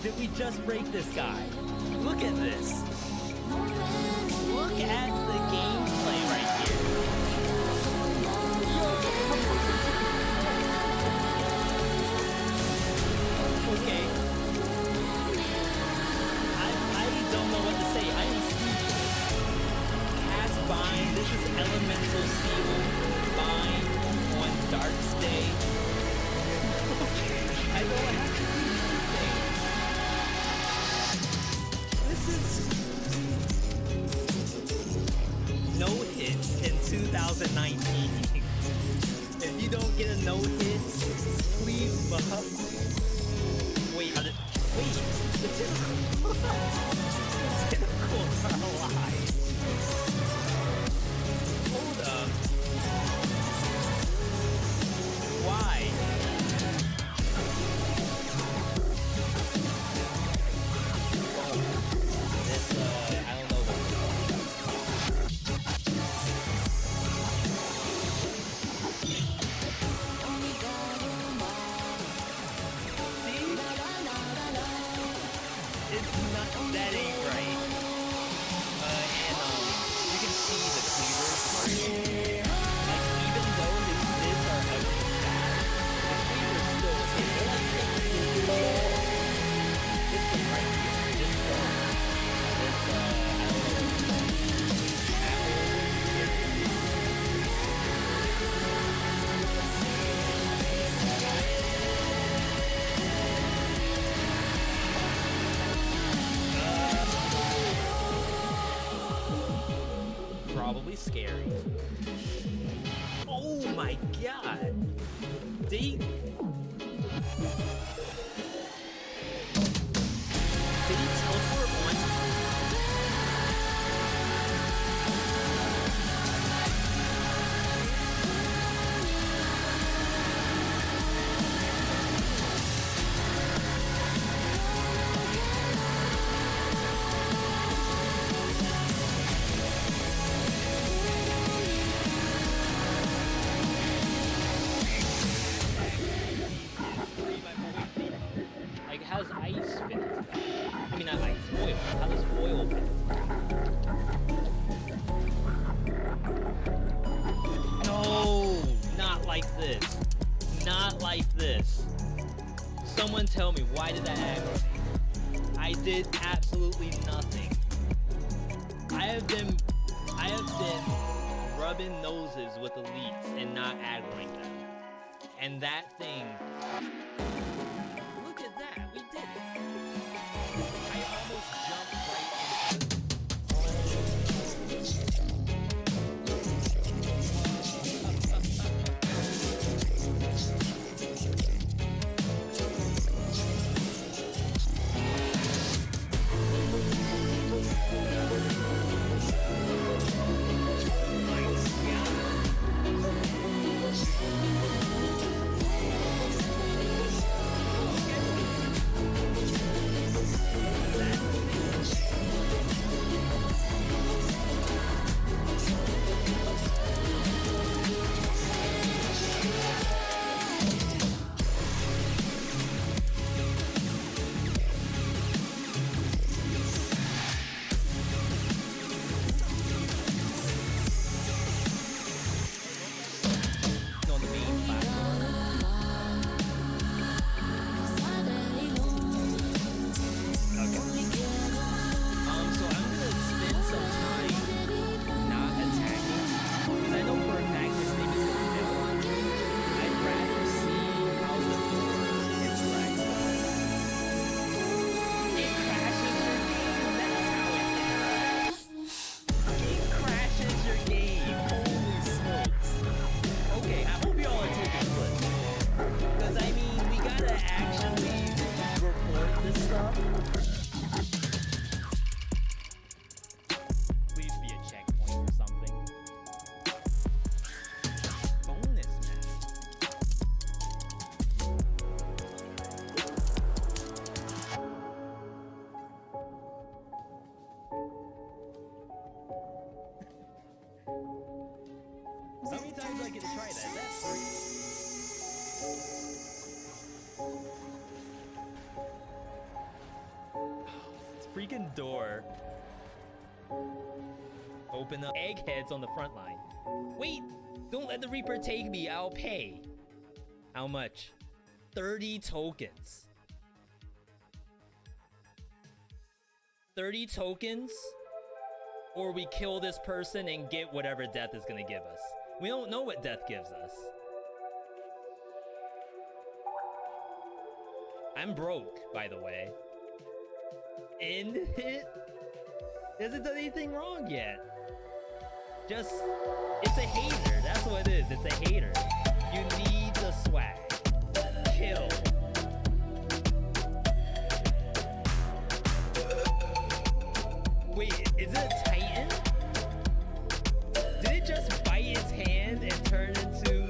did we just break this guy? Look at this. Look at the gameplay right here. Okay. I don't know what to say. I am speechless. Cast Bind. This is Elemental Seal. Bind on Dark's Day. I don't have to do anything. This is no hits in 2019. If you don't get a no hit, please wait, the tentacles. The tentacles are alive. Hold up. Why? This, I don't know what. That ain't right. And you can see the cleavers working. Like, even though his vids are ugly bad, the cleavers still hit. This one right here. This I don't probably scary. Oh my god! Did he teleport once? Like, how's ice fit? I mean, not ice, oil. How does oil fit? No, not like this. Not like this. Someone tell me, why did that happen? I did absolutely nothing. I have been rubbing noses with elites and not aggroing them. And that thing. Look at that, we did it. I almost jumped right freaking door. Open up. Eggheads on the front line. Wait! Don't let the Reaper take me. I'll pay. How much? 30 tokens. 30 tokens? Or we kill this person and get whatever death is gonna give us. We don't know what death gives us. I'm broke, by the way. End it? Hasn't done anything wrong yet. Just, it's a hater. That's what it is. It's a hater. You need the swag. Kill. Wait, is it a Titan? Did it just bite its hand and turn into...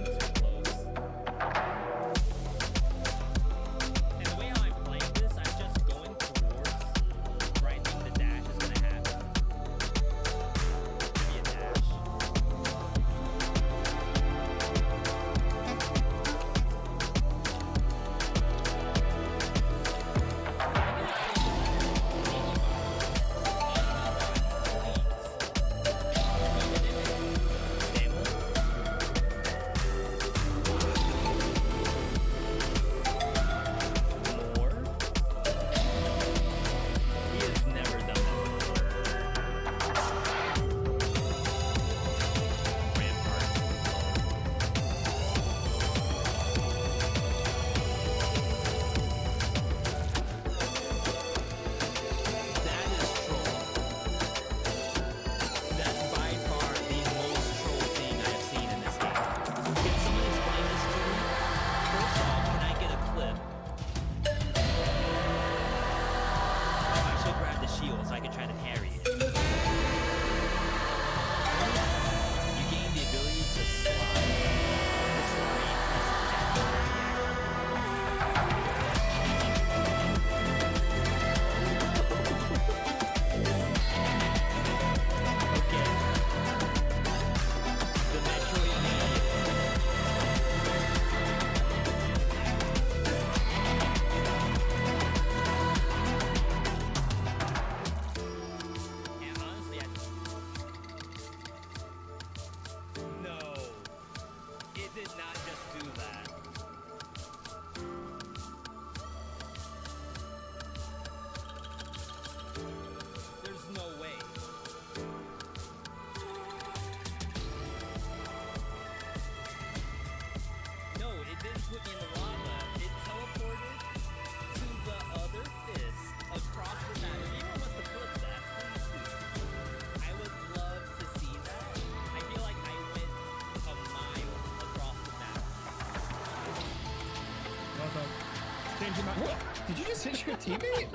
Did you just hit your teammate?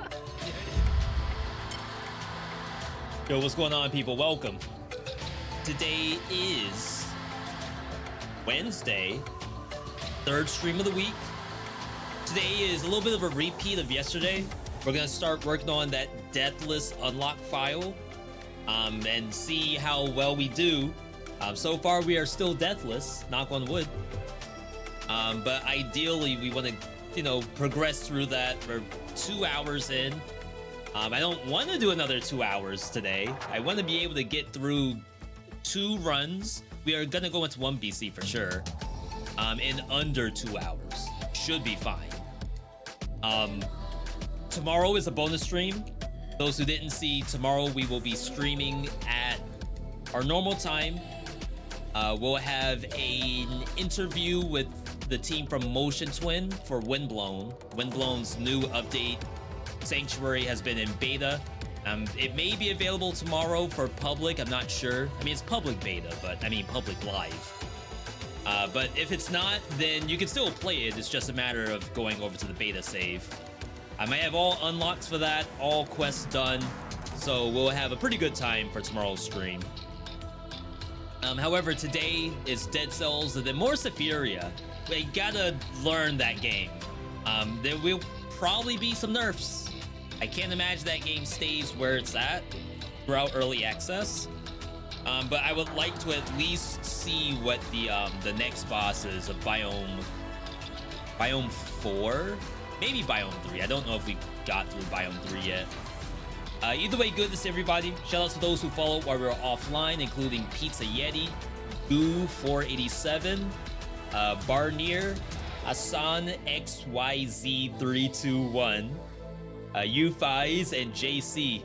Yo, what's going on, people? Welcome. Today is Wednesday, third stream of the week. Today is a little bit of a repeat of yesterday. We're gonna start working on that deathless unlock file and see how well we do. So far, we are still deathless, knock on wood. But ideally, we want to, you know, progress through that. We're 2 hours in. I don't want to do another 2 hours today. I want to be able to get through 2 runs. We are gonna go into 1 BC for sure. In under 2 hours. Should be fine. Tomorrow is a bonus stream. Those who didn't see, tomorrow we will be streaming at our normal time. We'll have an interview with the team from Motion Twin for Windblown. Windblown's new update, Sanctuary, has been in beta. It may be available tomorrow for public, I'm not sure. I mean, it's public beta, but I mean public live. But if it's not, then you can still play it. It's just a matter of going over to the beta save. I might have all unlocks for that, all quests done. So we'll have a pretty good time for tomorrow's stream. However, today is Dead Cells and then more Sephiria. We gotta learn that game. There will probably be some nerfs. I can't imagine that game stays where it's at throughout early access. But I would like to at least see what the next boss is of Biome 4, maybe Biome 3. I don't know if we got through Biome 3 yet. Either way, good to see everybody. Shout out to those who followed while we were offline, including Pizza Yeti, Goo487, Barnier, Hassan XYZ321, U5s, and JC.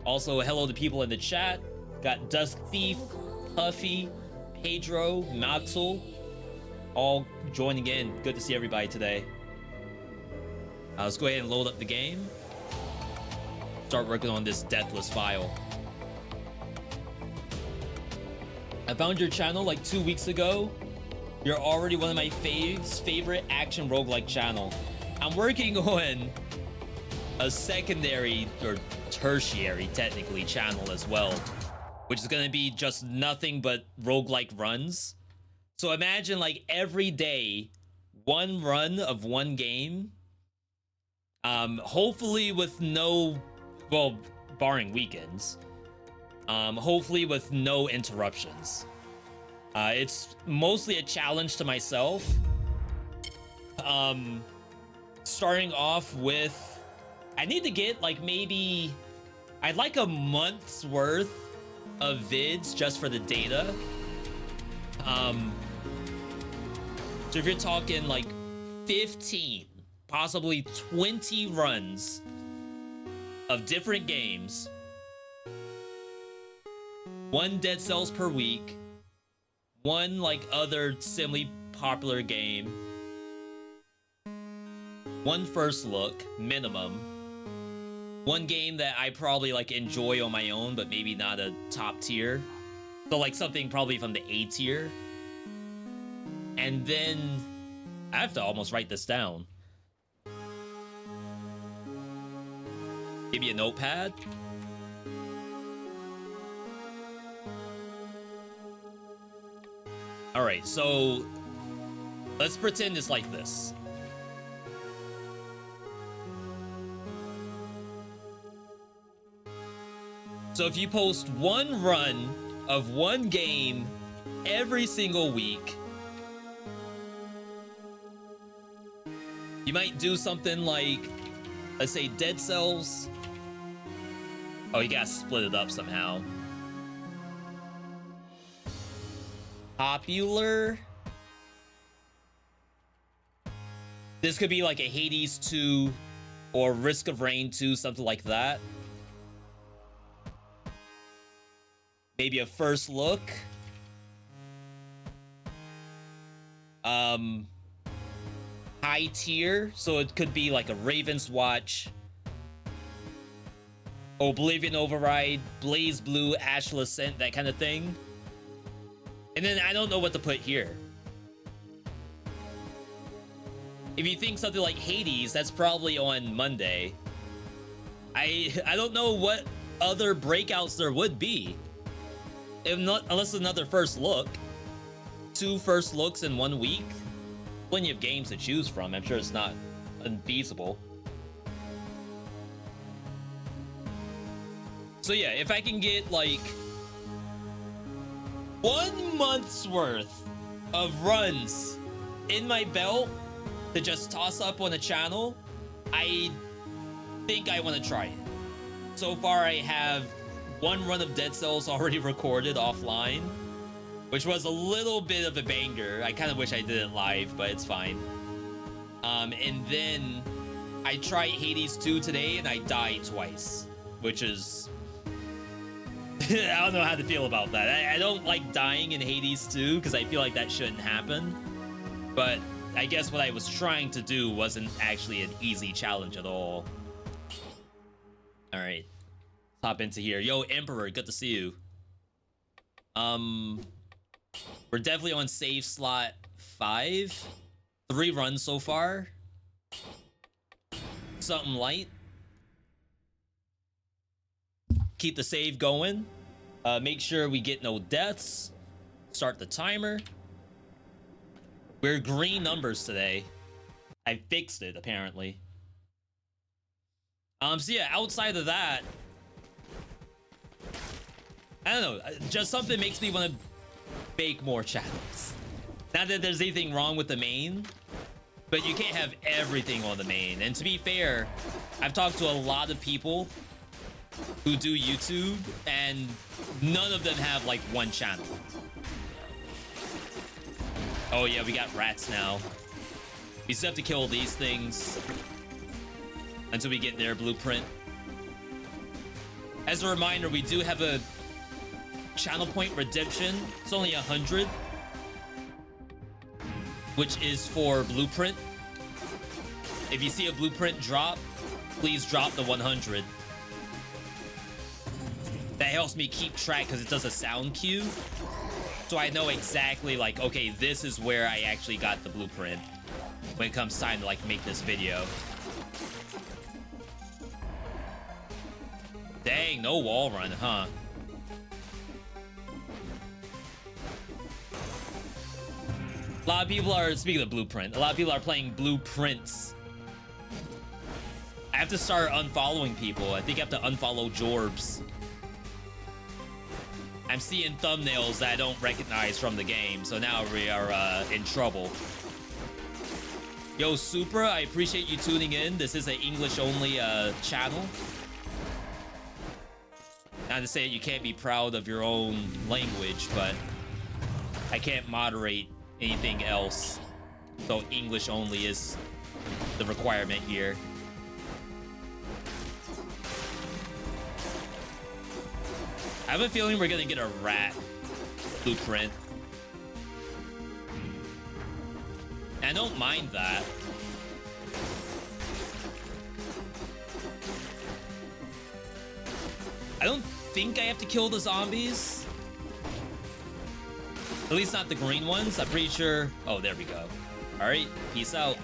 Also, hello to people in the chat. Got Dusk Thief, Puffy, Pedro, Maxwell, all joining in. Good to see everybody today. Let's go ahead and load up the game. Start working on this deathless file. I found your channel like 2 weeks ago. You're already one of my favorite action roguelike channel. I'm working on a secondary or tertiary technically channel as well, which is gonna be just nothing but roguelike runs. So imagine like every day, one run of one game. Hopefully with no, well, barring weekends. Hopefully with no interruptions. It's mostly a challenge to myself. Starting off with, I need to get like maybe, I'd like a month's worth of vids just for the data. So if you're talking like 15, possibly 20 runs of different games, 1 Dead Cells per week, 1 like other semi-popular game, 1 first look minimum, 1 game that I probably like enjoy on my own but maybe not a top tier, so like something probably from the A tier. And then I have to almost write this down. Give me a notepad. All right, so let's pretend it's like this. So if you post 1 run of 1 game every single week, you might do something like, let's say Dead Cells. Oh, you gotta split it up somehow. Popular. This could be like a Hades 2 or Risk of Rain 2, something like that. Maybe a first look. High tier, so it could be like a Raven's Watch, Oblivion Override, Blaze Blue, Ashla Ascent, that kind of thing. And then I don't know what to put here. If you think something like Hades, that's probably on Monday. I don't know what other breakouts there would be. If not, unless another first look. 2 first looks in 1 week. Plenty of games to choose from. I'm sure it's not unfeasible. So yeah, if I can get like 1 month's worth of runs in my belt to just toss up on a channel, I think I want to try it. So far I have 1 run of Dead Cells already recorded offline, which was a little bit of a banger. I kind of wish I did it live, but it's fine. And then I tried Hades 2 today and I died twice, which is... I don't know how to feel about that. I don't like dying in Hades 2 because I feel like that shouldn't happen. But I guess what I was trying to do wasn't actually an easy challenge at all. All right, hop into here. Yo, Emperor, good to see you. We're definitely on save slot 5. 3 runs so far. Something light. Keep the save going. Make sure we get no deaths. Start the timer. We're green numbers today. I fixed it, apparently. So yeah, outside of that, I don't know, just something makes me want to make more channels. Not that there's anything wrong with the main, but you can't have everything on the main. And to be fair, I've talked to a lot of people who do YouTube, and none of them have like one channel. Oh yeah, we got rats now. We still have to kill these things until we get their blueprint. As a reminder, we do have a channel point redemption. It's only 100, which is for blueprint. If you see a blueprint drop, please drop the 100. That helps me keep track because it does a sound cue. So I know exactly like, okay, this is where I actually got the blueprint when it comes time to like make this video. Dang, no wall run, huh? A lot of people are, speaking of blueprint, a lot of people are playing blueprints. I have to start unfollowing people. I think I have to unfollow Jorbs. I'm seeing thumbnails that I don't recognize from the game, so now we are in trouble. Yo, Supra, I appreciate you tuning in. This is an English-only channel. Not to say you can't be proud of your own language, but I can't moderate anything else. So English only is the requirement here. I have a feeling we're gonna get a rat blueprint. And I don't mind that. I don't think I have to kill the zombies. At least not the green ones. I'm pretty sure. Oh, there we go. All right, peace out.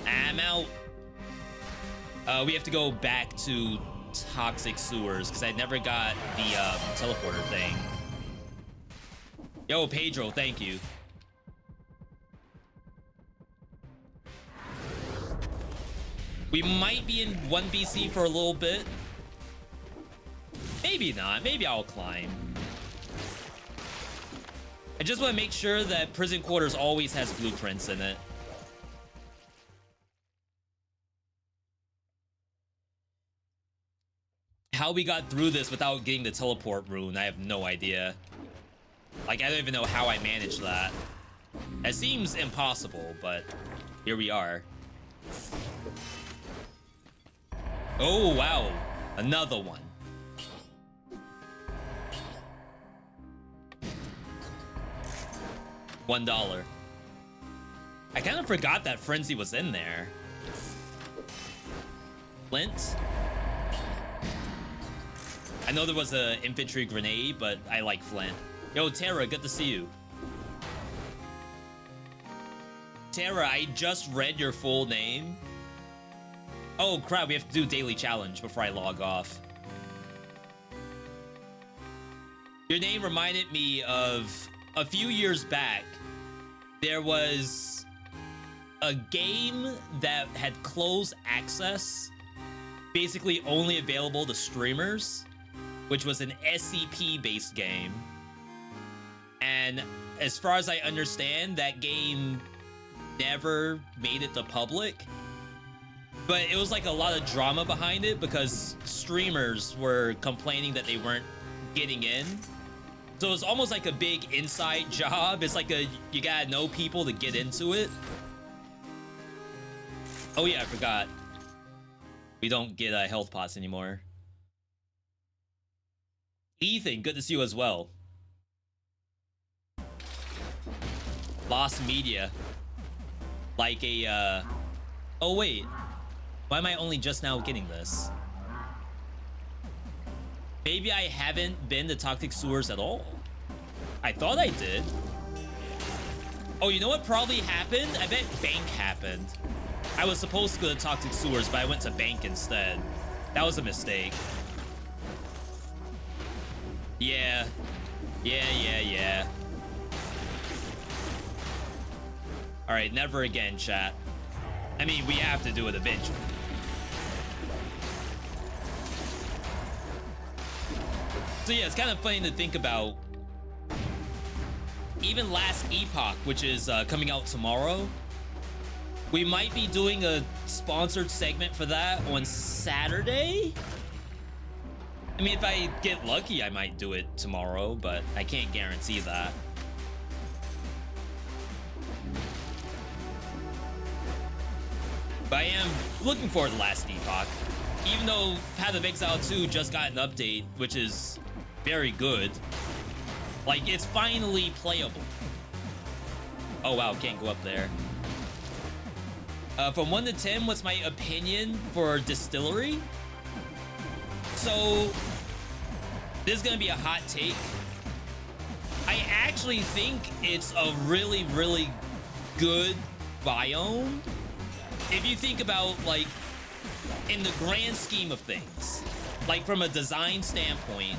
I'm out. We have to go back to toxic sewers because I never got the teleporter thing. Yo, Pedro, thank you. We might be in 1 BC for a little bit. Maybe not. Maybe I'll climb. I just want to make sure that prison quarters always has blueprints in it. How we got through this without getting the teleport rune, I have no idea. Like, I don't even know how I managed that. It seems impossible, but here we are. Oh, wow. Another one. $1. I kind of forgot that Frenzy was in there. Flint. I know there was an infantry grenade, but I like Flint. Yo, Tara, good to see you. Tara, I just read your full name. Oh, crap, we have to do daily challenge before I log off. Your name reminded me of a few years back. There was a game that had closed access, basically only available to streamers, which was an SCP-based game. And as far as I understand, that game never made it to public. But it was like a lot of drama behind it because streamers were complaining that they weren't getting in. So it's almost like a big inside job. It's like you gotta know people to get into it. Oh yeah, I forgot. We don't get health pots anymore. Ethan, good to see you as well. Lost media. Like a, oh wait. Why am I only just now getting this? Maybe I haven't been to toxic sewers at all. I thought I did. Oh, you know what probably happened? I bet bank happened. I was supposed to go to toxic sewers, but I went to bank instead. That was a mistake. Yeah. Yeah. All right, never again, chat. I mean, we have to do it eventually. So yeah, it's kind of funny to think about. Even Last Epoch, which is coming out tomorrow, we might be doing a sponsored segment for that on Saturday. I mean, if I get lucky, I might do it tomorrow, but I can't guarantee that. But I am looking forward to Last Epoch. Even though Path of Exile 2 just got an update, which is very good. Like, it's finally playable. Oh wow, can't go up there. From 1 to 10, what's my opinion for Distillery? So, this is gonna be a hot take. I actually think it's a really, really good biome. If you think about, like, in the grand scheme of things, like from a design standpoint,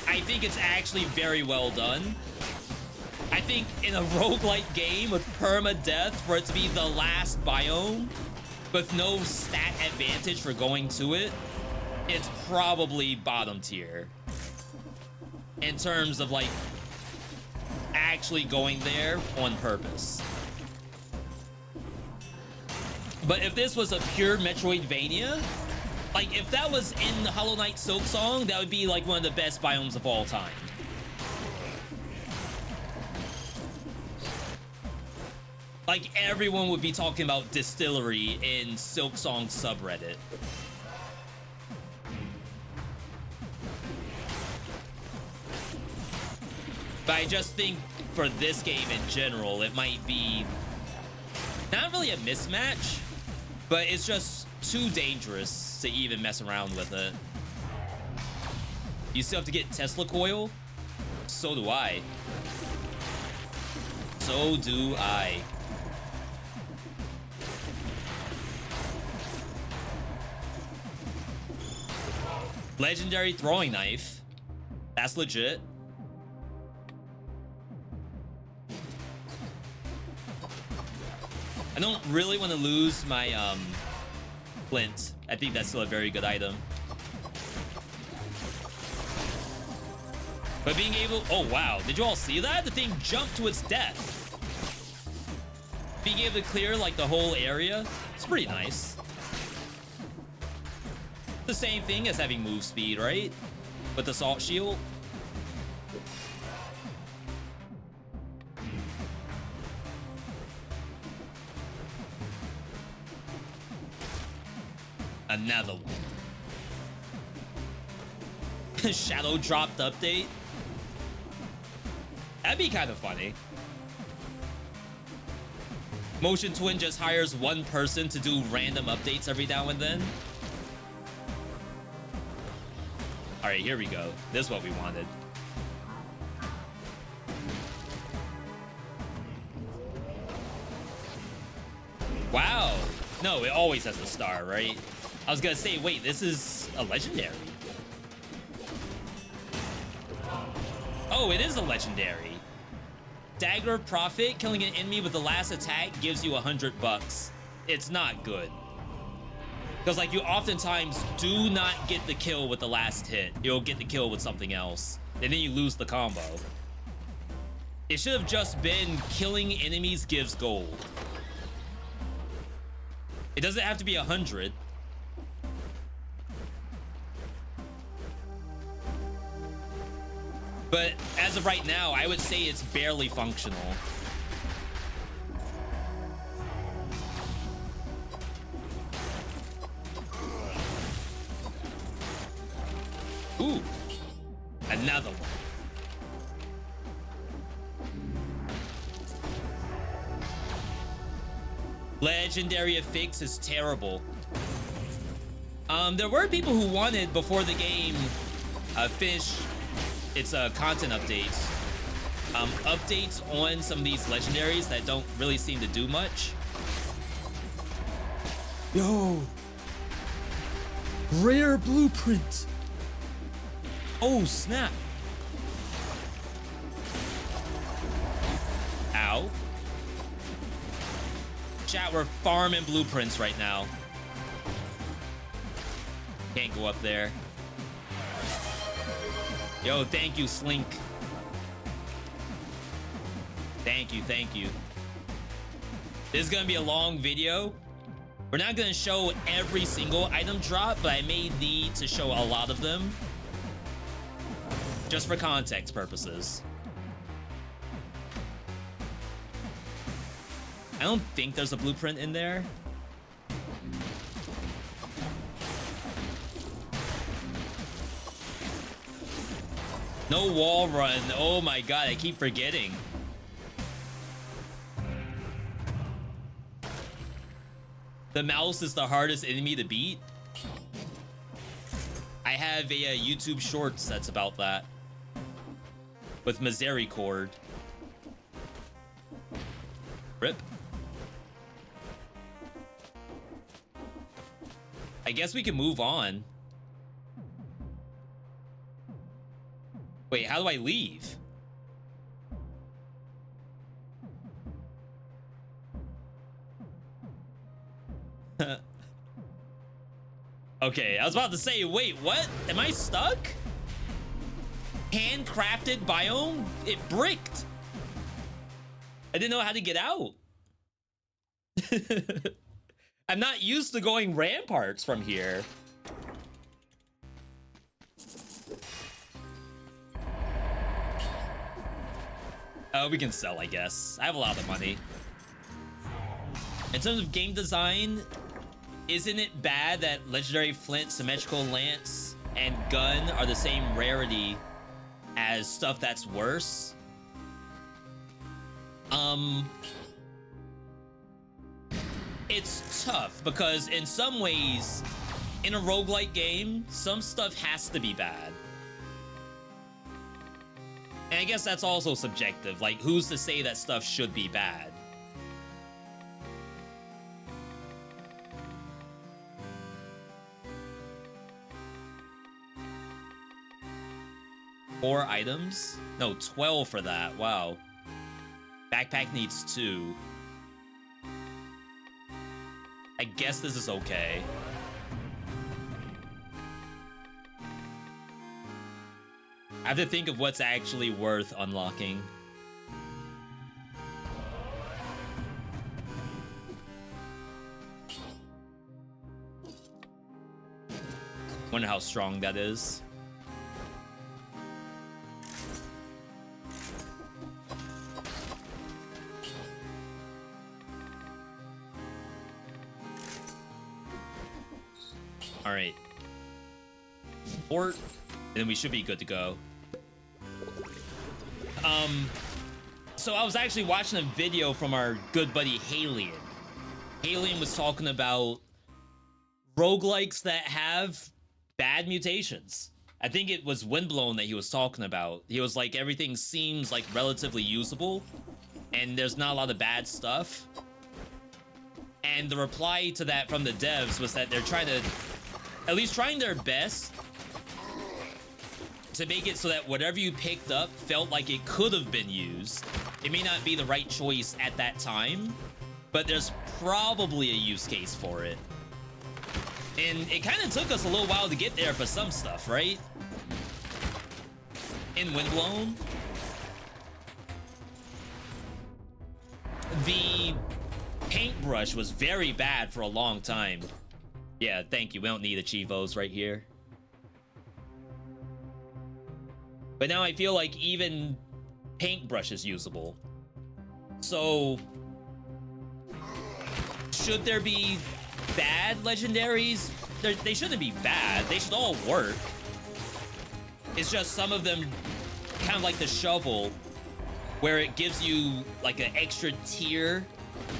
I think it's actually very well done. I think in a roguelike game with permadeath, for it to be the last biome with no stat advantage for going to it, it's probably bottom tier in terms of like actually going there on purpose. But if this was a pure Metroidvania, like if that was in the Hollow Knight Silksong, that would be like one of the best biomes of all time. Like everyone would be talking about Distillery in Silksong subreddit. But I just think for this game in general, it might be not really a mismatch, but it's just too dangerous to even mess around with it. You still have to get Tesla coil? So do I. So do I. Legendary throwing knife. That's legit. I don't really want to lose my flint. I think that's still a very good item. But being able... Oh, wow. Did you all see that? The thing jumped to its death. Being able to clear, like, the whole area, it's pretty nice. The same thing as having move speed, right? With the salt shield. Another one. Shadow dropped update. That'd be kind of funny. Motion Twin just hires one person to do random updates every now and then. All right, here we go. This is what we wanted. Wow. No, it always has the star, right? I was gonna say, wait, this is a legendary. Oh, it is a legendary. Dagger of Prophet, killing an enemy with the last attack gives you $100. It's not good. Because, like, you oftentimes do not get the kill with the last hit. You'll get the kill with something else. And then you lose the combo. It should have just been killing enemies gives gold. It doesn't have to be 100. But as of right now, I would say it's barely functional. Ooh, another one. Legendary Affix is terrible. There were people who wanted, before the game finished its content updates, updates on some of these legendaries that don't really seem to do much. Yo, rare blueprint. Oh, snap. Ow. Chat, we're farming blueprints right now. Can't go up there. Yo, thank you, Slink. Thank you, thank you. This is gonna be a long video. We're not gonna show every single item drop, but I may need to show a lot of them. Just for context purposes. I don't think there's a blueprint in there. No wall run. Oh my god, I keep forgetting. The mouse is the hardest enemy to beat. I have a YouTube Shorts that's about that. With Misericord. Rip. I guess we can move on. Wait, how do I leave? Okay, I was about to say, wait, what? Am I stuck? Handcrafted biome? It bricked. I didn't know how to get out. I'm not used to going ramparts from here. Oh, we can sell, I guess. I have a lot of money. In terms of game design, isn't it bad that legendary flint, symmetrical lance, and gun are the same rarity as stuff that's worse? It's tough because in some ways, in a roguelike game, some stuff has to be bad. And I guess that's also subjective. Like, who's to say that stuff should be bad? Four items? No, 12 for that. Wow. Backpack needs 2. I guess this is okay. I have to think of what's actually worth unlocking. Wonder how strong that is. All right. Port, and then we should be good to go. So I was actually watching a video from our good buddy Halion. Halion was talking about roguelikes that have bad mutations. I think it was Windblown that he was talking about. He was like, everything seems like relatively usable, and there's not a lot of bad stuff. And the reply to that from the devs was that they're trying to, at least trying their best to make it so that whatever you picked up felt like it could have been used. It may not be the right choice at that time, but there's probably a use case for it. And it kind of took us a little while to get there for some stuff, right? In Windblown, the paintbrush was very bad for a long time. Yeah, thank you. We don't need Achievos right here. But now I feel like even paintbrush is usable. So, should there be bad legendaries? They shouldn't be bad. They should all work. It's just some of them, kind of like the shovel, where it gives you like an extra tier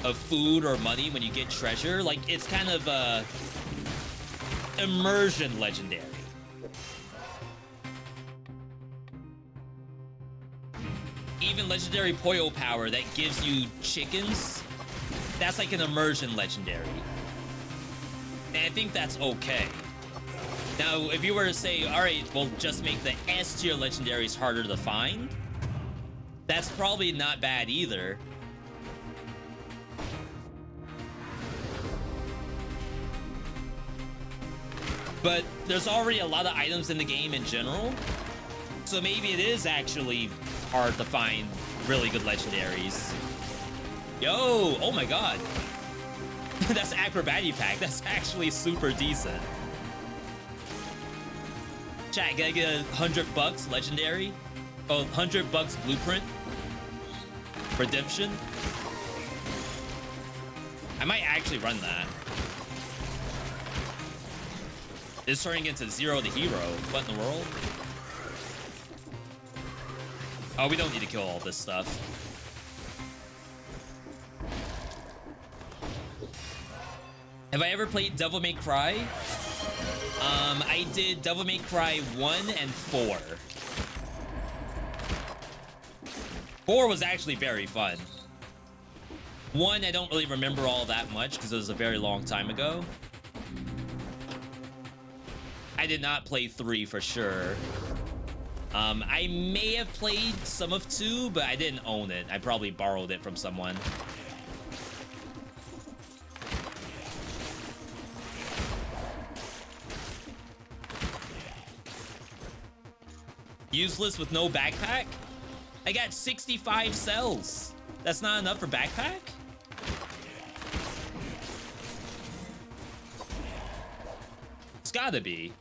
of food or money when you get treasure. Like, it's kind of a immersion legendary. Even legendary Poyo power that gives you chickens, that's like an immersion legendary. And I think that's okay. Now, if you were to say, all right, we'll just make the S tier legendaries harder to find, that's probably not bad either. But there's already a lot of items in the game in general, so maybe it is actually hard to find really good legendaries. Yo, oh my god. That's Acrobatic Pack. That's actually super decent. Chat, can I get $100 legendary? Oh, $100 blueprint. Redemption. I might actually run that. It's turning into Zero the hero. What in the world? Oh, we don't need to kill all this stuff. Have I ever played Devil May Cry? I did Devil May Cry 1 and 4. 4 was actually very fun. 1, I don't really remember all that much because it was a very long time ago. I did not play 3 for sure. I may have played some of 2, but I didn't own it. I probably borrowed it from someone. Useless with no backpack? I got 65 cells. That's not enough for backpack? It's gotta be.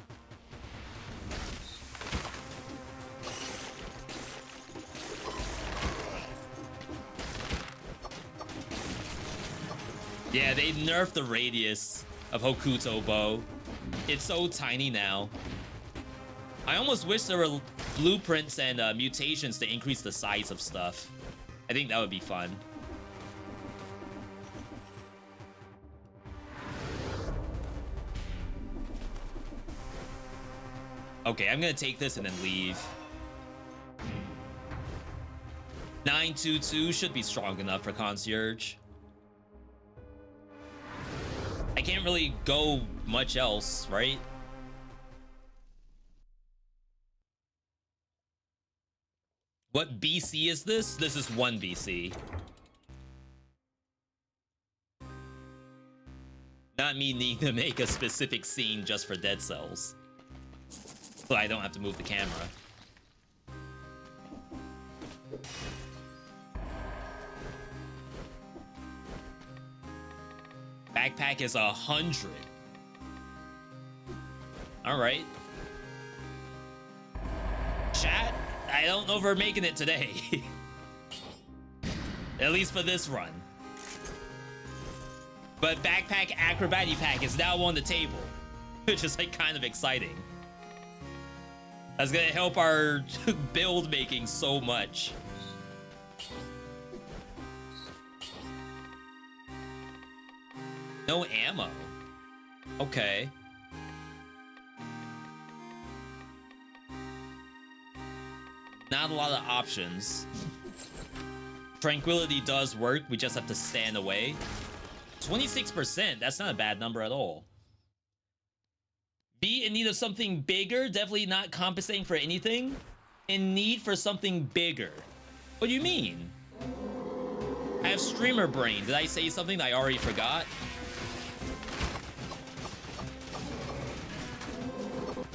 Yeah, they nerfed the radius of Hokuto bow. It's so tiny now. I almost wish there were blueprints and mutations to increase the size of stuff. I think that would be fun. Okay, I'm gonna take this and then leave. 922 should be strong enough for Concierge. I can't really go much else, right? What BC is this? This is 1 BC. Not me needing to make a specific scene just for dead cells. So I don't have to move the camera. Backpack is 100. All right. Chat, I don't know if we're making it today. At least for this run. But Backpack Acrobatic Pack is now on the table, which is like kind of exciting. That's gonna help our build making so much. No ammo. Okay. Not a lot of options. Tranquility does work, we just have to stand away. 26%, that's not a bad number at all. Be in need of something bigger, definitely not compensating for anything. In need for something bigger. What do you mean? I have streamer brain. Did I say something that I already forgot?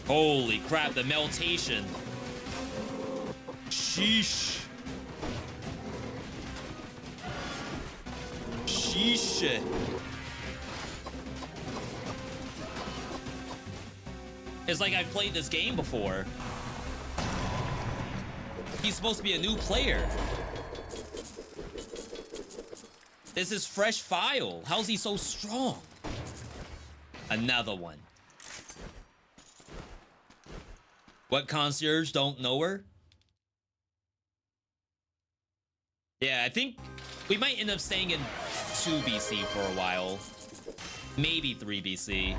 Holy crap, the meltation. Sheesh. Sheesh. It's like I've played this game before. He's supposed to be a new player. This is fresh file. How's he so strong? Another one. What concierge don't know her? Yeah, I think we might end up staying in 2 BC for a while. Maybe 3 BC.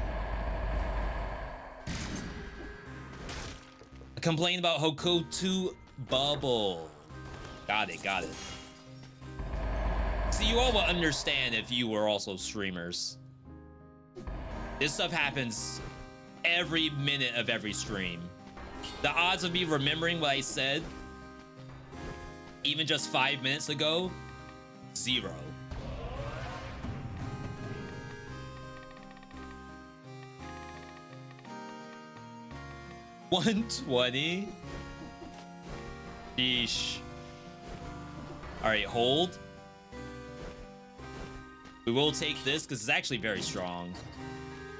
Complain about Hokuto bubble. Got it, got it. See, you all will understand if you were also streamers. This stuff happens every minute of every stream. The odds of me remembering what I said, even just 5 minutes ago, 0. $120. Sheesh. All right, hold. We will take this because it's actually very strong.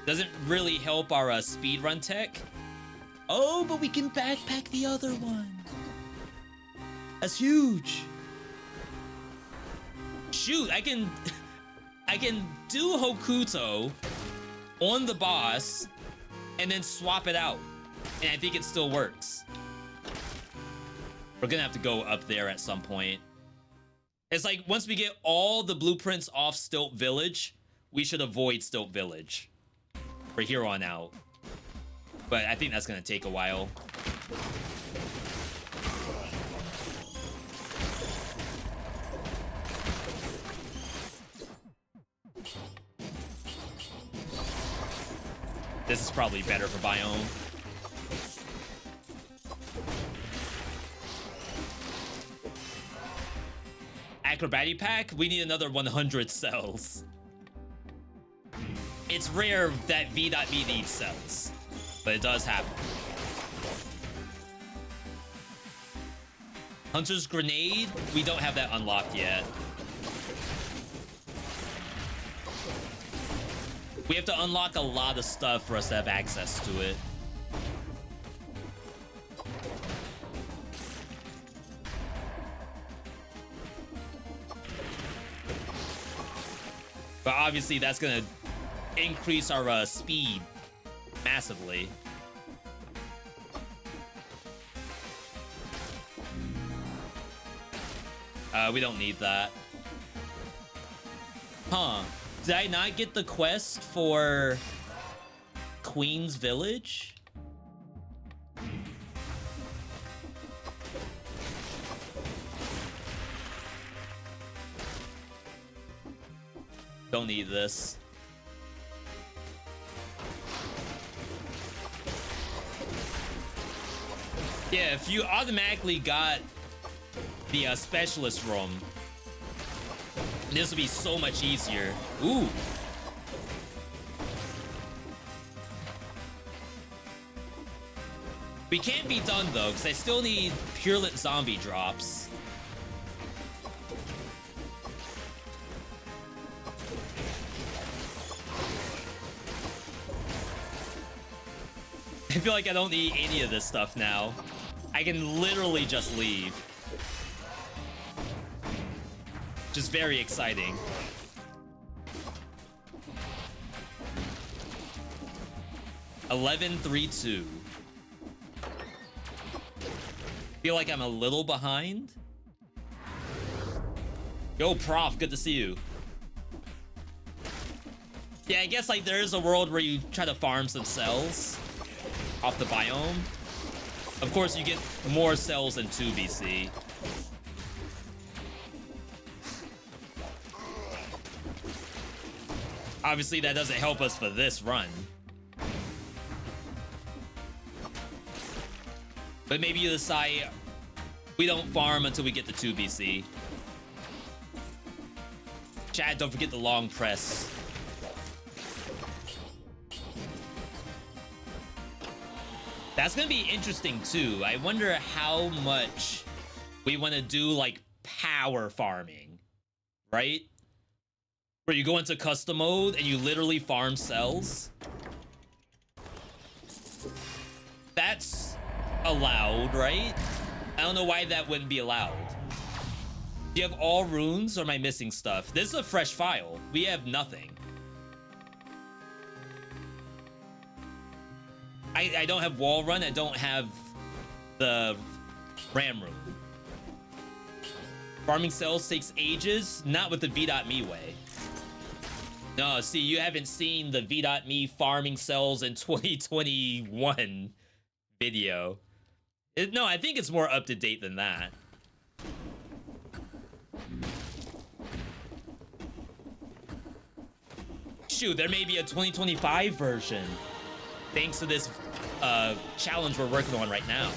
Doesn't really help our speedrun tech. Oh, but we can backpack the other one. That's huge. Shoot, I can do Hokuto on the boss and then swap it out. And I think it still works. We're gonna have to go up there at some point. It's like once we get all the blueprints off Stilt Village, we should avoid Stilt Village from here on out. But I think that's gonna take a while. This is probably better for Biome. Acrobatic Pack, we need another 100 cells. It's rare that VeeDotVOD needs cells, but it does happen. Hunter's Grenade, we don't have that unlocked yet. We have to unlock a lot of stuff for us to have access to it. But obviously that's gonna increase our speed massively. We don't need that. Huh. Did I not get the quest for Queen's Village? Don't need this. Yeah, if you automatically got the specialist room, this would be so much easier. Ooh. We can't be done though, because I still need Purulent Zombie drops. I feel like I don't need any of this stuff now. I can literally just leave. Just very exciting. $11.32. Feel like I'm a little behind. Yo, Prof, good to see you. Yeah, I guess like there is a world where you try to farm some cells off the biome. Of course, you get more cells than 2BC. Obviously, that doesn't help us for this run. But maybe you decide we don't farm until we get to 2BC. Chad, don't forget the long press. That's gonna be interesting too. I wonder how much we want to do like power farming, right? Where you go into custom mode and you literally farm cells. That's allowed, right? I don't know why that wouldn't be allowed. Do you have all runes or am I missing stuff? This is a fresh file. We have nothing. I don't have wall run. I don't have the ram rune. Farming cells takes ages. Not with the veedotme way. No, see, you haven't seen the veedotme farming cells in 2021 video. No, I think it's more up to date than that. Shoot, there may be a 2025 version. Thanks to this challenge we're working on right now.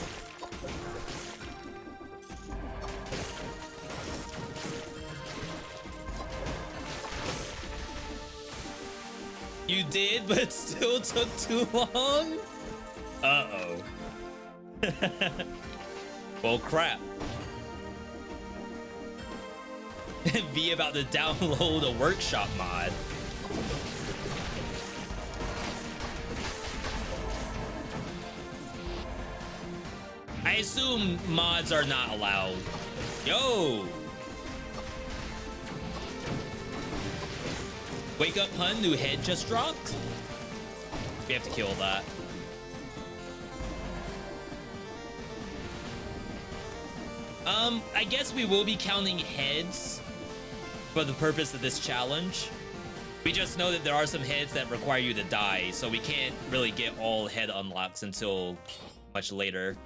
You did, but it still took too long? Uh-oh. Well, crap. V about to download a workshop mod. I assume mods are not allowed. Yo! Wake up, hun, new head just dropped. We have to kill that. I guess we will be counting heads for the purpose of this challenge. We just know that there are some heads that require you to die, so we can't really get all head unlocks until much later.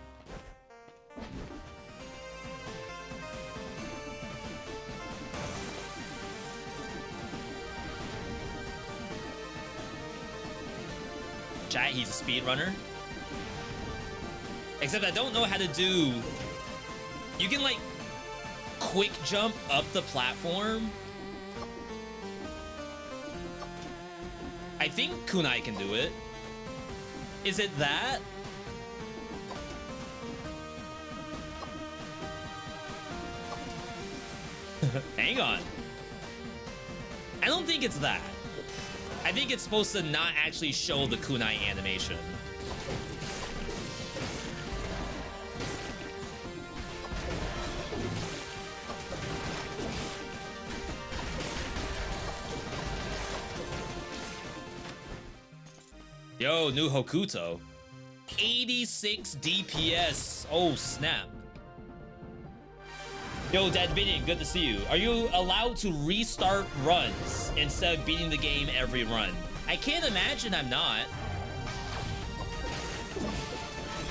Chat, he's a speedrunner. Except I don't know how to do... You can, like, quick jump up the platform. I think Kunai can do it. Is it that? Hang on. I don't think it's that. I think it's supposed to not actually show the kunai animation. Yo, new Hokuto. 86 DPS. Oh, snap. Yo, Dadvidian, good to see you. Are you allowed to restart runs instead of beating the game every run? I can't imagine I'm not.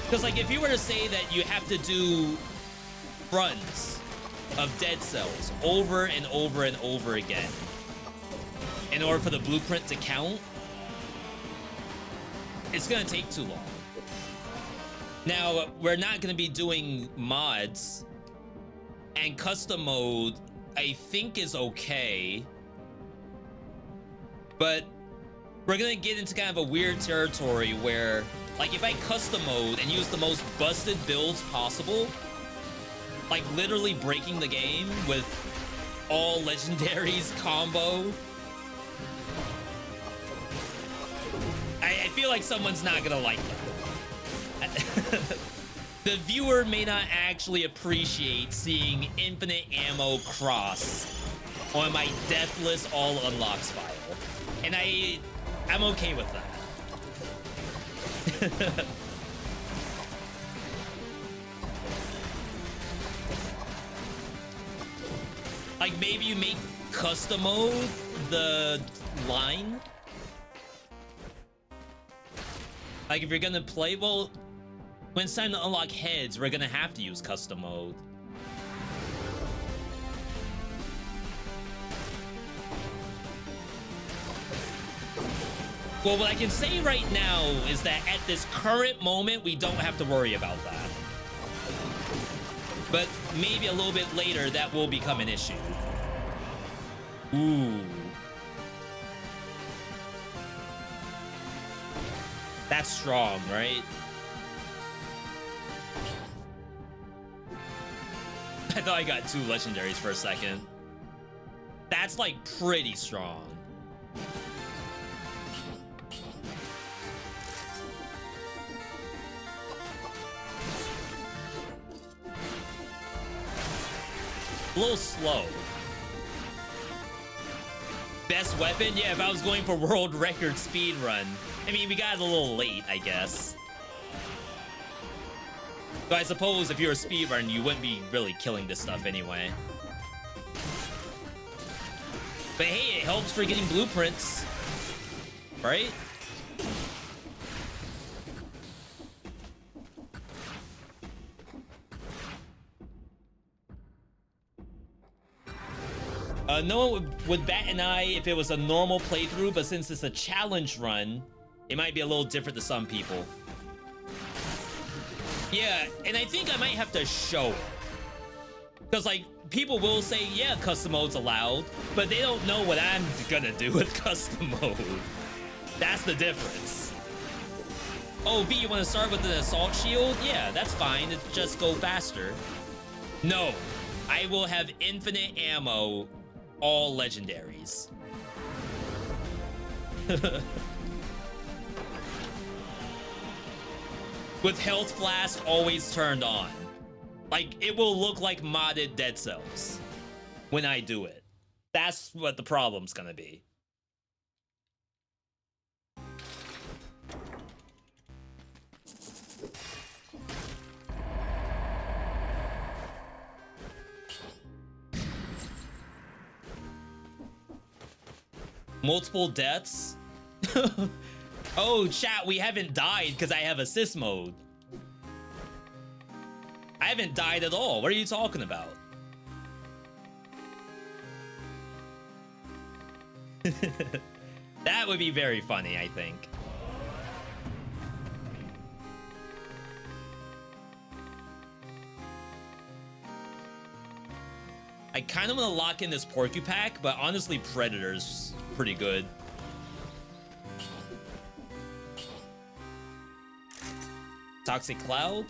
Because, like, if you were to say that you have to do runs of Dead Cells over and over and over again in order for the blueprint to count, it's going to take too long. Now, we're not going to be doing mods. And custom mode, I think, is okay. But we're gonna get into kind of a weird territory where, like, if I custom mode and use the most busted builds possible, like literally breaking the game with all legendaries combo, I feel like someone's not gonna like that. The viewer may not actually appreciate seeing infinite ammo cross on my deathless all unlocks file. And I'm okay with that. Like, maybe you make custom mode the line. Like, if you're gonna play, well, when it's time to unlock heads, we're gonna have to use custom mode. Well, what I can say right now is that at this current moment, we don't have to worry about that. But maybe a little bit later, that will become an issue. Ooh. That's strong, right? I thought I got 2 legendaries for a second. That's, like, pretty strong. A little slow. Best weapon? Yeah, if I was going for world record speed run. I mean, we got it a little late, I guess. So I suppose if you're a speedrunner, you wouldn't be really killing this stuff anyway. But hey, it helps for getting blueprints, right? No one would bat an eye if it was a normal playthrough, but since it's a challenge run, it might be a little different to some people. Yeah, and I think I might have to show it. Because, like, people will say, yeah, custom mode's allowed, but they don't know what I'm gonna do with custom mode. That's the difference. Oh, V, you want to start with an assault shield? Yeah, that's fine. It's just go faster. No, I will have infinite ammo all legendaries. With health flask always turned on. Like, it will look like modded Dead Cells when I do it. That's what the problem's gonna be. Multiple deaths? Oh, chat, we haven't died because I have assist mode. I haven't died at all. What are you talking about? That would be very funny, I think. I kind of want to lock in this Porcupack, but honestly, Predator's pretty good. Toxic Cloud?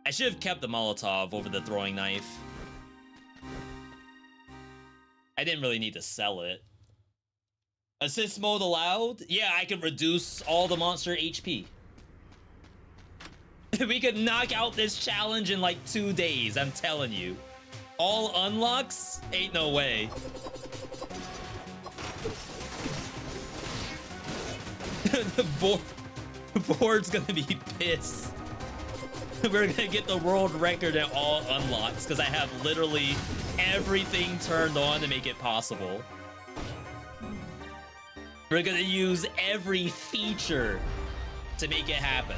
I should have kept the Molotov over the throwing knife. I didn't really need to sell it. Assist mode allowed? Yeah, I could reduce all the monster HP. We could knock out this challenge in like 2 days, I'm telling you. All unlocks? Ain't no way. The board's gonna be pissed. We're gonna get the world record at all unlocks because I have literally everything turned on to make it possible. We're gonna use every feature to make it happen.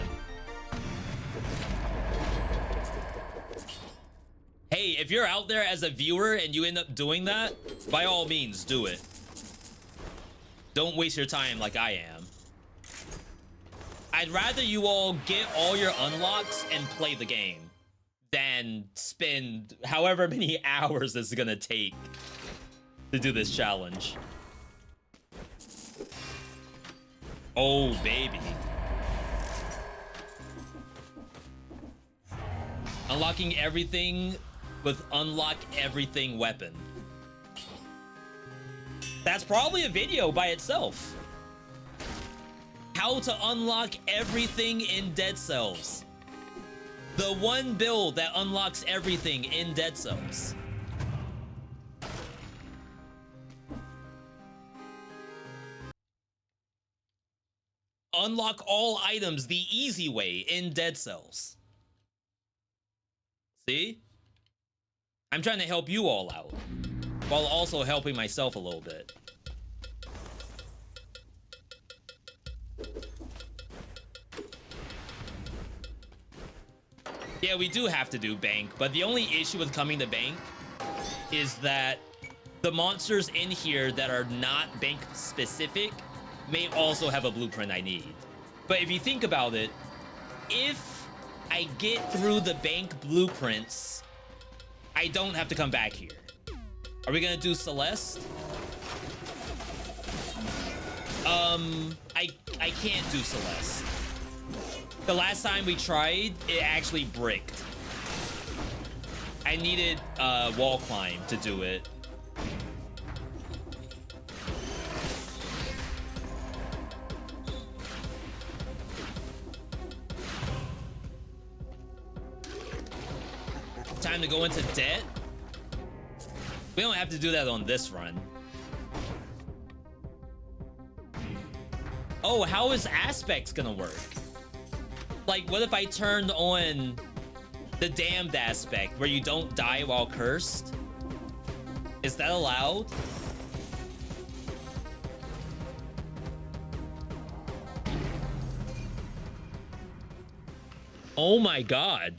Hey, if you're out there as a viewer and you end up doing that, by all means, do it. Don't waste your time like I am. I'd rather you all get all your unlocks and play the game than spend however many hours it's gonna take to do this challenge. Oh, baby. Unlocking everything with unlock everything weapon. That's probably a video by itself. How to unlock everything in Dead Cells. The one build that unlocks everything in Dead Cells. Unlock all items the easy way in Dead Cells. See? I'm trying to help you all out, while also helping myself a little bit. Yeah, we do have to do bank, but the only issue with coming to bank is that the monsters in here that are not bank specific may also have a blueprint I need. But if you think about it, if I get through the bank blueprints, I don't have to come back here. Are we gonna do Celeste? I can't do Celeste. The last time we tried, it actually bricked. I needed wall climb to do it. Time to go into debt? We don't have to do that on this run. Oh, how is aspects gonna work? Like, what if I turned on the damned aspect where you don't die while cursed? Is that allowed? Oh my god.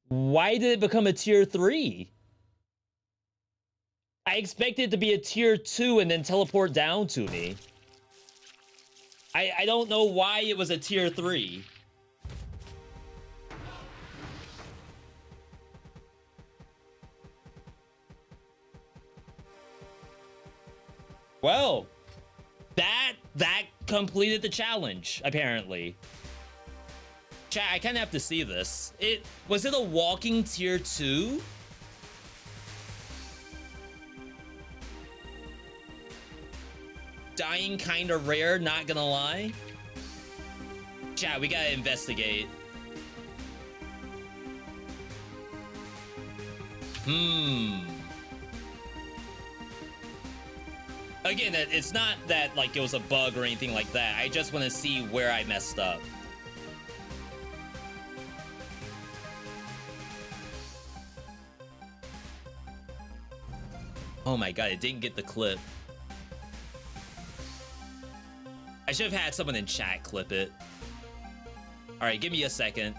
Why did it become a tier 3? I expected it to be a tier 2 and then teleport down to me. I don't know why it was a tier 3. Well, that completed the challenge, apparently. Chat, I kind of have to see this. Was it a walking tier 2? Dying kind of rare, not gonna lie. Chat, we gotta investigate. Again, it's not that like it was a bug or anything like that. I just want to see where I messed up. Oh my god, it didn't get the clip. I should have had someone in chat clip it. Alright, give me a second.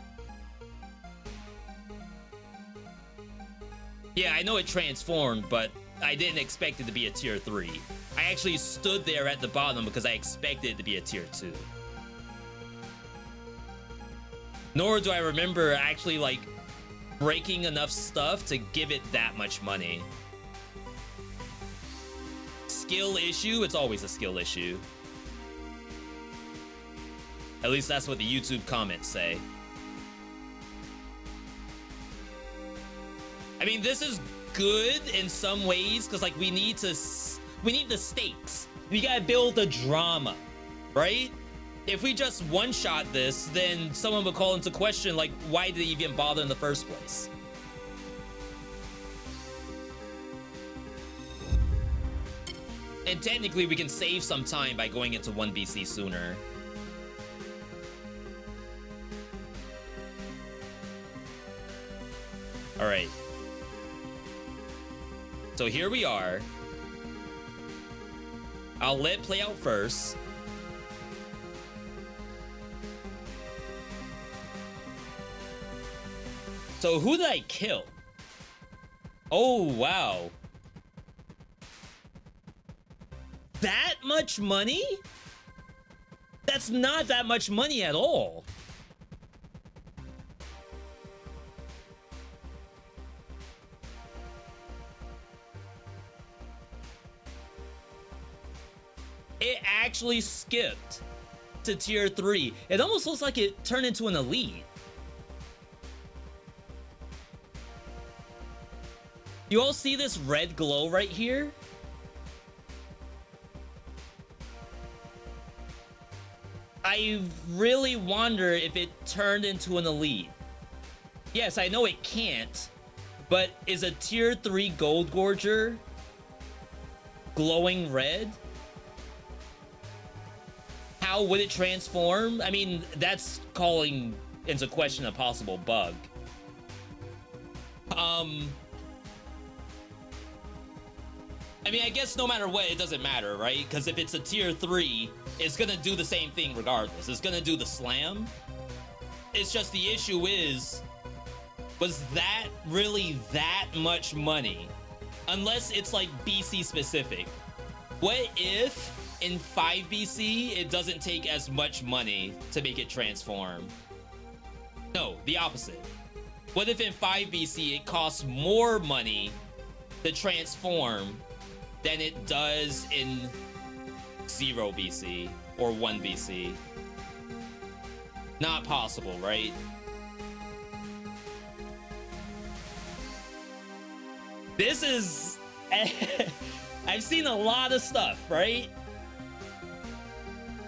Yeah, I know it transformed, but I didn't expect it to be a tier 3. I actually stood there at the bottom because I expected it to be a tier 2. Nor do I remember actually, like, breaking enough stuff to give it that much money. Skill issue? It's always a skill issue. At least that's what the YouTube comments say. I mean, this is good in some ways because, like, we need the stakes. We gotta build the drama, right? If we just one-shot this, then someone would call into question, like, why did they even bother in the first place? And technically, we can save some time by going into 1 BC sooner. All right. So here we are. I'll let it play out first. So who did I kill? Oh, wow. That much money? That's not that much money at all. It actually skipped to tier 3. It almost looks like it turned into an elite. You all see this red glow right here? I really wonder if it turned into an elite. Yes, I know it can't, but is a tier 3 gold gorger glowing red? How would it transform? I mean, that's calling into question a possible bug. I mean, I guess no matter what, it doesn't matter, right? Because if it's a tier 3, it's gonna do the same thing regardless. It's gonna do the slam. It's just the issue was that really that much money? Unless it's like BC specific. What if in 5 BC, it doesn't take as much money to make it transform? No, the opposite. What if in 5 BC, it costs more money to transform than it does in 0 BC or 1 BC? Not possible, right? This is... I've seen a lot of stuff, right?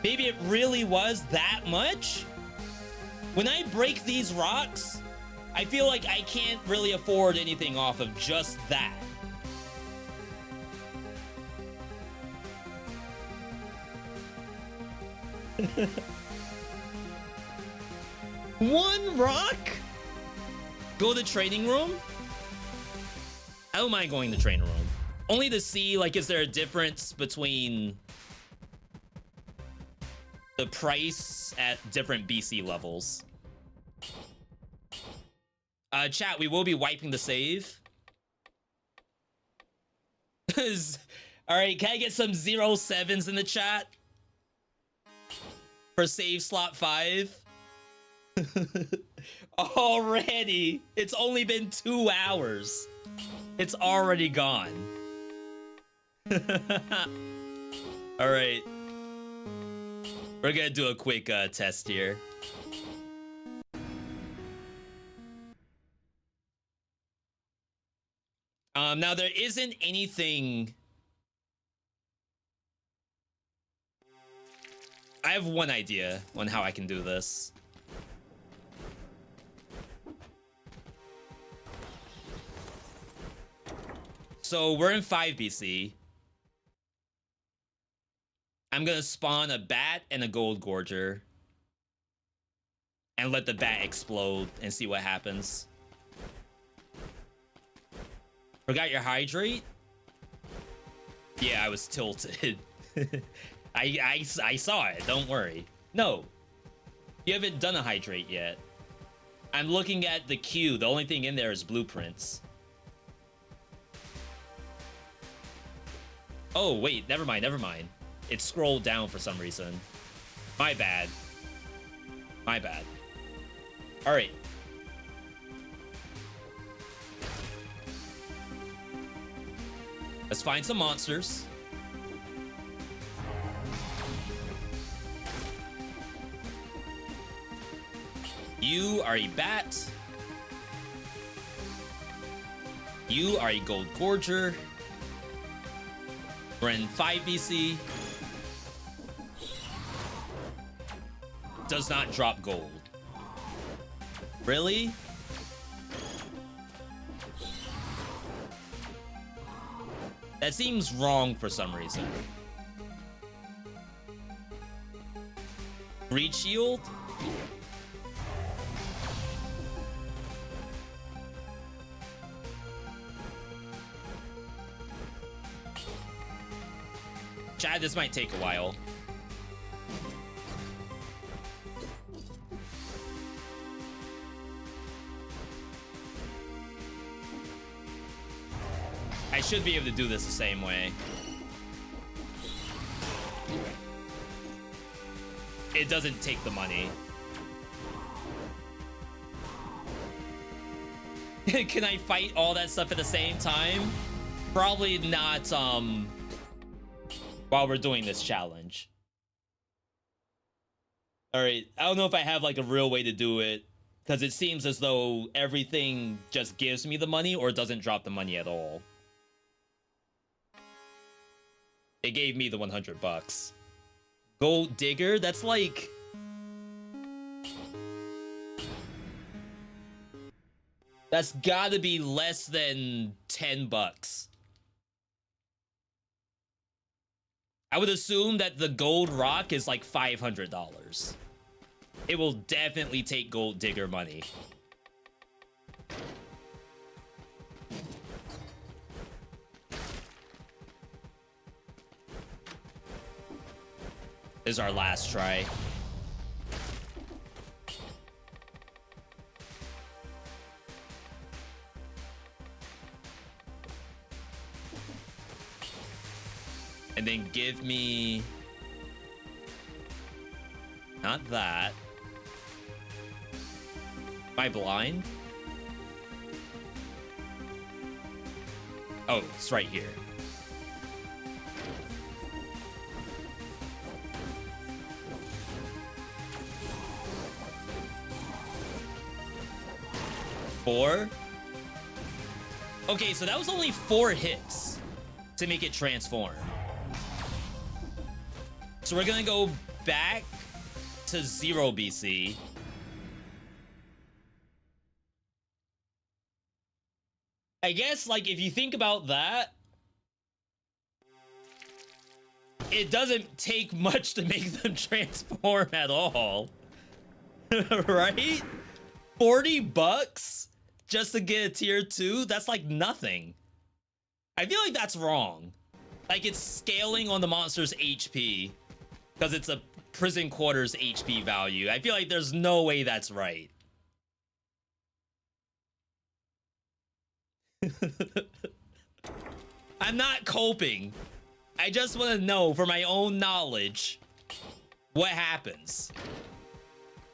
Maybe it really was that much? When I break these rocks, I feel like I can't really afford anything off of just that. One rock? Go to the training room? I don't mind going to the training room. Only to see, like, is there a difference between the price at different BC levels? Chat, we will be wiping the save. Alright, can I get some 07s in the chat? For save slot 5? Already! It's only been 2 hours. It's already gone. Alright. We're gonna do a quick test here. Now there isn't anything. I have one idea on how I can do this. So we're in 5 BC. I'm gonna spawn a bat and a gold gorger. And let the bat explode and see what happens. Forgot your hydrate? Yeah, I was tilted. I saw it, don't worry. No, you haven't done a hydrate yet. I'm looking at the queue. The only thing in there is blueprints. Oh, wait, never mind. It scrolled down for some reason. My bad. All right. Let's find some monsters. You are a bat. You are a gold gorger. We're in 5 BC. Does not drop gold. Really? That seems wrong for some reason. Reach shield? Chad, this might take a while. I should be able to do this the same way. It doesn't take the money. Can I fight all that stuff at the same time? Probably not, while we're doing this challenge. All right, I don't know if I have like a real way to do it, because it seems as though everything just gives me the money or doesn't drop the money at all. It gave me the 100 bucks. Gold digger, that's like... That's gotta be less than 10 bucks. I would assume that the gold rock is like $500. It will definitely take gold digger money. This is our last try. And then give me... Not that. Am I blind? Oh, it's right here. Four? Okay, so that was only 4 hits to make it transform. So we're gonna go back to 0 BC. I guess, like, if you think about that, it doesn't take much to make them transform at all. Right? 40 bucks just to get a tier 2? That's like nothing. I feel like that's wrong. Like, it's scaling on the monster's HP because it's a prison quarters HP value. I feel like there's no way that's right. I'm not coping. I just want to know for my own knowledge what happens.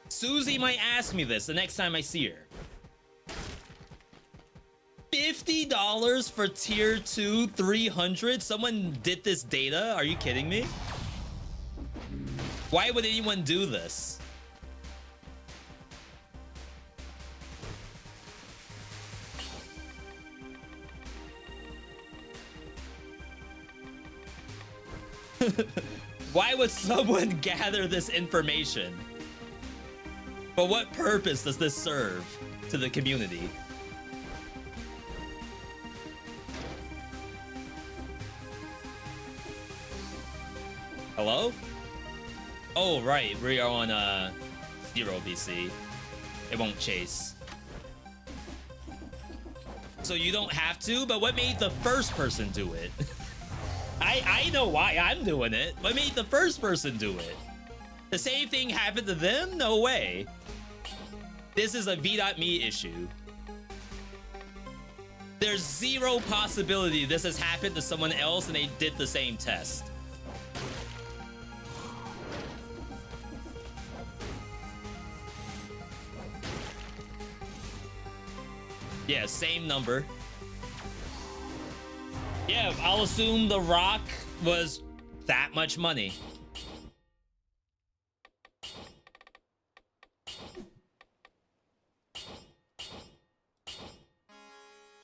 Susie might ask me this the next time I see her. $50 for tier 2, 300? Someone did this data? Are you kidding me? Why would anyone do this? Why would someone gather this information? For what purpose does this serve to the community? Hello? Oh, right. We are on 0 BC. It won't chase. So you don't have to, but what made the first person do it? I know why I'm doing it. What made the first person do it? The same thing happened to them? No way. This is a VeeDotMe issue. There's zero possibility this has happened to someone else and they did the same test. Yeah, same number. Yeah, I'll assume the rock was that much money.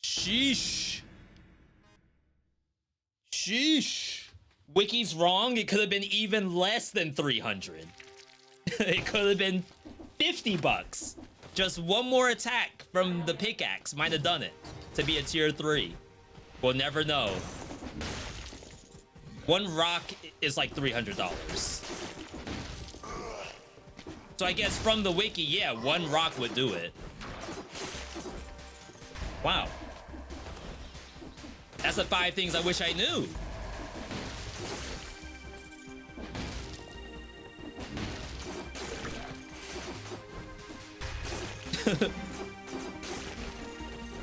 Sheesh. Sheesh. Wiki's wrong. It could have been even less than 300. It could have been 50 bucks. Just one more attack from the pickaxe might have done it to be a tier 3. We'll never know. One rock is like $300. So I guess from the wiki, yeah, one rock would do it. Wow. That's the 5 things I wish I knew.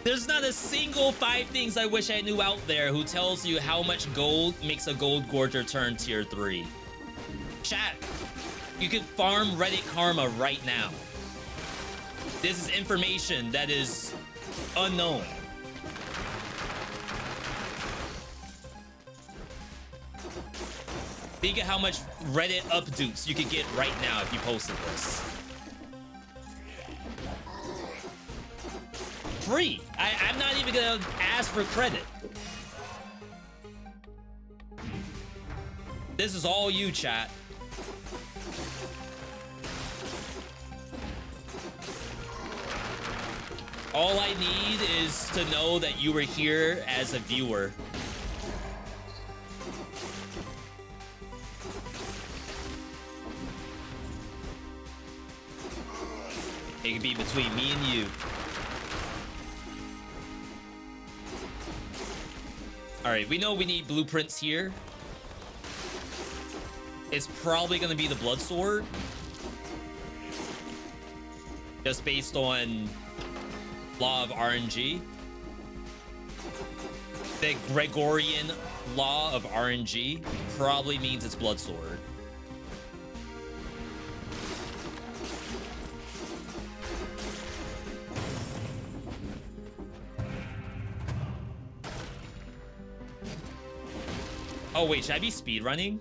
There's not a single 5 things I wish I knew out there who tells you how much gold makes a gold gorger turn tier 3. Chat, you can farm Reddit karma right now. This is information that is unknown. Think of how much Reddit updates you could get right now if you posted this. Free. I'm not even gonna ask for credit. This is all you, chat. All I need is to know that you were here as a viewer. It could be between me and you. All right, we know we need blueprints here. It's probably gonna be the blood sword. Just based on law of RNG. The Gregorian law of RNG probably means it's blood sword. Oh wait, should I be speedrunning?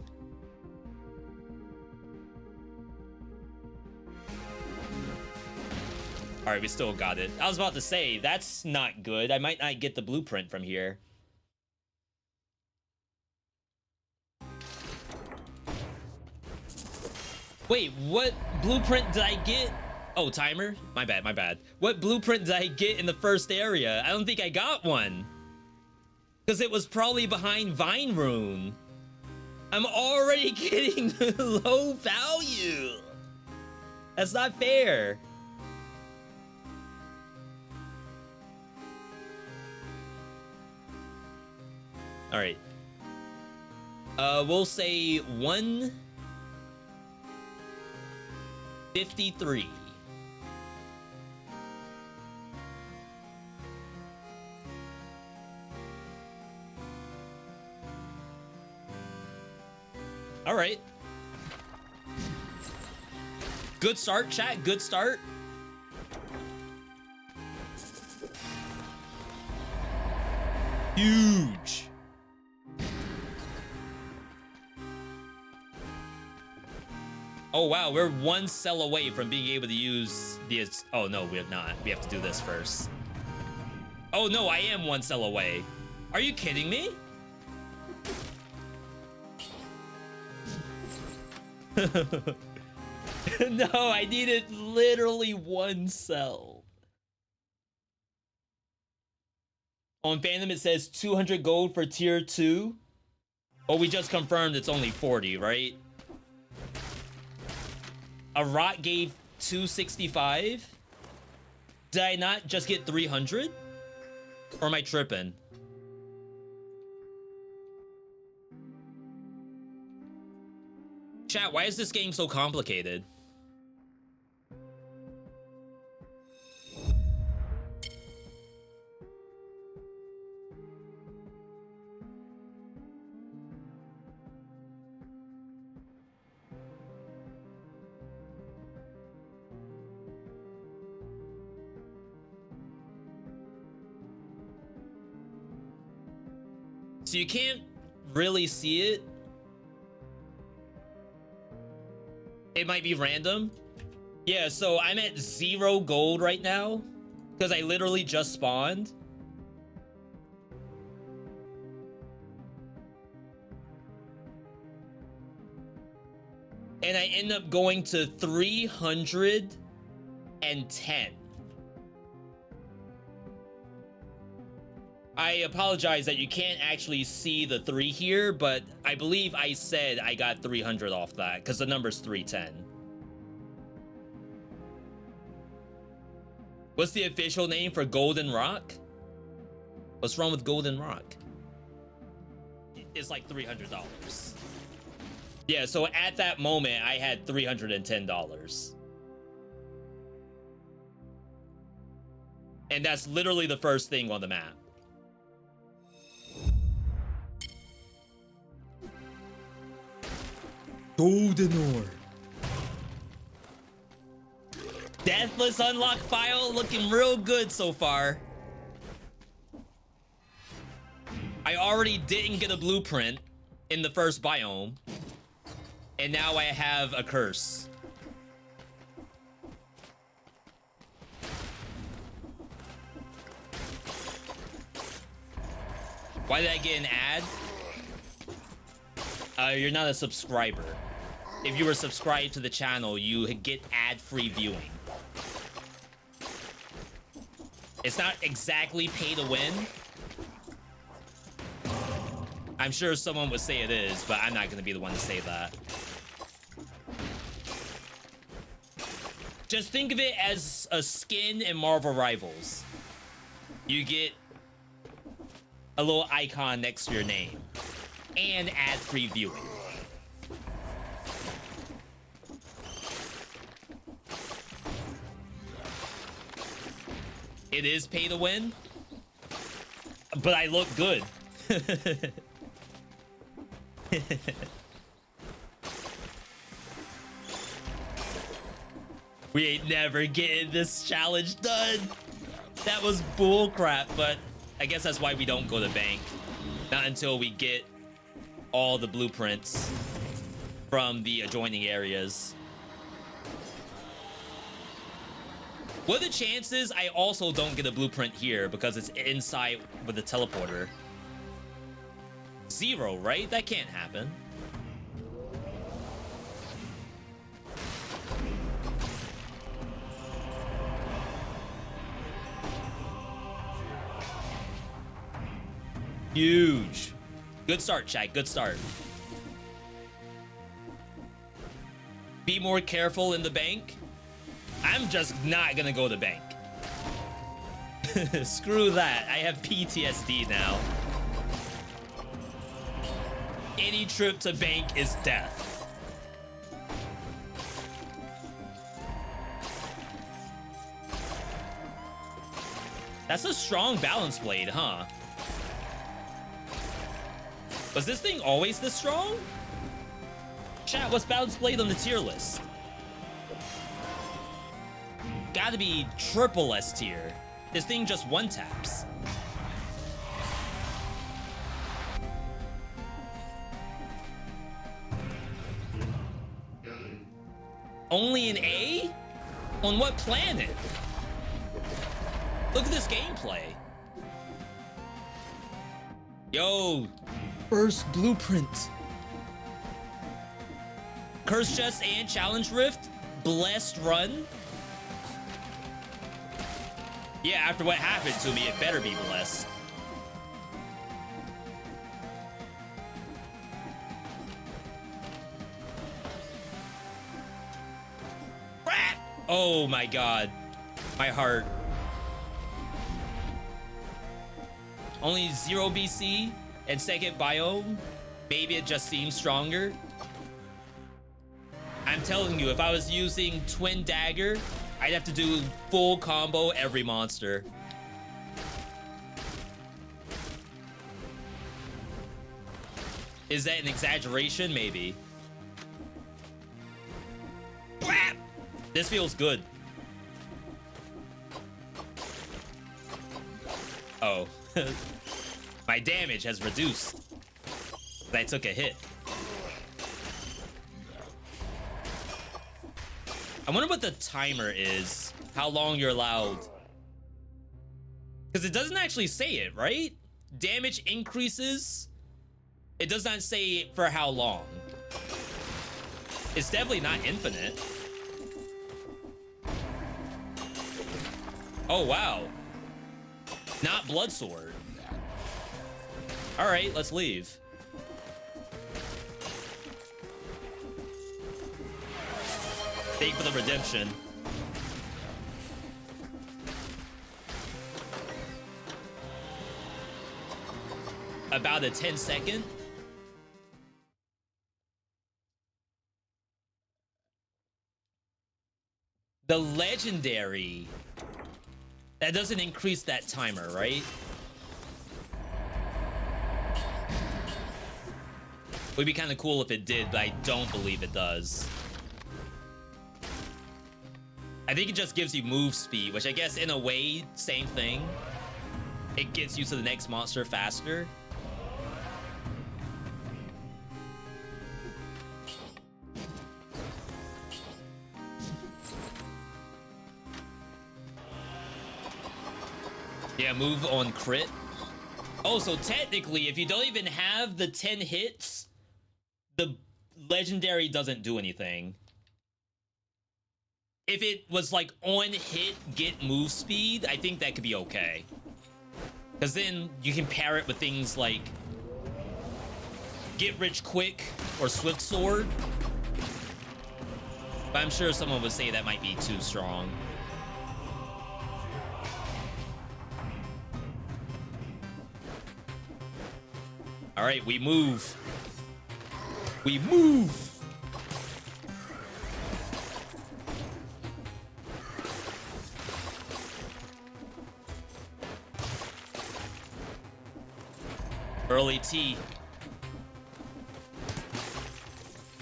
All right, we still got it. I was about to say, that's not good. I might not get the blueprint from here. Wait, what blueprint did I get? Oh, timer? My bad, my bad. What blueprint did I get in the first area? I don't think I got one. Because it was probably behind Vine Rune. I'm already getting low value. That's not fair. All right. We'll say 153. All right. Good start, chat. Good start. Huge. Oh, wow. We're one cell away from being able to use the... Oh, no, we have not. We have to do this first. Oh, no, I am one cell away. Are you kidding me? No, I needed literally one cell. On Phantom, it says 200 gold for tier 2. Oh, we just confirmed it's only 40, right? A rock gave 265. Did I not just get 300? Or am I tripping? Chat, why is this game so complicated? So you can't really see it. It might be random. Yeah, so I'm at 0 gold right now because I literally just spawned. And I end up going to 310. I apologize that you can't actually see the 3 here, but I believe I said I got 300 off that because the number's 310. What's the official name for Golden Rock? What's wrong with Golden Rock? It's like $300. Yeah, so at that moment, I had $310. And that's literally the first thing on the map. Golden ore. Deathless unlock file looking real good so far. I already didn't get a blueprint in the first biome. And now I have a curse. Why did I get an ad? You're not a subscriber. If you were subscribed to the channel, you get ad-free viewing. It's not exactly pay to win. I'm sure someone would say it is, but I'm not going to be the one to say that. Just think of it as a skin in Marvel Rivals. You get a little icon next to your name and ad-free viewing. It is pay to win, but I look good. We ain't never getting this challenge done. That was bull crap, but I guess that's why we don't go to bank. Not until we get all the blueprints from the adjoining areas. What are the chances I also don't get a blueprint here because it's inside with the teleporter? 0, right? That can't happen. Huge. Good start, chat. Good start. Be more careful in the bank. I'm just not gonna go to bank. Screw that. I have PTSD now. Any trip to bank is death. That's a strong balance blade, huh? Was this thing always this strong? Chat, what's balance blade on the tier list? Gotta be triple S tier. This thing just one taps. Only an A? On what planet? Look at this gameplay. Yo, first blueprint. Curse Chest and Challenge Rift. Blessed run. Yeah, after what happened to me, it better be blessed. Oh my god. My heart. Only 0 BC and second biome. Maybe it just seems stronger. I'm telling you, if I was using Twin Dagger, I'd have to do full combo every monster. Is that an exaggeration? Maybe. This feels good. Oh. My damage has reduced. I took a hit. I wonder what the timer is. How long you're allowed. Because it doesn't actually say it, right? Damage increases. It does not say for how long. It's definitely not infinite. Oh, wow. Not Blood Sword. All right, let's leave. Thank you for the redemption. About a 10-second. The legendary. That doesn't increase that timer, right? Would be kind of cool if it did, but I don't believe it does. I think it just gives you move speed, which I guess in a way, same thing. It gets you to the next monster faster. Yeah, move on crit. Oh, so technically, if you don't even have the 10 hits, the legendary doesn't do anything. If it was like on hit, get move speed, I think that could be okay. Because then you can pair it with things like get rich quick or swift sword. But I'm sure someone would say that might be too strong. All right, we move. We move. Early T.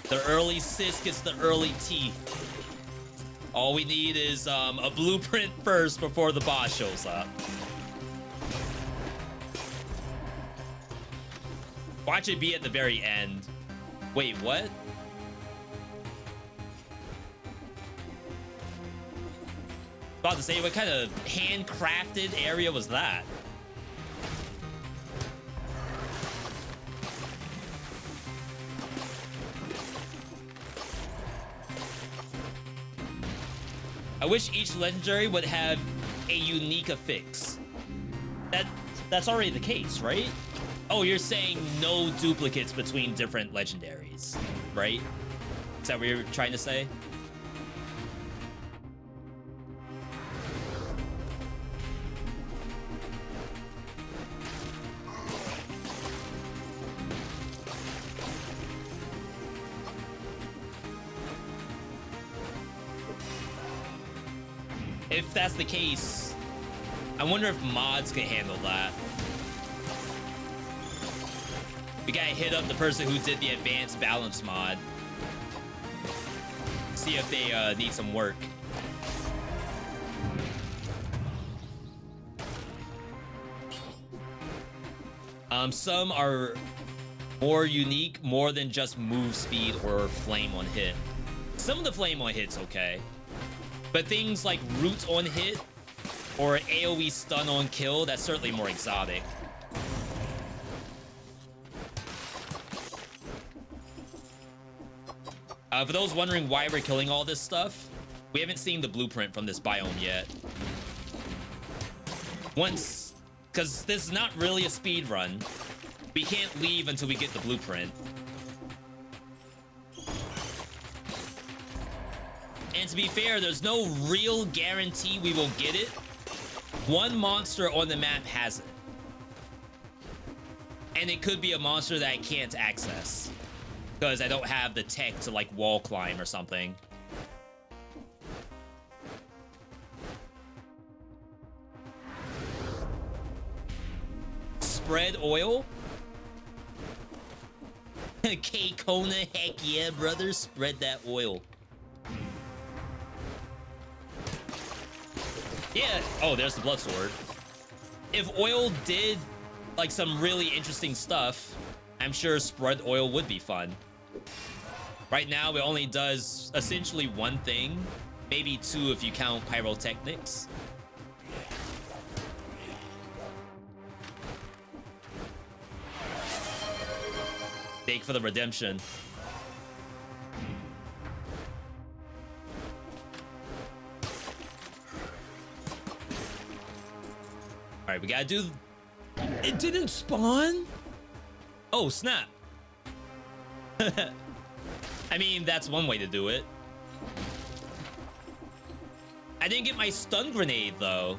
The early sis gets the early T. All we need is a blueprint first before the boss shows up. Watch it be at the very end. Wait, what? About to say, what kind of handcrafted area was that? I wish each legendary would have a unique affix. That's already the case, right? Oh, you're saying no duplicates between different legendaries, right? Is that what you're trying to say? If that's the case, I wonder if mods can handle that. We gotta hit up the person who did the advanced balance mod. See if they need some work. Some are more unique, more than just move speed or flame on hit. Some of the flame on hit's okay. But things like root on hit or AoE stun on kill, that's certainly more exotic. For those wondering why we're killing all this stuff, we haven't seen the blueprint from this biome yet. Once, because this is not really a speed run, we can't leave until we get the blueprint. And to be fair, there's no real guarantee we will get it. One monster on the map has it. And it could be a monster that I can't access, because I don't have the tech to, like, wall climb or something. Spread oil? K-Kona, heck yeah, brother. Spread that oil. Yeah. Oh, there's the blood sword. If oil did, like, some really interesting stuff, I'm sure spread oil would be fun. Right now, it only does essentially one thing. Maybe two if you count pyrotechnics. Big for the redemption. Alright, we gotta do... It didn't spawn? Oh, snap. I mean, that's one way to do it. I didn't get my stun grenade, though.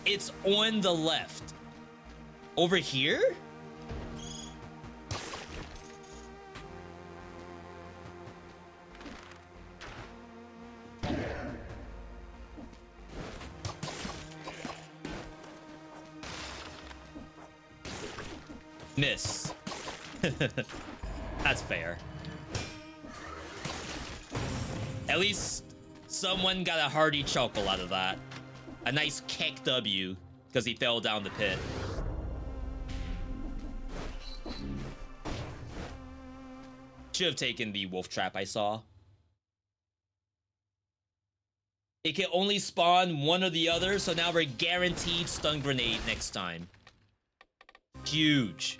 It's on the left. Over here? Miss. That's fair. At least someone got a hearty chuckle out of that. A nice keck W, because he fell down the pit. Should have taken the wolf trap I saw. It can only spawn one or the other, so now we're guaranteed stun grenade next time. Huge.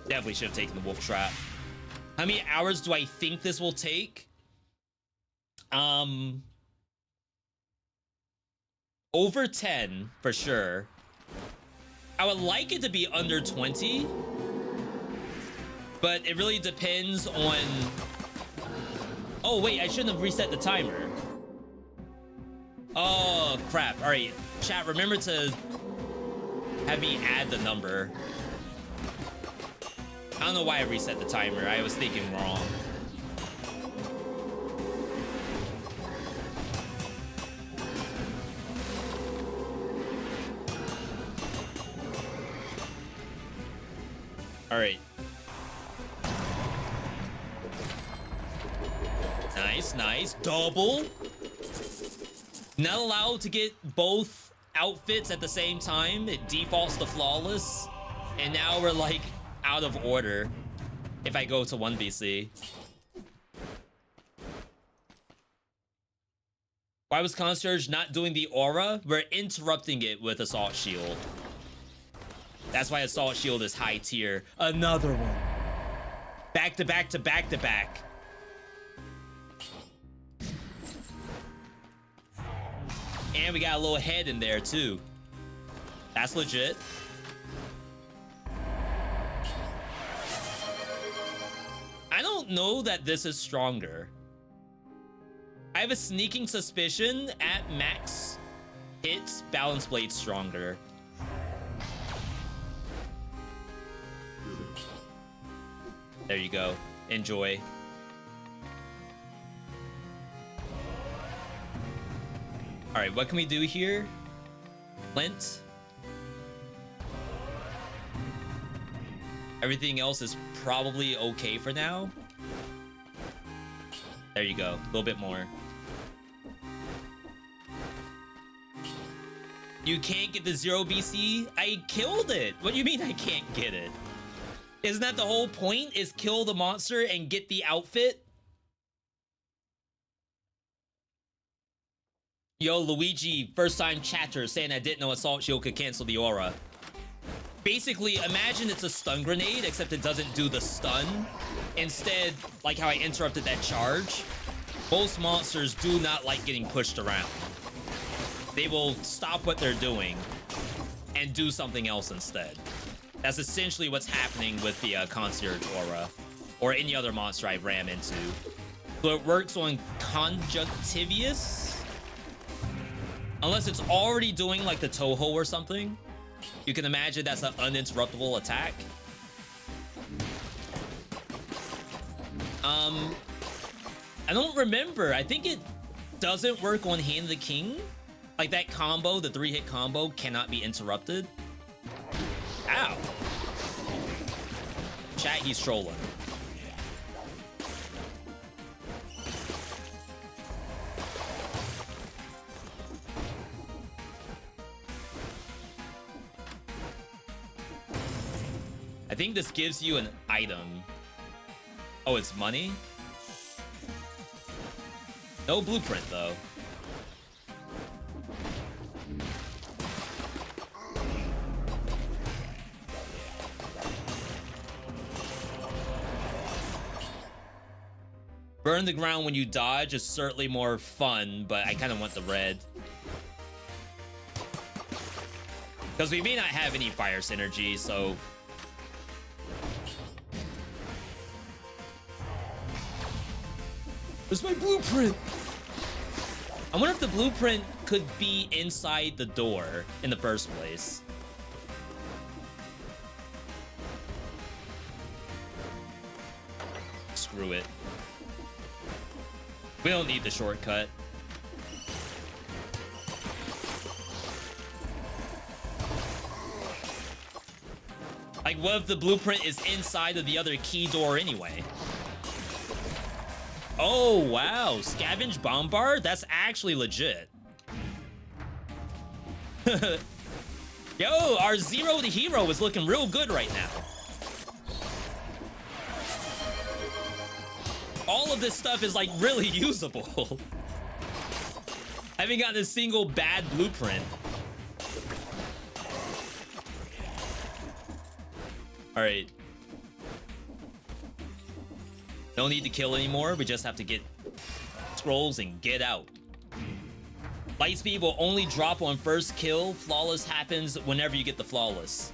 Definitely should have taken the wolf trap. How many hours do I think this will take? Over 10 for sure. I would like it to be under 20, but it really depends on... Oh wait, I shouldn't have reset the timer. Oh crap. All right, chat, remember to have me add the number. I don't know why I reset the timer. I was thinking wrong. All right. Nice, nice. Double. Not allowed to get both outfits at the same time. It defaults to flawless. And now we're like out of order if I go to 1BC. Why was Concierge not doing the aura? We're interrupting it with Assault Shield. That's why Assault Shield is high tier. Another one. Back to back to back to back. And we got a little head in there too. That's legit. I don't know that this is stronger. I have a sneaking suspicion at max hits, Balance Blade's stronger. There you go. Enjoy. All right, what can we do here? Flint. Everything else is probably okay for now. There you go. A little bit more. You can't get the 0BC? I killed it. What do you mean I can't get it? Isn't that the whole point? Is kill the monster and get the outfit? Yo, Luigi, first time chatter saying I didn't know Assault Shield could cancel the aura. Basically, imagine it's a stun grenade, except it doesn't do the stun. Instead, like how I interrupted that charge, most monsters do not like getting pushed around. They will stop what they're doing and do something else instead. That's essentially what's happening with the Concierge Aura, or any other monster I've ran into. So it works on Conjunctivius, unless it's already doing like the Toho or something. You can imagine that's an uninterruptible attack. I don't remember. I think it doesn't work on Hand of the King. Like that combo, the 3-hit combo cannot be interrupted. Ow. Chat, he's trolling. I think this gives you an item. Oh, it's money? No blueprint, though. Burn the ground when you dodge is certainly more fun, but I kind of want the red. Because we may not have any fire synergy, so... Where's my blueprint? I wonder if the blueprint could be inside the door in the first place. Screw it. We don't need the shortcut. Like, what if the blueprint is inside of the other key door anyway? Oh, wow. Scavenge Bombard? That's actually legit. Yo, our Zero to Hero is looking real good right now. All of this stuff is, like, really usable. I haven't gotten a single bad blueprint. All right. No need to kill anymore. We just have to get scrolls and get out. Lightspeed will only drop on first kill. Flawless happens whenever you get the flawless.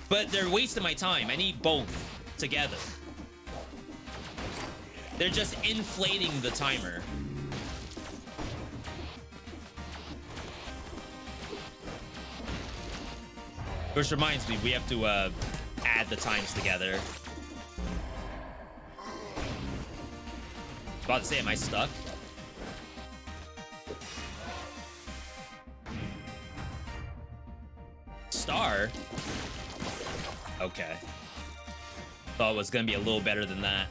But they're wasting my time. I need both together. They're just inflating the timer. Which reminds me, we have to add the times together. About to say, am I stuck? Star? Okay. Thought it was gonna be a little better than that.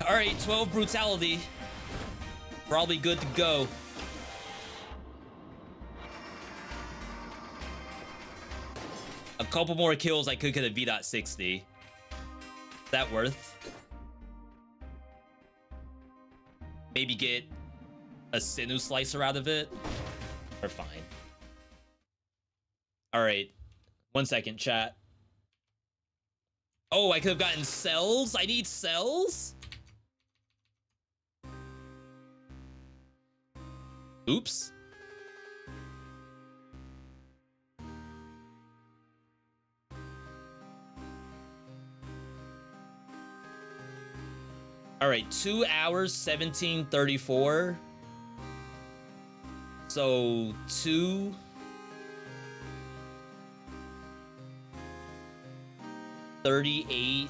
Alright, 12 brutality. Probably good to go. A couple more kills, I could get a V.60. Is that worth? Maybe get a sinew slicer out of it? Or fine. Alright. 1 second, chat. Oh, I could have gotten cells? I need cells? Oops. All right, 2 hours, 17:34. So 2. $38.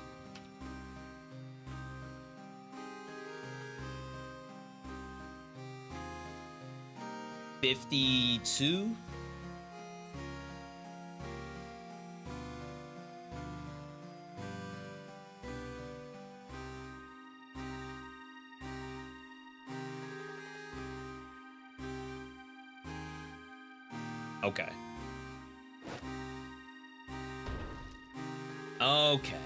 $52. Okay. Okay.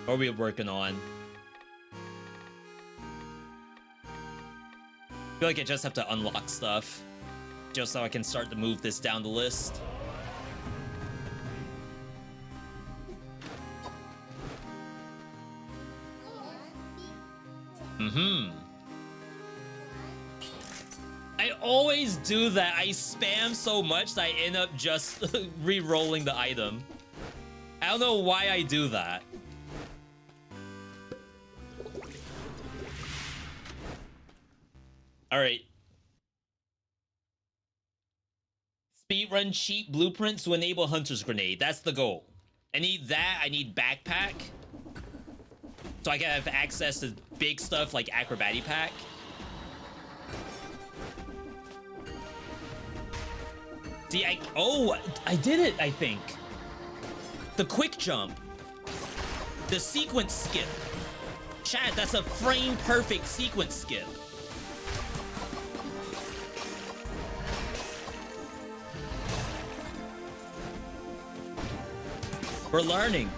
What are we working on? feel like I just have to unlock stuff just so I can start to move this down the list. I always do that. I spam so much that I end up just re-rolling the item. I don't know why I do that. Alright. Speedrun cheat blueprints to enable Hunter's Grenade. That's the goal. I need that. I need backpack. So I can have access to big stuff like Acrobatic Pack. See, I did it, I think. The quick jump. The sequence skip. Chat, that's a frame perfect sequence skip. We're learning.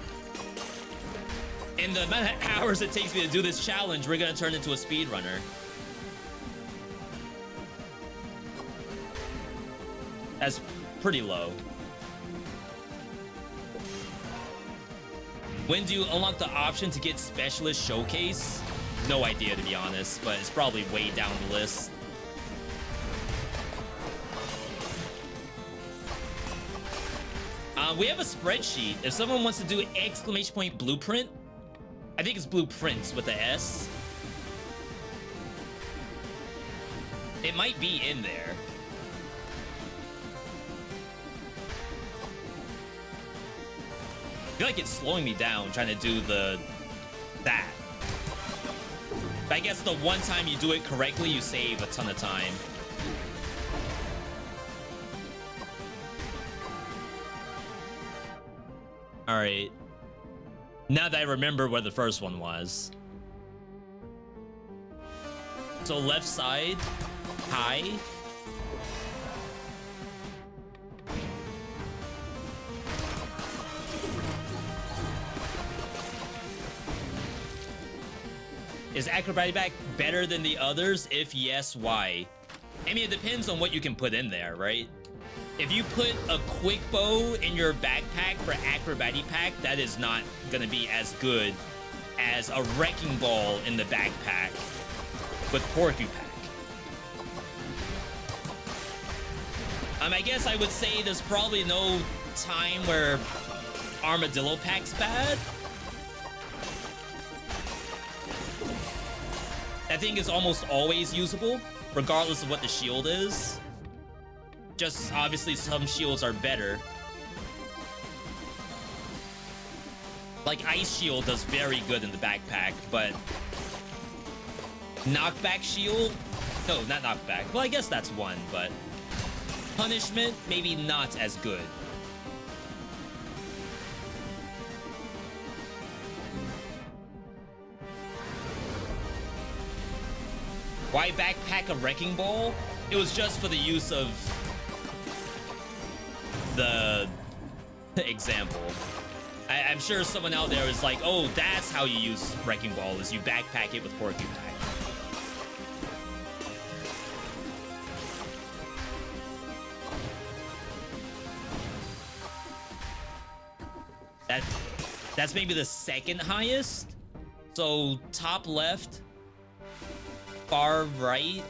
In the amount of hours it takes me to do this challenge, we're gonna turn into a speedrunner. That's pretty low. When do you unlock the option to get Specialist Showcase? No idea, to be honest, but it's probably way down the list. We have a spreadsheet. If someone wants to do exclamation point blueprint, I think it's blueprints with the S. It might be in there. I feel like it's slowing me down trying to do that. But I guess the one time you do it correctly, you save a ton of time. All right. Now that I remember where the first one was. So left side, high. Is Acrobatic Pack better than the others? If yes, why? I mean, it depends on what you can put in there, right? If you put a quick bow in your backpack for Acrobatic Pack, that is not gonna be as good as a Wrecking Ball in the backpack with Porcupine. I guess I would say there's probably no time where Armadillo Pack's bad. That thing is almost always usable, regardless of what the shield is. Just obviously some shields are better. Like Ice Shield does very good in the backpack, but Knockback Shield? No, not Knockback. Well, I guess that's one, but Punishment, maybe not as good. Why backpack a Wrecking Ball? It was just for the use of the example. I'm sure someone out there is like, oh, that's how you use Wrecking Ball, is you backpack it with Porcupine. That's maybe the second highest. So top left, far right.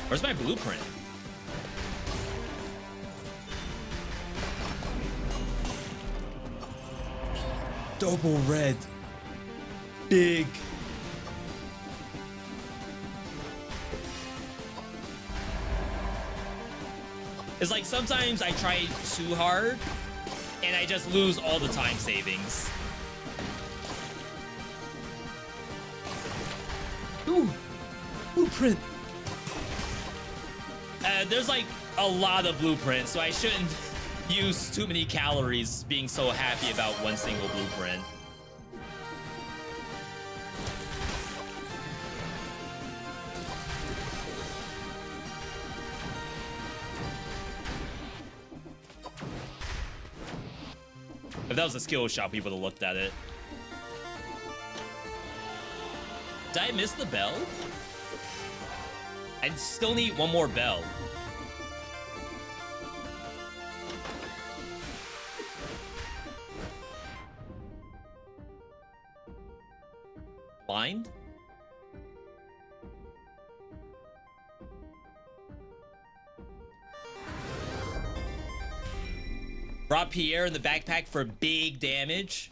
Where's my blueprint? Double red. Big. It's like sometimes I try too hard and I just lose all the time savings. Ooh, blueprint. There's like a lot of blueprints, so I shouldn't use too many calories being so happy about one single blueprint. If that was a skill shot, people would have looked at it. Did I miss the bell? I still need one more bell. Blind? Drop Pierre in the backpack for big damage.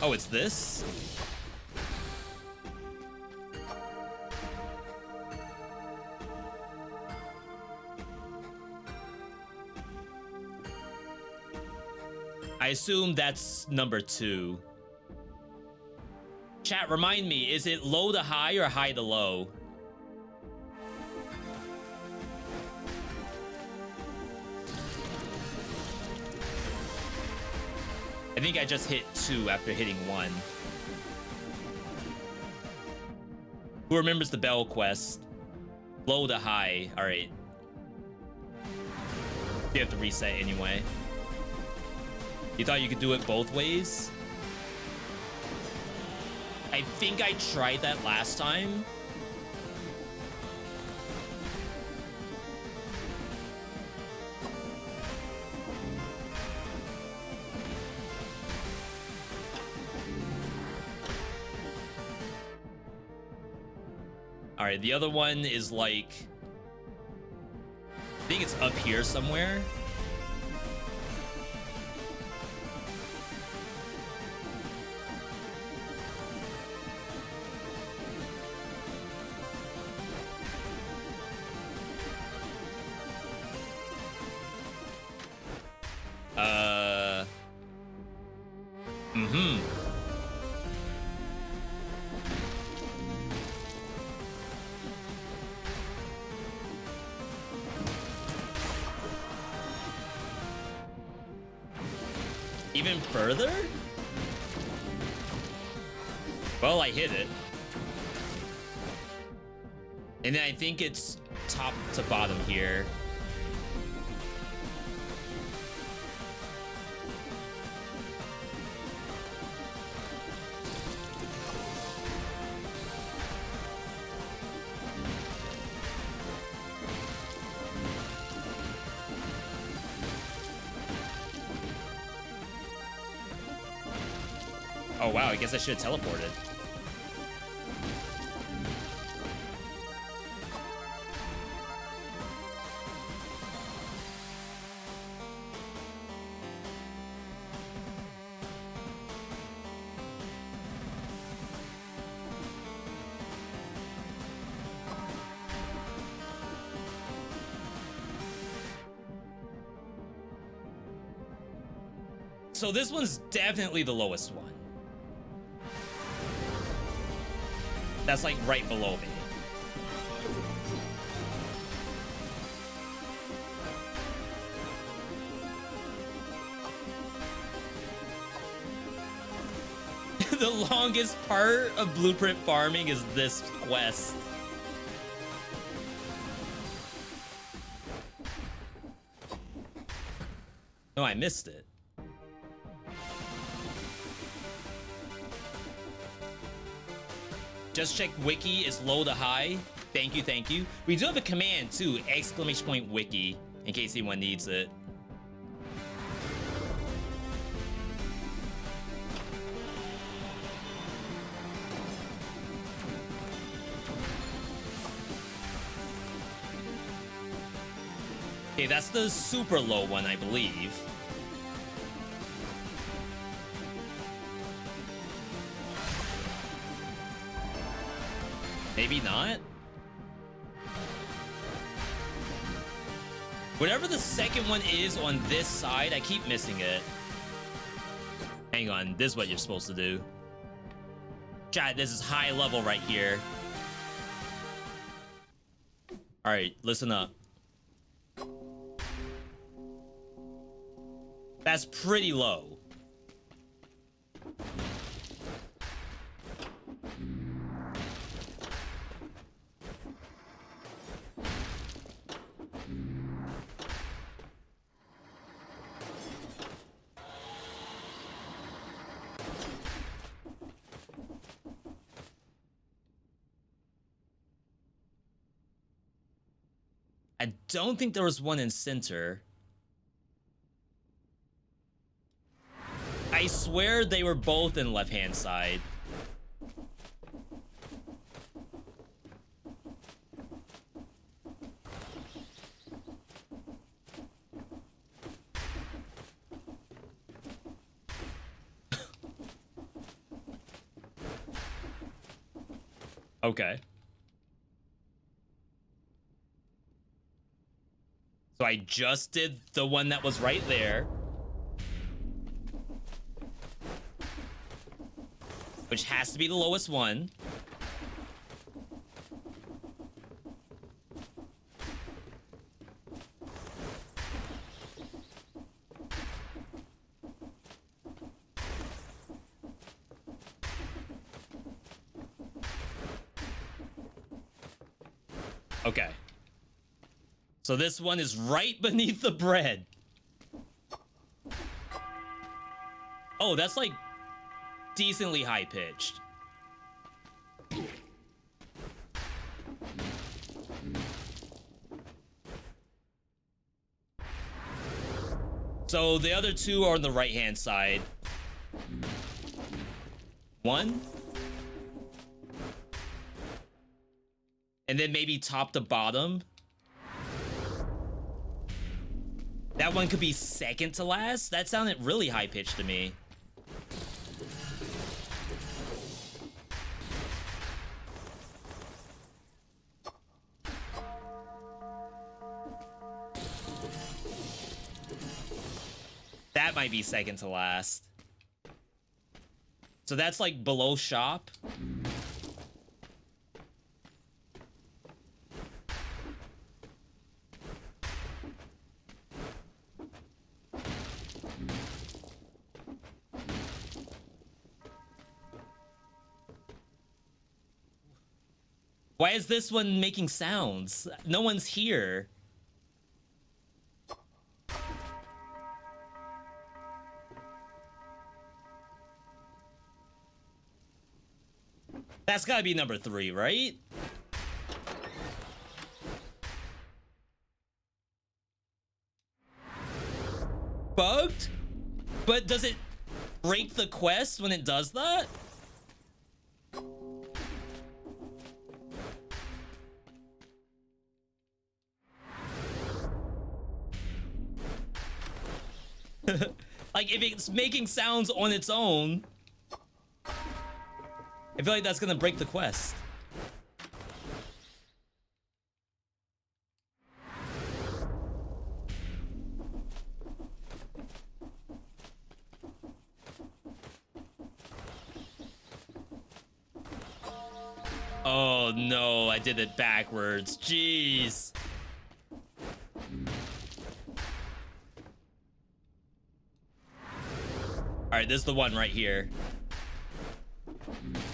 Oh, it's this? I assume that's number 2. Chat, remind me, is it low to high or high to low? I think I just hit 2 after hitting 1. Who remembers the bell quest? Low to high. All right. You have to reset anyway. You thought you could do it both ways? I think I tried that last time. All right, the other one is like, I think it's up here somewhere. Even further? Well, I hit it. And then I think it's top to bottom here. Oh wow, I guess I should have teleported. So this one's definitely the lowest one. That's like right below me. The longest part of blueprint farming is this quest. No, I missed it. Just check wiki is low to high. Thank you, thank you. We do have a command too, !wiki, in case anyone needs it. Okay, that's the super low one, I believe. Maybe not? Whatever the second one is on this side, I keep missing it. Hang on, this is what you're supposed to do. Chat, this is high level right here. All right, listen up. That's pretty low. I don't think there was one in center. I swear they were both in left-hand side. Okay. So I just did the one that was right there. Which has to be the lowest one. Okay. So this one is right beneath the bread. Oh, that's like decently high pitched. So the other two are on the right hand side. One. And then maybe top to bottom. That one could be second to last? That sounded really high pitched to me. That might be second to last. So that's like below shop. Why is this one making sounds? No one's here. That's gotta be number 3, right? Bugged? But does it break the quest when it does that? Like, if it's making sounds on its own, I feel like that's gonna break the quest. Oh no, I did it backwards. Jeez. Alright, this is the one right here.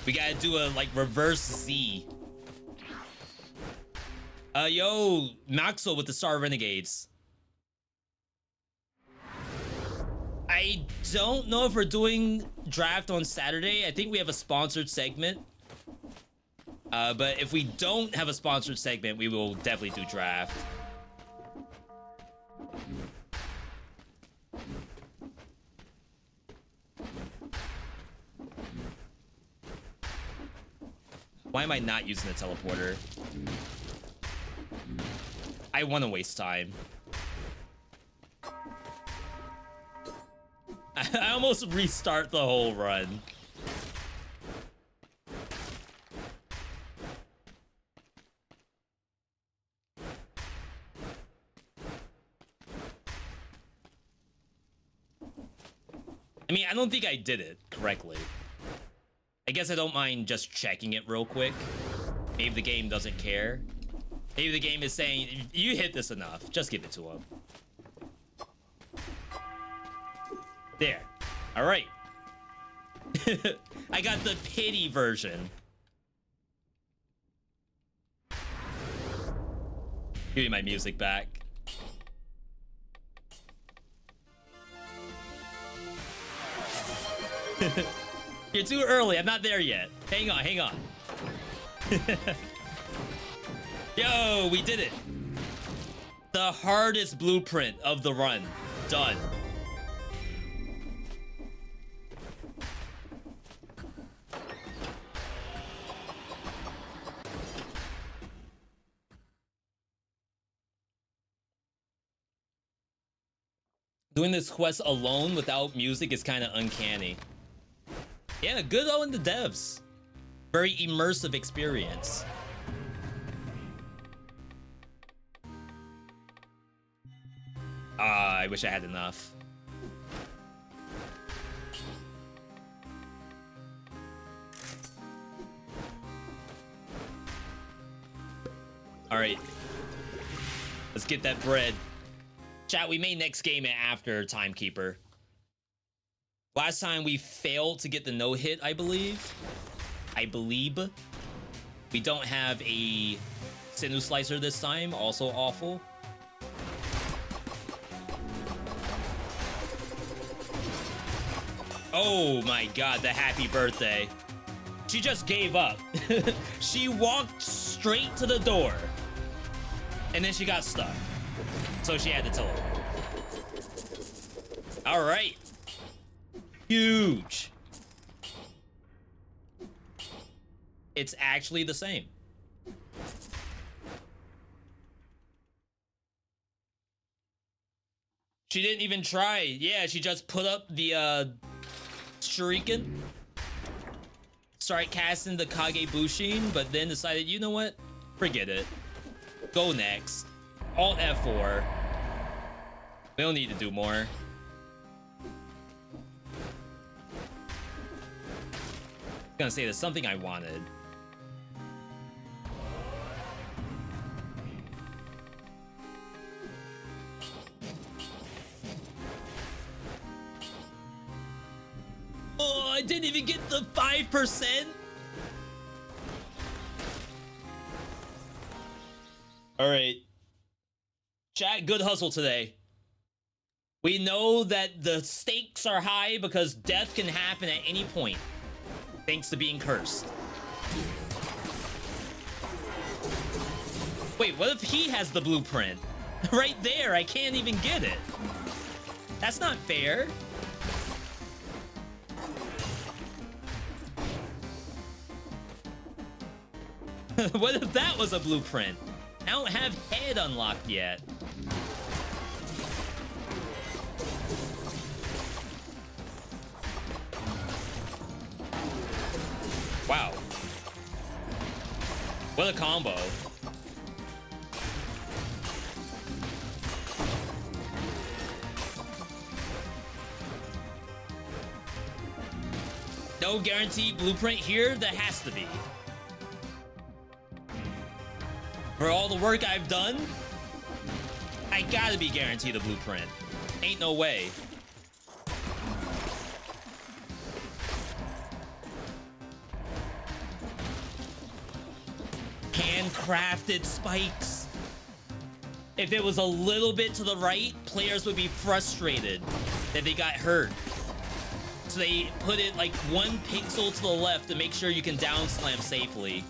We gotta do a, like, reverse Z. Yo, Maxwell with the Star Renegades. I don't know if we're doing draft on Saturday. I think we have a sponsored segment. But if we don't have a sponsored segment, we will definitely do draft. Why am I not using the teleporter? I want to waste time. I almost restart the whole run. I mean, I don't think I did it correctly. I guess I don't mind just checking it real quick. Maybe the game doesn't care. Maybe the game is saying, you hit this enough, just give it to him. There. All right. I got the pity version. Give me my music back. You're too early. I'm not there yet. Hang on, hang on. Yo, we did it. The hardest blueprint of the run. Done. Doing this quest alone without music is kind of uncanny. Yeah, good on the devs. Very immersive experience. I wish I had enough. All right. Let's get that bread. Chat, we may next game it after Timekeeper. Last time we failed to get the no-hit, I believe. We don't have a Sinew Slicer this time, also awful. Oh my god, the happy birthday. She just gave up. She walked straight to the door. And then she got stuck. So she had to teleport. All right. Huge. It's actually the same. She didn't even try. Yeah, she just put up the Shuriken. Started casting the Kage Bushin, but then decided, you know what? Forget it. Go next. Alt F4. We don't need to do more. I was gonna say there's something I wanted. Oh, I didn't even get the 5%. All right. Chat, good hustle today. We know that the stakes are high because death can happen at any point, thanks to being cursed. Wait, what if he has the blueprint? Right there, I can't even get it. That's not fair. What if that was a blueprint? I don't have head unlocked yet. Wow. What a combo. No guaranteed blueprint here? There has to be. For all the work I've done, I gotta be guaranteed a blueprint. Ain't no way. Handcrafted spikes. If it was a little bit to the right, players would be frustrated that they got hurt. So they put it like 1 pixel to the left to make sure you can down slam safely.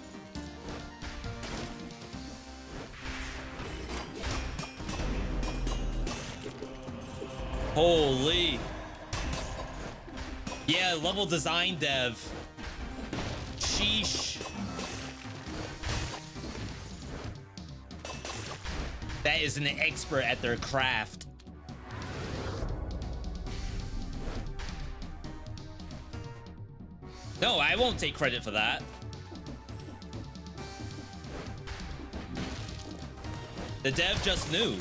Holy. Yeah, level design dev. Sheesh. That is an expert at their craft. No, I won't take credit for that. The dev just knew.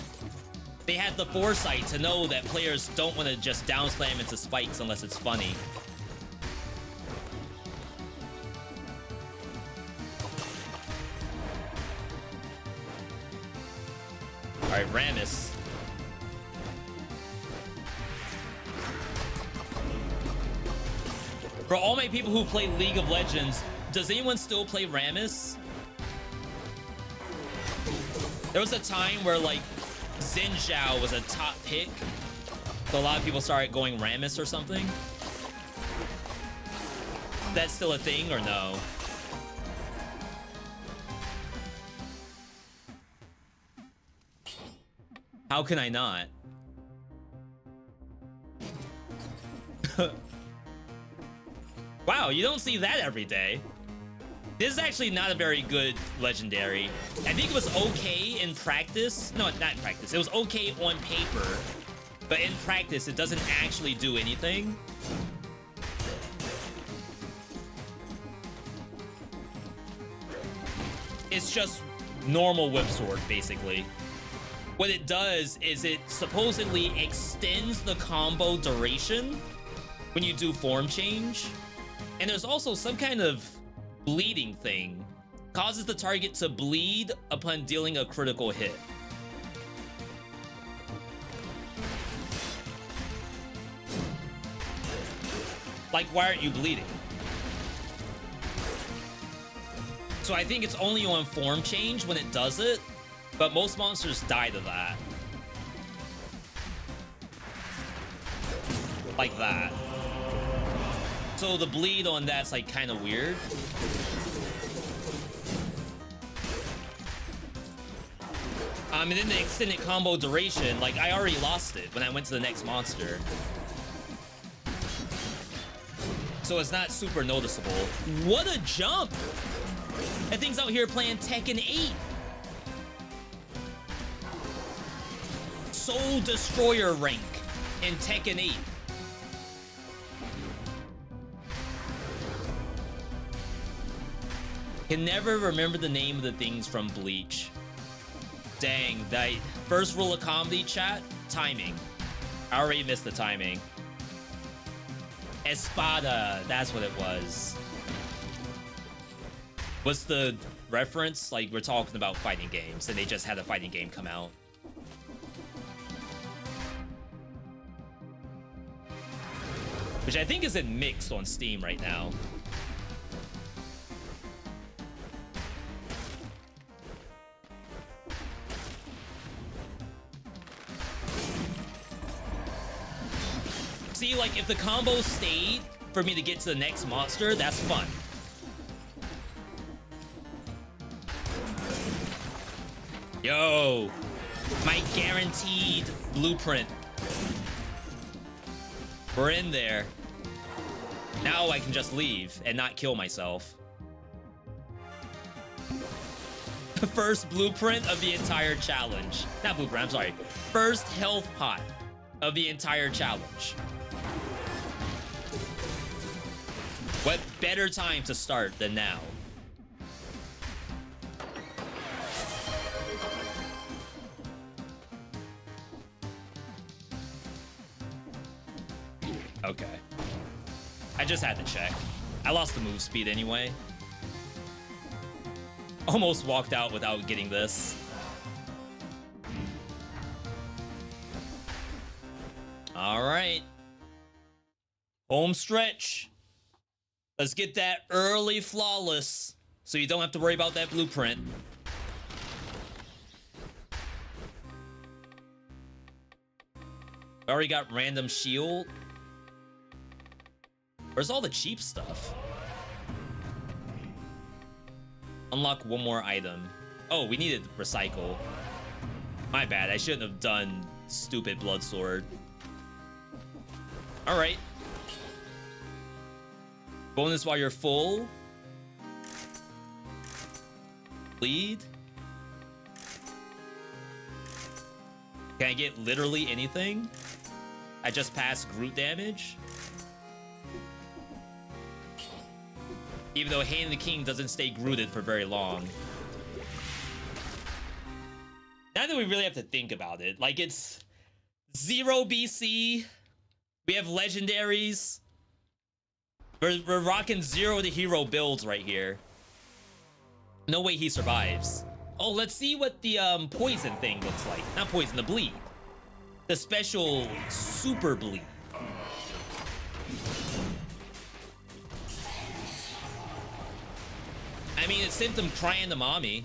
They had the foresight to know that players don't want to just down slam into spikes unless it's funny. All right, Rammus. For all my people who play League of Legends, does anyone still play Rammus? There was a time where like Xin Zhao was a top pick, so a lot of people started going Rammus or something. That's still a thing or no? How can I not? Wow, you don't see that every day. This is actually not a very good legendary. I think it was okay in practice. No, not in practice. It was okay on paper, but in practice, it doesn't actually do anything. It's just normal whip sword, basically. What it does is it supposedly extends the combo duration when you do form change. And there's also some kind of bleeding thing. Causes the target to bleed upon dealing a critical hit. Like, why aren't you bleeding? So I think it's only on form change when it does it, but most monsters die to that. Like that. So the bleed on that's like kind of weird. And then the extended combo duration, like I already lost it when I went to the next monster. So it's not super noticeable. What a jump! That thing's out here playing Tekken 8. Soul Destroyer rank in Tekken 8. Can never remember the name of the things from Bleach. Dang, that first rule of comedy, chat, timing. I already missed the timing. Espada, that's what it was. What's the reference? Like, we're talking about fighting games, and they just had a fighting game come out. Which I think is in mixed on Steam right now. See, like, if the combo stayed for me to get to the next monster, that's fun. Yo, my guaranteed blueprint. We're in there. Now I can just leave and not kill myself. First blueprint of the entire challenge. Not blueprint, I'm sorry. First health pot of the entire challenge. What better time to start than now? Okay. I just had to check. I lost the move speed anyway. Almost walked out without getting this. All right. Home stretch. Let's get that early flawless so you don't have to worry about that blueprint. Already got random shield. Where's all the cheap stuff? Unlock one more item. Oh, we needed recycle. My bad, I shouldn't have done stupid blood sword. All right. Bonus while you're full. Bleed. Can I get literally anything? I just passed Groot damage. Even though Hand of the King doesn't stay Grooted for very long. Now that we really have to think about it, like it's 0 BC. We have legendaries. We're rocking 0 to hero builds right here. No way he survives. Oh, let's see what the poison thing looks like. Not poison, the bleed. The special super bleed. I mean, it sent them crying to mommy.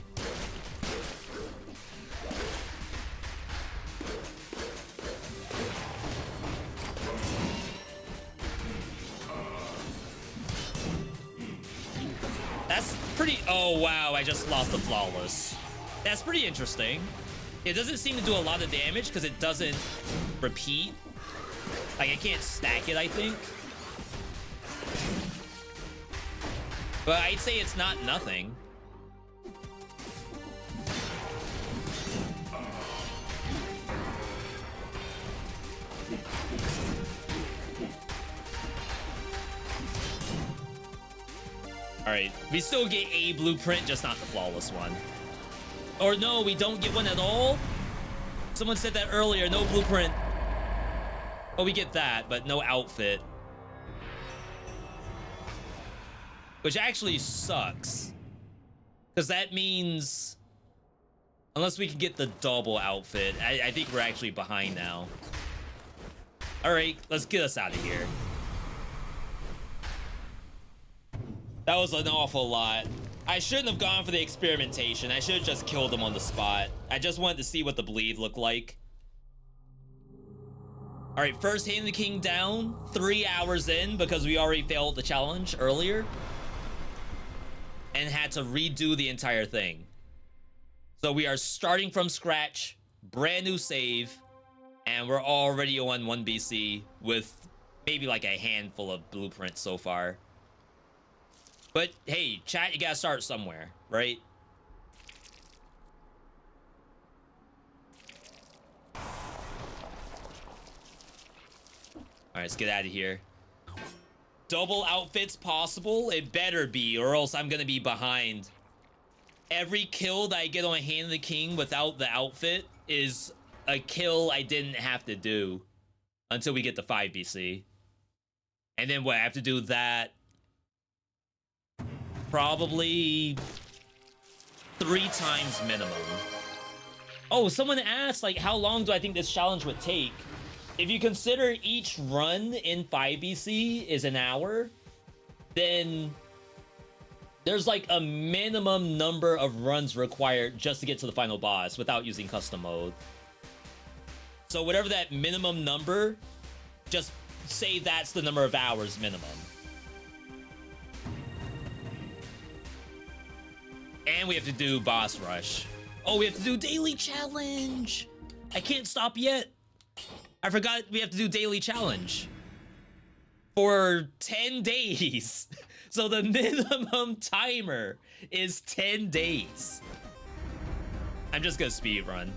That's pretty... Oh, wow, I just lost the flawless. That's pretty interesting. It doesn't seem to do a lot of damage because it doesn't repeat. Like, I can't stack it, I think. But I'd say it's not nothing. All right, we still get a blueprint, just not the flawless one. Or no, we don't get one at all? Someone said that earlier, no blueprint. Oh, we get that, but no outfit. Which actually sucks. Because that means... Unless we can get the double outfit, I think we're actually behind now. Alright, let's get us out of here. That was an awful lot. I shouldn't have gone for the experimentation. I should have just killed him on the spot. I just wanted to see what the bleed looked like. All right, first Hand the King down, 3 hours in because we already failed the challenge earlier and had to redo the entire thing. So we are starting from scratch, brand new save, and we're already on 1 BC with maybe like a handful of blueprints so far. But hey, chat, you gotta start somewhere, right? All right, let's get out of here. Double outfits possible? It better be, or else I'm gonna be behind. Every kill that I get on Hand of the King without the outfit is a kill I didn't have to do until we get to 5 BC. And then what, I have to do that probably 3 times minimum. Oh, someone asked, like, how long do I think this challenge would take? If you consider each run in 5 BC is an hour, then there's like a minimum number of runs required just to get to the final boss without using custom mode. So whatever that minimum number, just say that's the number of hours minimum. And we have to do boss rush. Oh, we have to do daily challenge. I can't stop yet. I forgot we have to do daily challenge for 10 days. So the minimum timer is 10 days. I'm just gonna speed run.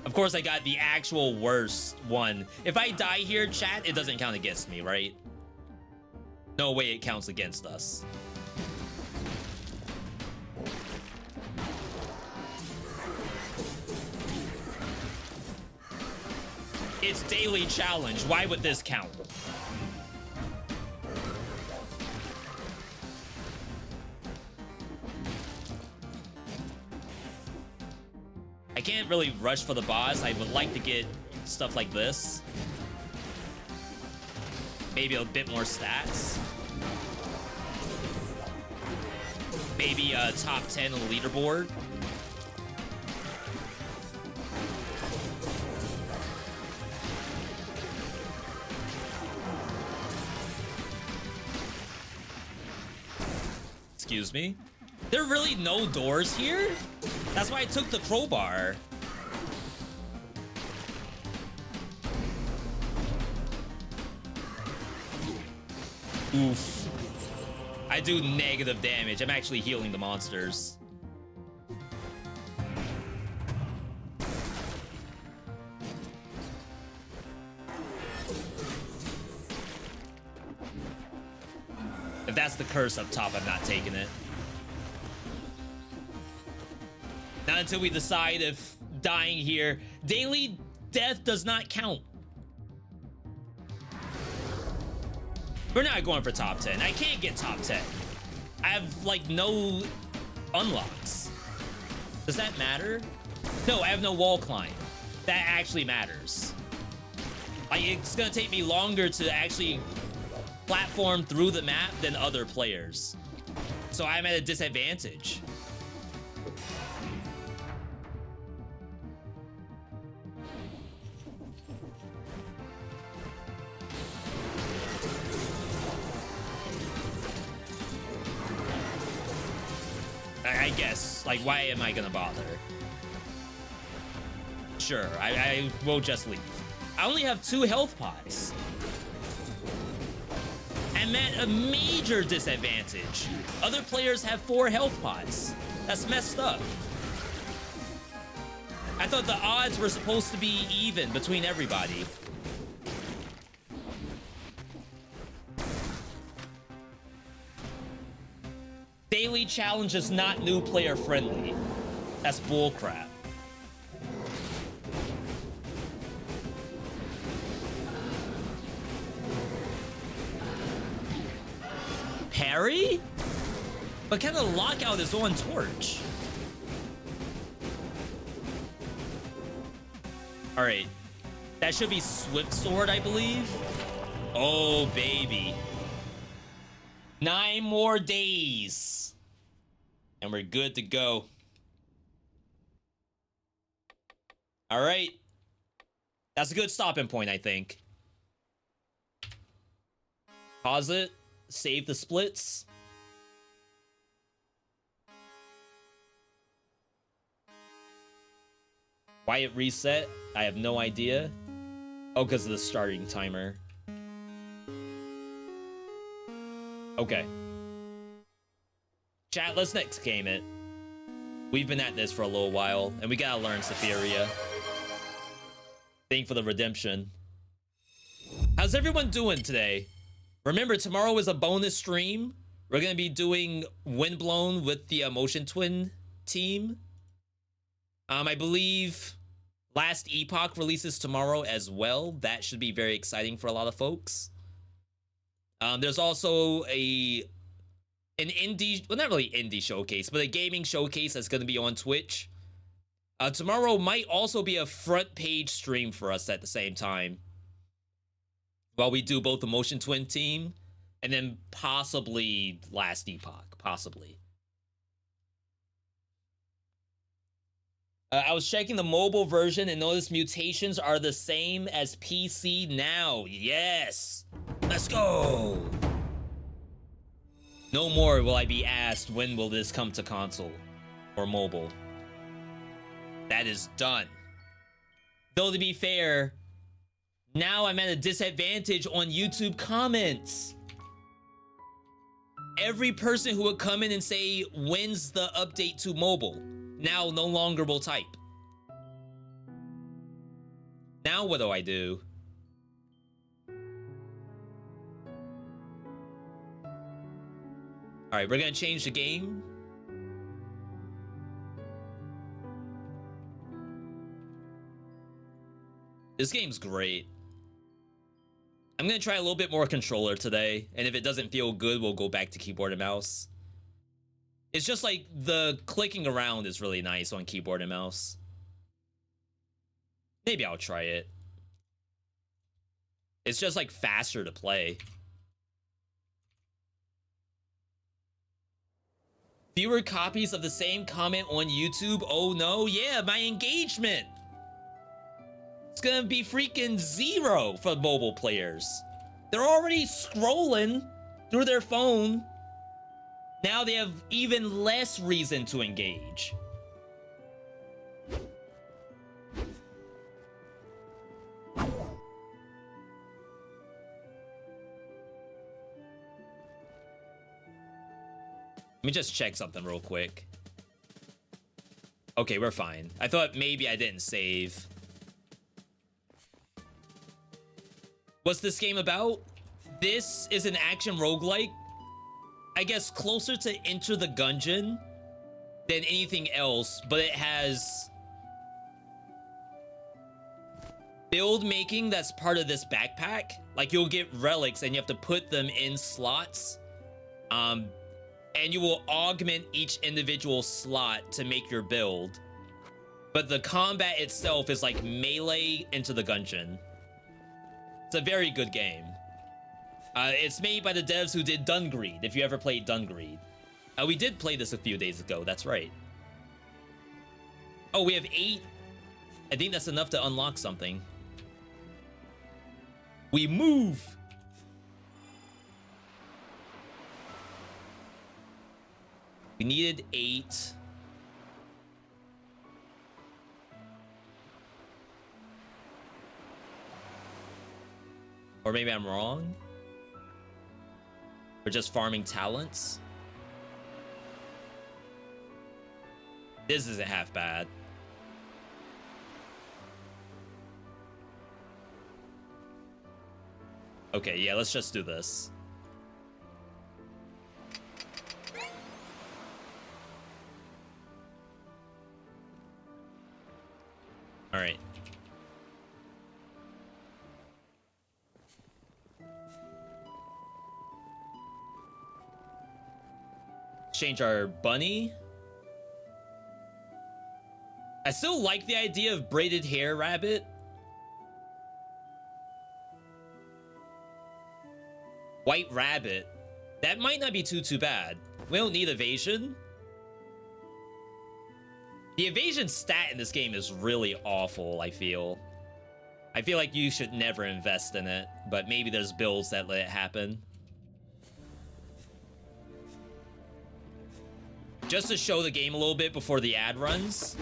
Of course, I got the actual worst one. If I die here, chat, it doesn't count against me, right? No way it counts against us. It's daily challenge. Why would this count? I can't really rush for the boss. I would like to get stuff like this. Maybe a bit more stats. Maybe a top 10 on the leaderboard. Excuse me. There are really no doors here? That's why I took the crowbar. Oof. I do negative damage. I'm actually healing the monsters. If that's the curse up top, I'm not taking it. Not until we decide if dying here, daily death does not count. We're not going for top 10. I can't get top 10. I have like no unlocks. Does that matter? No, I have no wall climb. That actually matters. Like, it's gonna take me longer to actually platform through the map than other players. So I'm at a disadvantage. I guess, like, why am I gonna bother? sure. I will just leave. I only have 2 health pots. I'm at a major disadvantage. Other players have 4 health pots. That's messed up. I thought the odds were supposed to be even between everybody. Daily challenge is not new player friendly. That's bullcrap. Parry? But can the lockout is on torch? Alright. That should be Swift Sword, I believe. Oh, baby. 9 more days. And we're good to go. Alright. That's a good stopping point, I think. Pause it. Save the splits. Why it reset? I have no idea. Oh, because of the starting timer. Okay. Chat, let's next game it. We've been at this for a little while, and we gotta learn Sephiria. Thank for the redemption. How's everyone doing today? Remember, tomorrow is a bonus stream. We're gonna be doing Windblown with the Motion Twin team. I believe Last Epoch releases tomorrow as well. That should be very exciting for a lot of folks. There's also an indie, well, not really indie showcase, but a gaming showcase that's going to be on Twitch. Tomorrow might also be a front page stream for us at the same time, while we do both the Motion Twin team and then possibly Last Epoch, possibly. I was checking the mobile version and noticed mutations are the same as PC now. Yes! Let's go! No more will I be asked when will this come to console or mobile. That is done. Though to be fair, now I'm at a disadvantage on YouTube comments. Every person who would come in and say, when's the update to mobile? Now no longer will type. Now what do I do? Alright, we're gonna change the game. This game's great. I'm gonna try a little bit more controller today, and if it doesn't feel good, we'll go back to keyboard and mouse. It's just like the clicking around is really nice on keyboard and mouse. Maybe I'll try it. It's just like faster to play. Fewer copies of the same comment on YouTube. Oh no, yeah, my engagement. It's gonna be freaking 0 for mobile players. They're already scrolling through their phone. Now they have even less reason to engage. Let me just check something real quick. Okay, we're fine. I thought maybe I didn't save. What's this game about? This is an action roguelike. I guess closer to Enter the Gungeon than anything else, but it has build making that's part of this backpack. Like, you'll get relics and you have to put them in slots. And you will augment each individual slot to make your build. But the combat itself is like melee Into the Gungeon. It's a very good game. It's made by the devs who did Dungreed, if you ever played Dungreed. We did play this a few days ago, that's right. Oh, we have 8. I think that's enough to unlock something. We move! We needed 8. Or maybe I'm wrong. We're just farming talents. This isn't half bad. Okay, yeah, let's just do this. All right. Change our bunny. I still like the idea of braided hair rabbit. White rabbit. That might not be too bad. We don't need evasion. The evasion stat in this game is really awful, I feel. I feel like you should never invest in it, but maybe there's builds that let it happen. Just to show the game a little bit before the ad runs.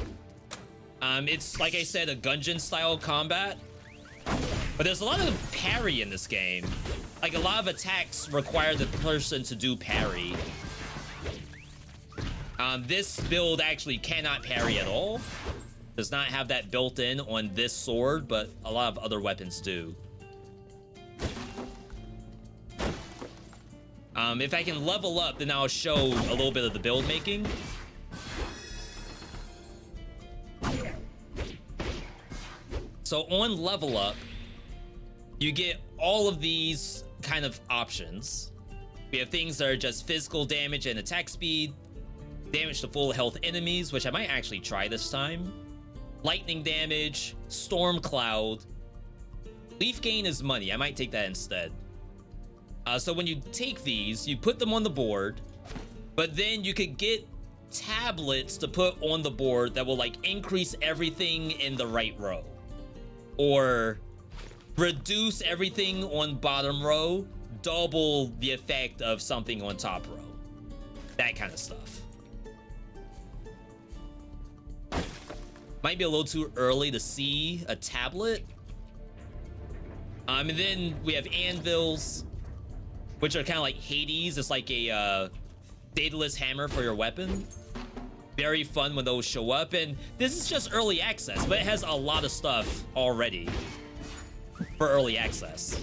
It's, like I said, a Gungeon style combat. But there's a lot of parry in this game. Like, a lot of attacks require the person to do parry. This build actually cannot parry at all. Does not have that built in on this sword, but a lot of other weapons do. If I can level up, then I'll show a little bit of the build making. So on level up, you get all of these kind of options. We have things that are just physical damage and attack speed, damage to full health enemies, which I might actually try this time, lightning damage, storm cloud, leaf gain is money. I might take that instead. So when you take these, you put them on the board, but then you could get tablets to put on the board that will like increase everything in the right row, or reduce everything on bottom row, double the effect of something on top row. That kind of stuff. Might be a little too early to see a tablet. And then we have anvils, which are kind of like Hades. It's like a dataless hammer for your weapon. Very fun when those show up. And this is just early access, but it has a lot of stuff already for early access.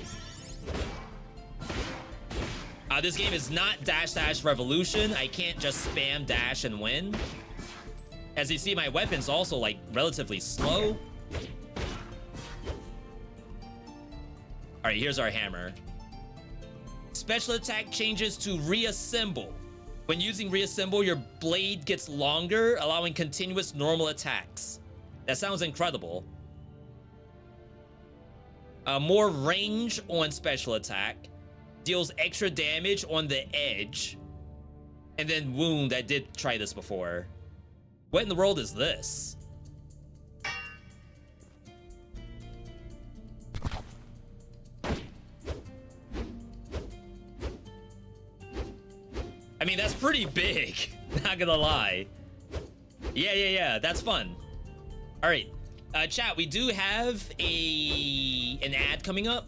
This game is not dash revolution. I can't just spam dash and win. As you see, my weapon's also like relatively slow. All right, here's our hammer. Special attack changes to reassemble. When using reassemble, your blade gets longer, allowing continuous normal attacks. That sounds incredible. More range on special attack. Deals extra damage on the edge. And then wound. I did try this before. What in the world is this? I mean, that's pretty big. Not gonna lie. Yeah. That's fun. All right. Chat, we do have an ad coming up.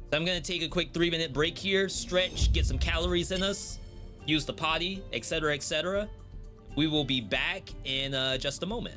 So I'm gonna take a quick 3-minute break here, stretch, get some calories in us, use the potty, etc., etc. We will be back in just a moment.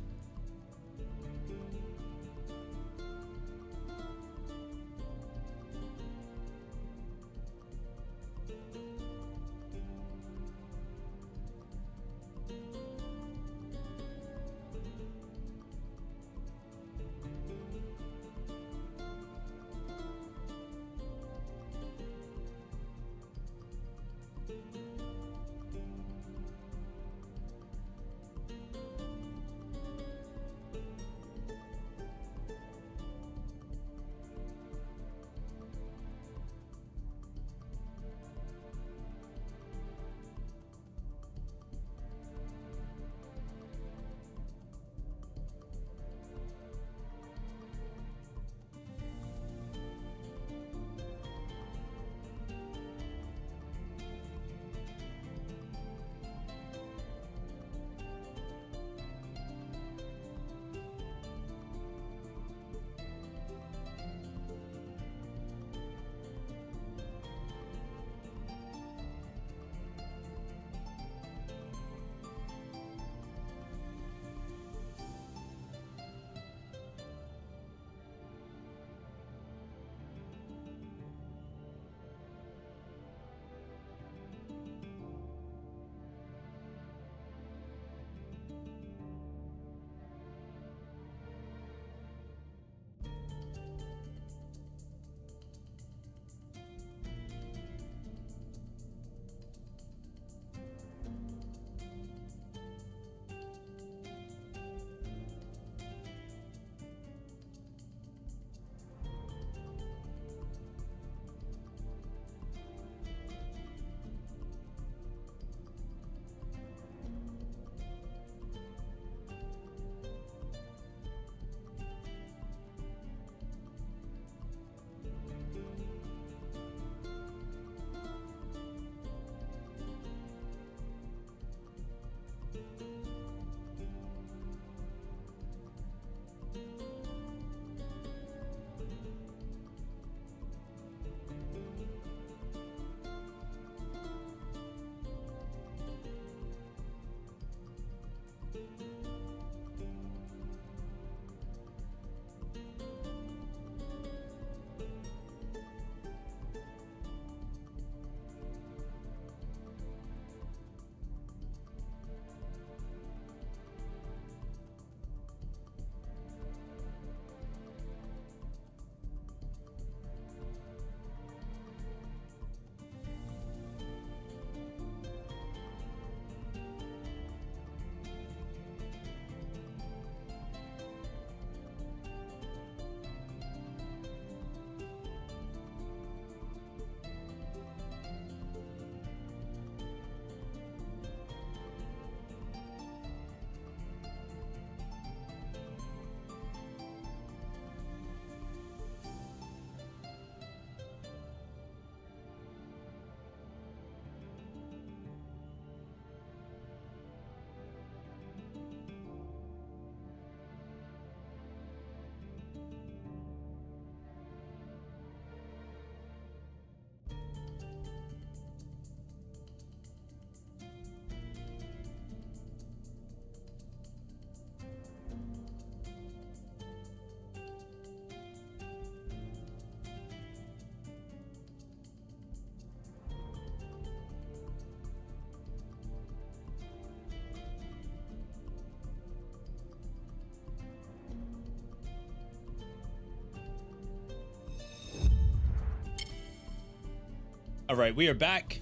All right, we are back.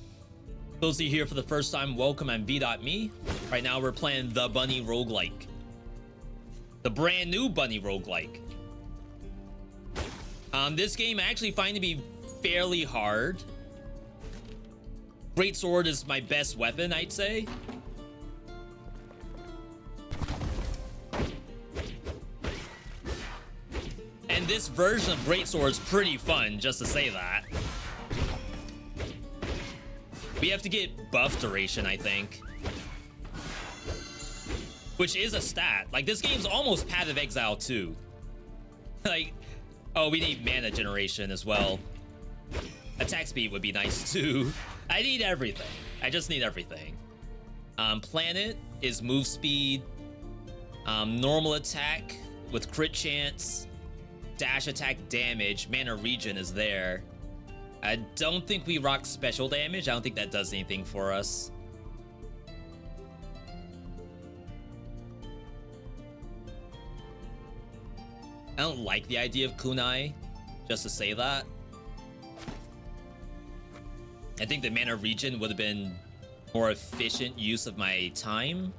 Those of you here for the first time, welcome. I'm veedotme. Right now we're playing the bunny roguelike. The brand new bunny roguelike. This game I actually find to be fairly hard. Greatsword is my best weapon, I'd say. And this version of Greatsword is pretty fun, just to say that. We have to get buff duration, I think. Which is a stat. Like, this game's almost Path of Exile 2. Like, oh, we need mana generation as well. Attack speed would be nice too. I need everything. I just need everything. Planet is move speed. Normal attack with crit chance. Dash attack damage. Mana regen is there. I don't think we rock special damage. I don't think that does anything for us. I don't like the idea of kunai, just to say that. I think the mana regen would have been more efficient use of my time.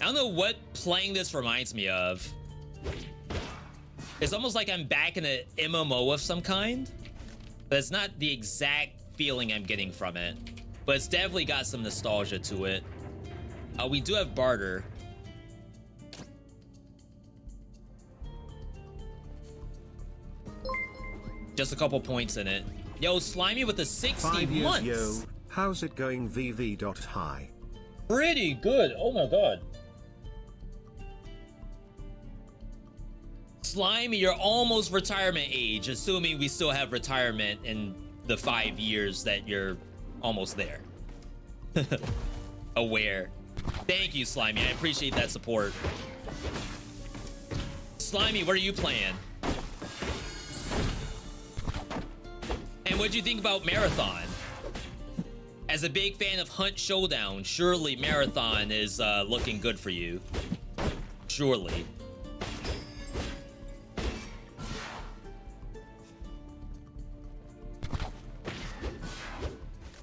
I don't know what playing this reminds me of. It's almost like I'm back in an MMO of some kind, but it's not the exact feeling I'm getting from it. But it's definitely got some nostalgia to it. We do have barter. Just a couple points in it. Yo, Slimy with the 60 5 years, months. yo, how's it going? VV.Hi. Pretty good. Oh my god. Slimy, you're almost retirement age, assuming we still have retirement in the 5 years that you're almost there. Aware. Thank you, Slimy. I appreciate that support. Slimy, what are you playing? And what'd you think about Marathon? As a big fan of Hunt Showdown, surely Marathon is looking good for you. Surely.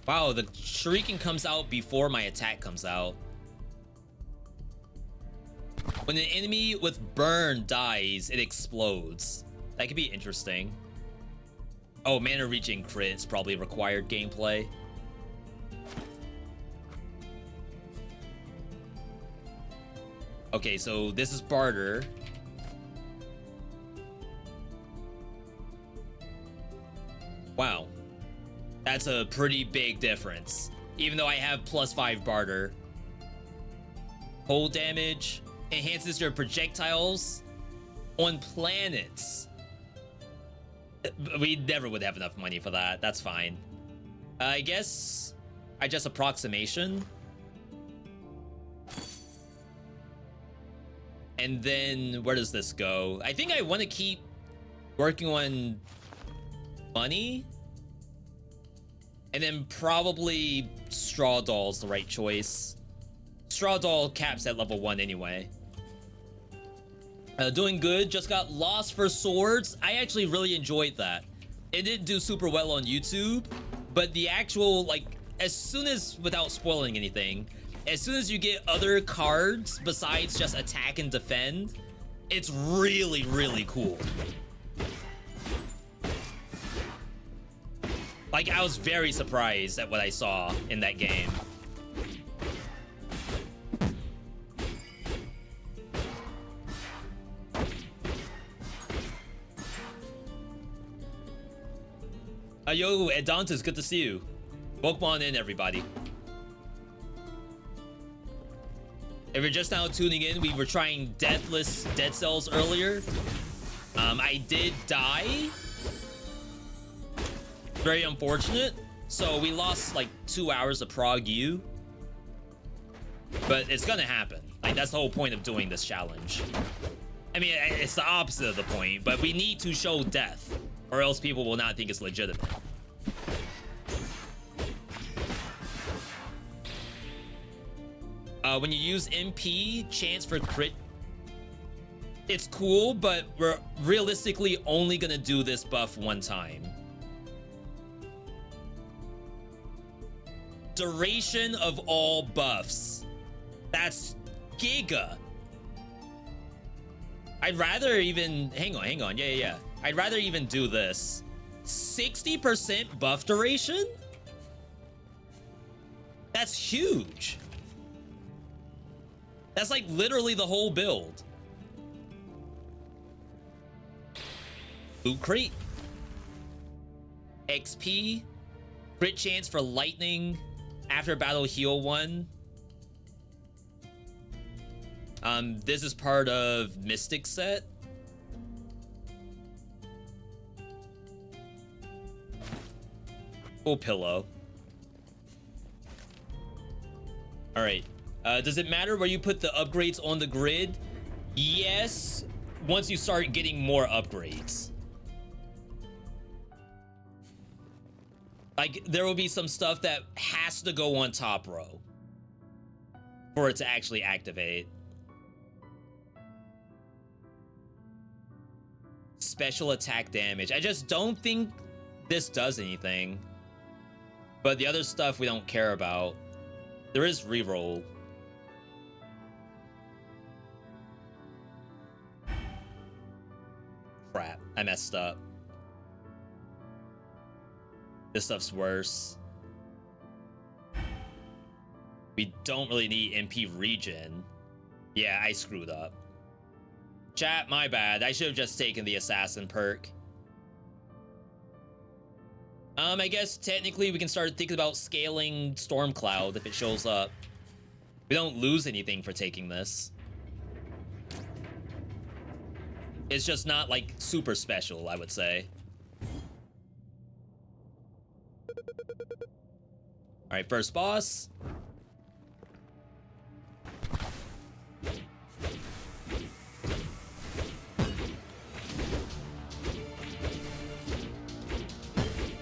Wow, the shuriken comes out before my attack comes out. When an enemy with burn dies, it explodes. That could be interesting. Oh, mana regen crits probably required gameplay. Okay, so this is barter. Wow. That's a pretty big difference. Even though I have +5 barter. Hold damage. Enhances your projectiles on planets. We never would have enough money for that. That's fine. I guess I just approximation. And then where does this go? I think I want to keep working on money. And then probably Straw Doll's the right choice. Straw Doll caps at level 1 anyway. Doing good. Just got Lost for Swords. I actually really enjoyed that. It didn't do super well on YouTube, but the actual, like, as soon as, without spoiling anything, as soon as you get other cards besides just attack and defend, it's really, really cool. Like, I was very surprised at what I saw in that game. Yo, Edantis, good to see you. Welcome on in, everybody. If you're just now tuning in, we were trying Deathless Dead Cells earlier. I did die. Very unfortunate. So we lost like 2 hours of Prog U. But it's gonna happen. Like, that's the whole point of doing this challenge. I mean, it's the opposite of the point, but we need to show death, or else people will not think it's legitimate. When you use MP, chance for crit, it's cool, but we're realistically only gonna do this buff one time. Duration of all buffs. That's giga. I'd rather even, hang on, yeah. I'd rather even do this. 60% buff duration? That's huge. That's like literally the whole build. Loot crate. XP. Crit chance for lightning. After battle heal 1. This is part of Mystic set. Full pillow. All right. Does it matter where you put the upgrades on the grid? Yes, once you start getting more upgrades. Like, there will be some stuff that has to go on top row for it to actually activate. Special attack damage. I just don't think this does anything. But the other stuff we don't care about. There is reroll. Crap, I messed up. This stuff's worse. We don't really need MP regen. Yeah, I screwed up. Chat, my bad. I should have just taken the assassin perk. I guess technically we can start thinking about scaling Stormcloud if it shows up. We don't lose anything for taking this. It's just not like super special, I would say. All right, first boss.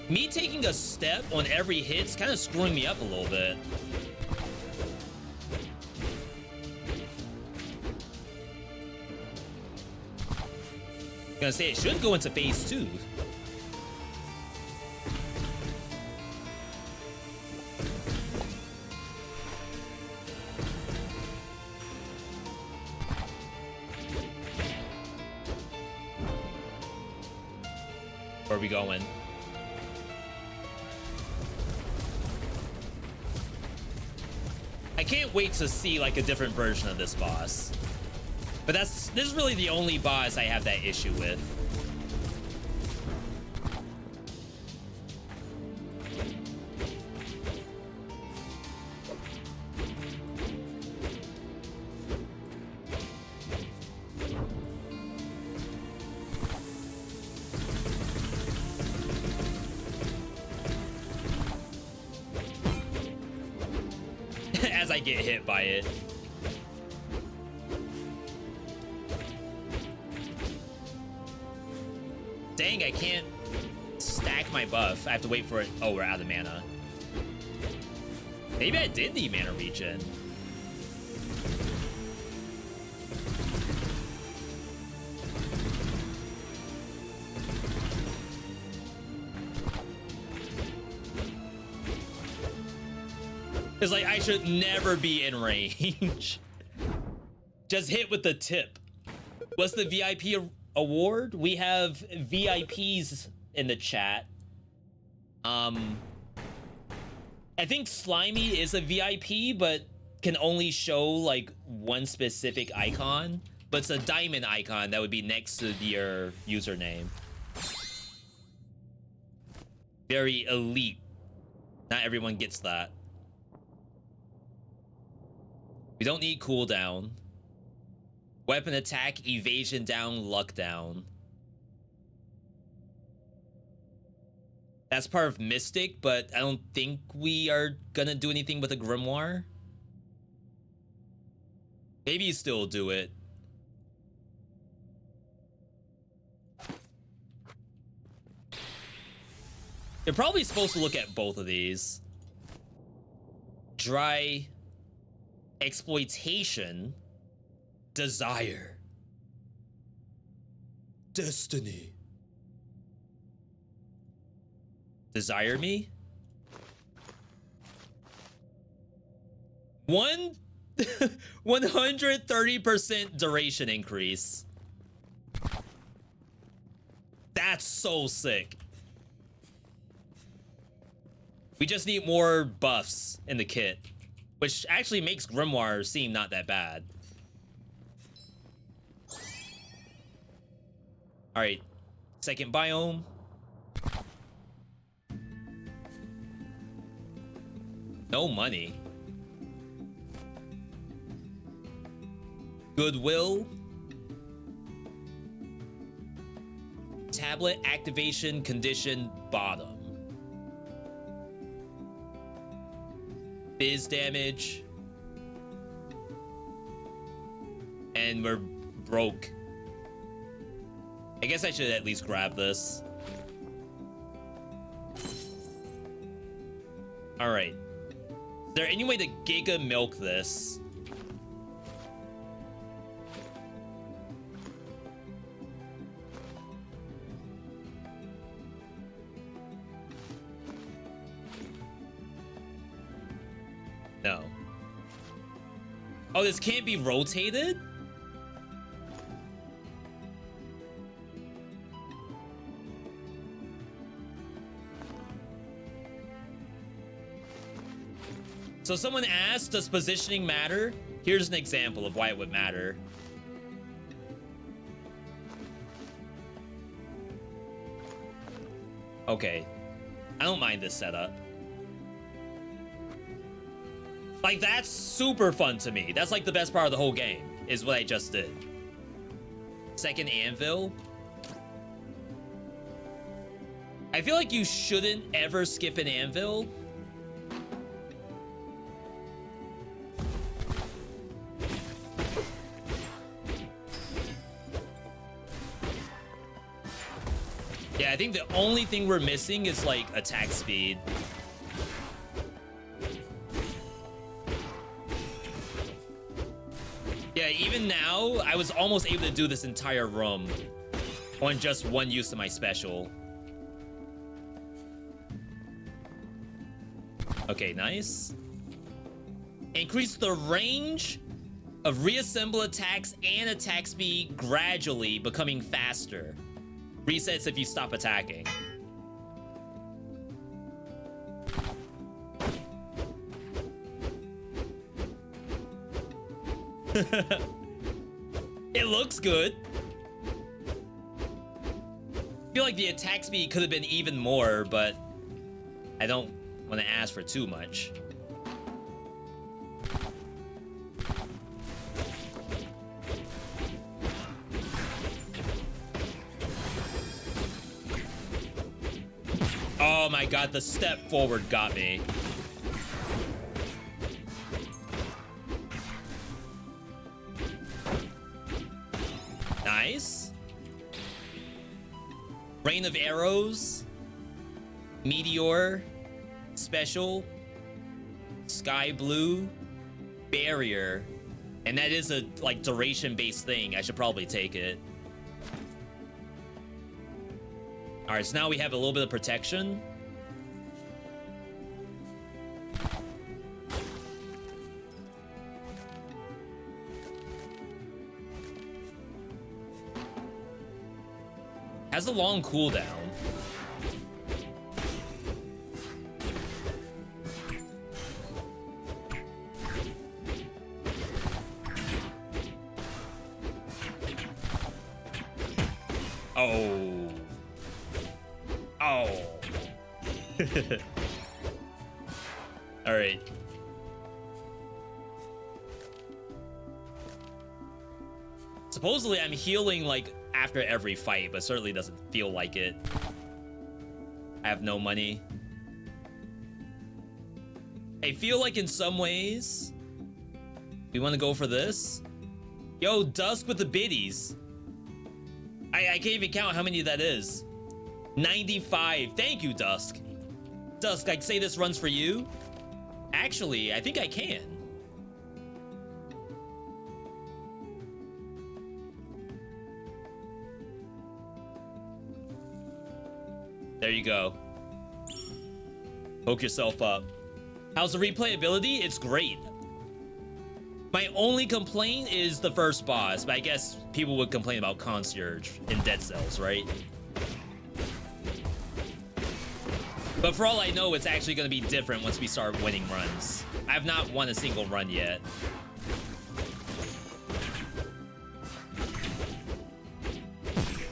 Me taking a step on every hit's kind of screwing me up a little bit. I'm gonna say it should go into phase 2. Where are we going? I can't wait to see like a different version of this boss. But this is really the only boss I have that issue with. As I get hit by it. Dang, I can't stack my buff. I have to wait for it. Oh, we're out of mana. Maybe I did need mana regen. It's like I should never be in range. Just hit with the tip. What's the VIP award? We have VIPs in the chat. I think SlimyYy is a VIP, but can only show like one specific icon. But it's a diamond icon that would be next to your username. Very elite. Not everyone gets that. We don't need cooldown. Weapon attack, evasion down, luck down. That's part of Mystic, but I don't think we are gonna do anything with a Grimoire. Maybe you still do it. You're probably supposed to look at both of these. Dry exploitation, desire, destiny. Desire me? 130% duration increase. That's so sick. We just need more buffs in the kit, which actually makes Grimoire seem not that bad. All right, second biome. No money. Goodwill. Tablet activation condition bottom. Biz damage. And we're broke. I guess I should at least grab this. All right. Is there any way to giga milk this? No. Oh, this can't be rotated? So someone asked, does positioning matter? Here's an example of why it would matter. Okay. I don't mind this setup. Like, that's super fun to me. That's like the best part of the whole game, is what I just did. Second anvil. I feel like you shouldn't ever skip an anvil. Yeah, I think the only thing we're missing is like attack speed. Yeah, even now, I was almost able to do this entire room on just one use of my special. Okay, nice. Increase the range of reassemble attacks and attack speed gradually, becoming faster. Resets if you stop attacking. It looks good. I feel like the attack speed could have been even more, but I don't want to ask for too much. Oh my god, the step forward got me. Nice. Rain of arrows. Meteor. Special. Sky blue. Barrier. And that is a like duration-based thing. I should probably take it. All right, so now we have a little bit of protection. Has a long cooldown. Oh. Oh. All right. Supposedly I'm healing like after every fight, but certainly doesn't feel like it. I have no money. I feel like in some ways we want to go for this. Yo, Dusk with the biddies. I can't even count how many that is. 95. Thank you, Dusk. Dusk, I'd say this runs for you. Actually, I think I can. There you go. Hook yourself up. How's the replayability? It's great. My only complaint is the first boss, but I guess people would complain about Concierge in Dead Cells, right? But for all I know, it's actually going to be different once we start winning runs. I have not won a single run yet.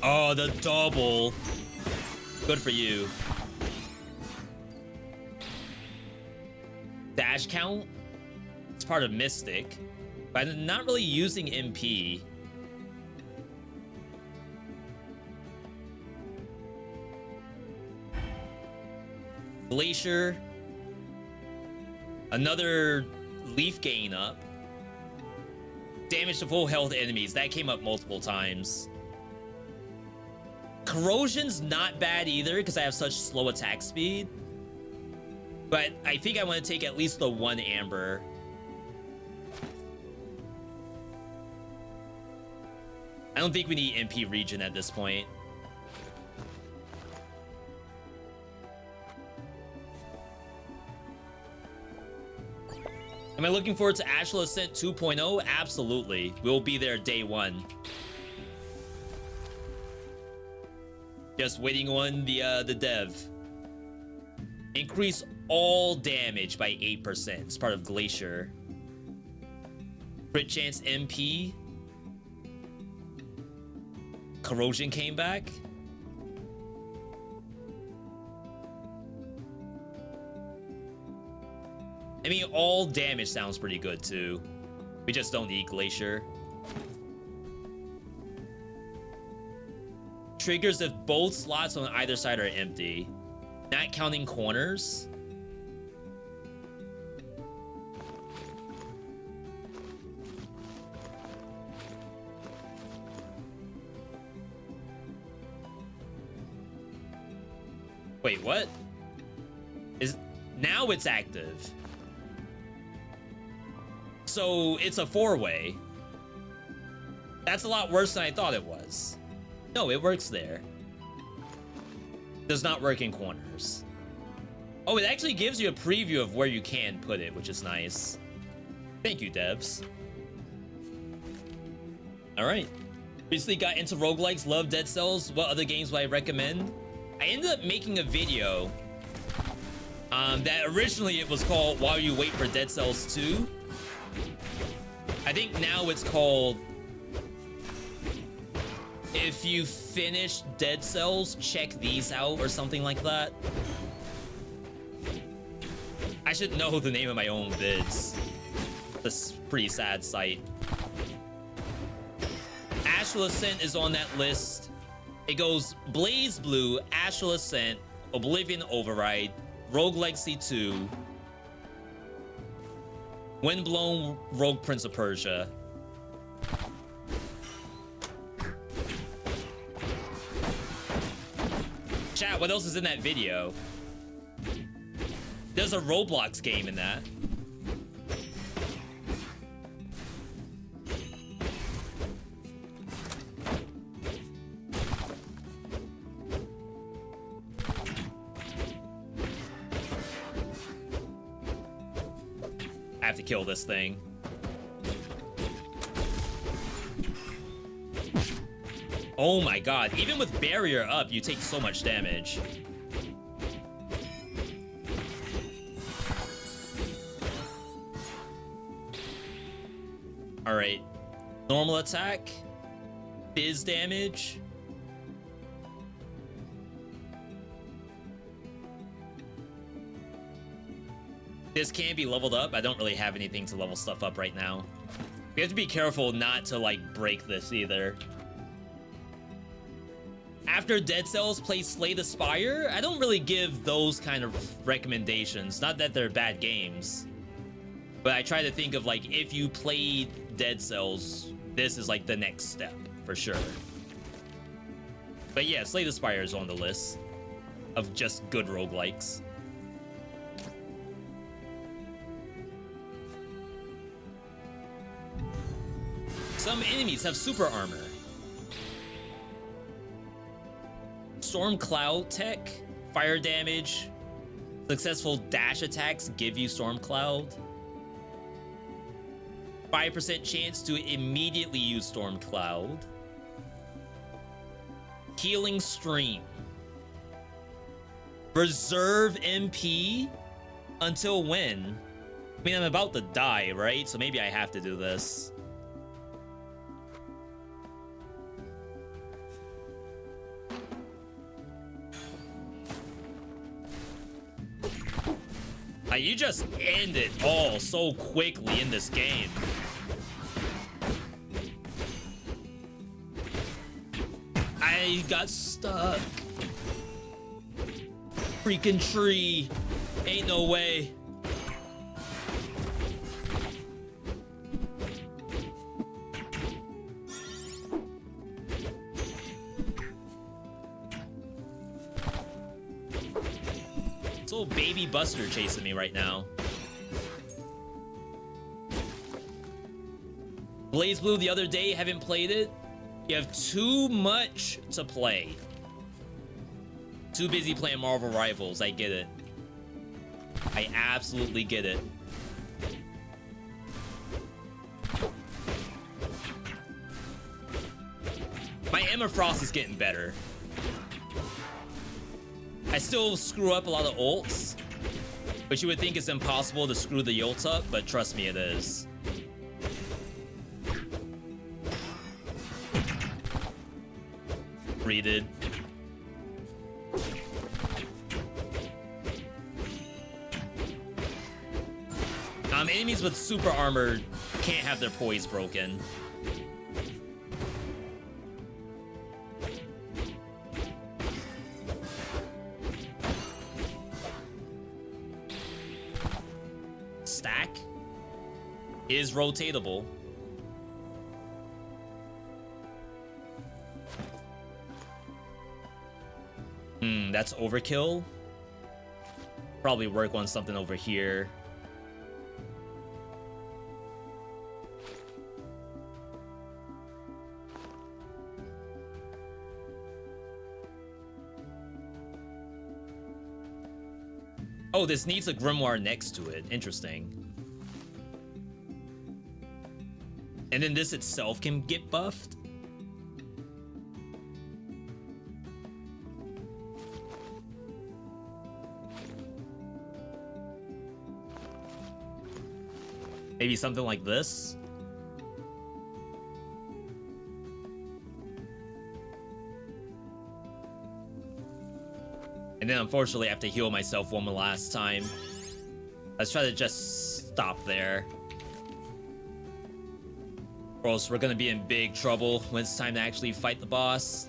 Oh, the double. Good for you. Dash count? It's part of Mystic. But I'm not really using MP. Glacier. Another leaf gain up. Damage to full health enemies. That came up multiple times. Corrosion's not bad either because I have such slow attack speed. But I think I want to take at least the 1 amber. I don't think we need MP region at this point. Am I looking forward to Astral Ascent 2.0? Absolutely. We'll be there day 1. Just waiting on the dev. Increase all damage by 8%. It's part of Glacier. Crit chance MP. Corrosion came back. I mean, all damage sounds pretty good too. We just don't need Glacier. Triggers if both slots on either side are empty. Not counting corners. Wait, what? Now it's active. So it's a 4-way. That's a lot worse than I thought it was. No, it works there. Does not work in corners. Oh, it actually gives you a preview of where you can put it, which is nice. Thank you, devs. All right. Recently got into roguelikes, love Dead Cells. What other games would I recommend? I ended up making a video that originally it was called While You Wait for Dead Cells 2. I think now it's called If You Finish Dead Cells, Check These Out or something like that. I should know the name of my own vids. This pretty sad site. Astral Ascent is on that list. It goes Blaze Blue, Astral Ascent, Oblivion Override, Rogue Legacy 2, Windblown Rogue Prince of Persia. Chat, what else is in that video? There's a Roblox game in that. I have to kill this thing. Oh my god, even with barrier up, you take so much damage. Alright. Normal attack. Fizz damage. This can't be leveled up. I don't really have anything to level stuff up right now. We have to be careful not to, like, break this either. After Dead Cells, play Slay the Spire. I don't really give those kind of recommendations. Not that they're bad games. But I try to think of, like, if you played Dead Cells, this is, like, the next step, for sure. But yeah, Slay the Spire is on the list of just good roguelikes. Some enemies have super armor. Storm Cloud Tech. fire damage. Successful dash attacks give you Storm Cloud. 5% chance to immediately use Storm Cloud. Healing Stream. Reserve MP until when? I mean, I'm about to die, right? So maybe I have to do this. You just end it all so quickly in this game. I got stuck. Freaking tree. Ain't no way. This little baby Buster chasing me right now. Blaze Blue the other day, haven't played it. You have too much to play. Too busy playing Marvel Rivals, I get it. I absolutely get it. My Emma Frost is getting better. I still screw up a lot of ults, but you would think it's impossible to screw the ult up, but trust me, it is. Readed. Enemies with super armor can't have their poise broken. Stack is rotatable. That's overkill. Probably work on something over here. Oh, this needs a grimoire next to it. Interesting. And then this itself can get buffed. Maybe something like this. And then unfortunately I have to heal myself one more last time. Let's try to just stop there. Or else we're gonna be in big trouble when it's time to actually fight the boss.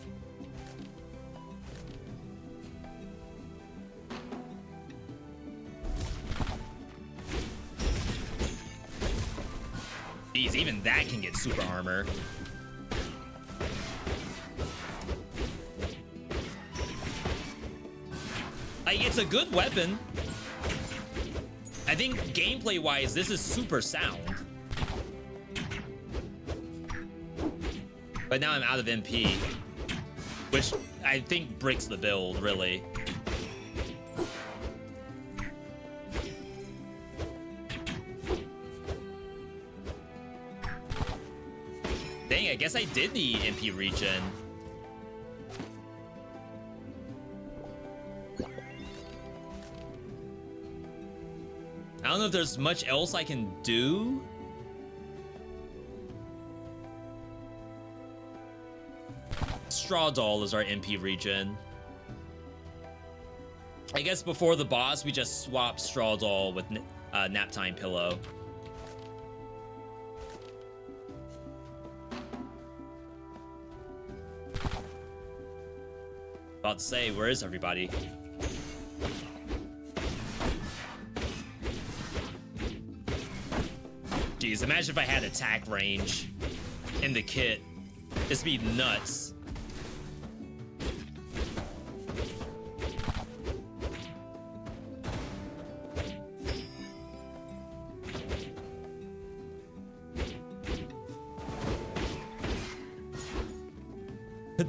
Jeez, even that can get super armor. Like, it's a good weapon. I think gameplay-wise, this is super sound. But now I'm out of MP, which I think breaks the build, really. Dang, I guess I did need MP regen. I don't know if there's much else I can do. Straw Doll is our MP regen. I guess before the boss, we just swap Straw Doll with Nap Time Pillow. About to say, where is everybody? Jeez, imagine if I had attack range in the kit. This would be nuts.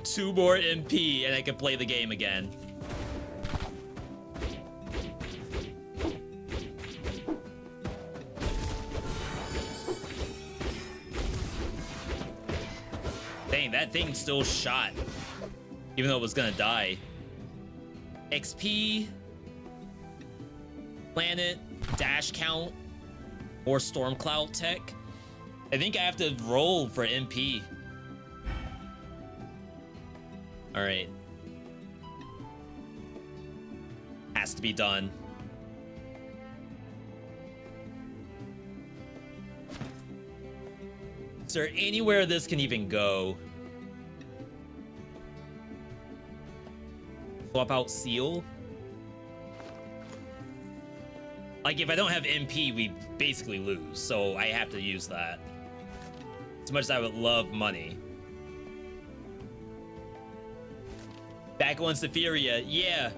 Two more MP and I can play the game again. that thing still shot, even though it was gonna die. XP, planet, dash count, or Stormcloud tech. I think I have to roll for MP. All right. Has to be done. Is there anywhere this can even go? Swap out seal. Like, if I don't have MP, we basically lose. So I have to use that. As much as I would love money. Back on Sephiria, yeah.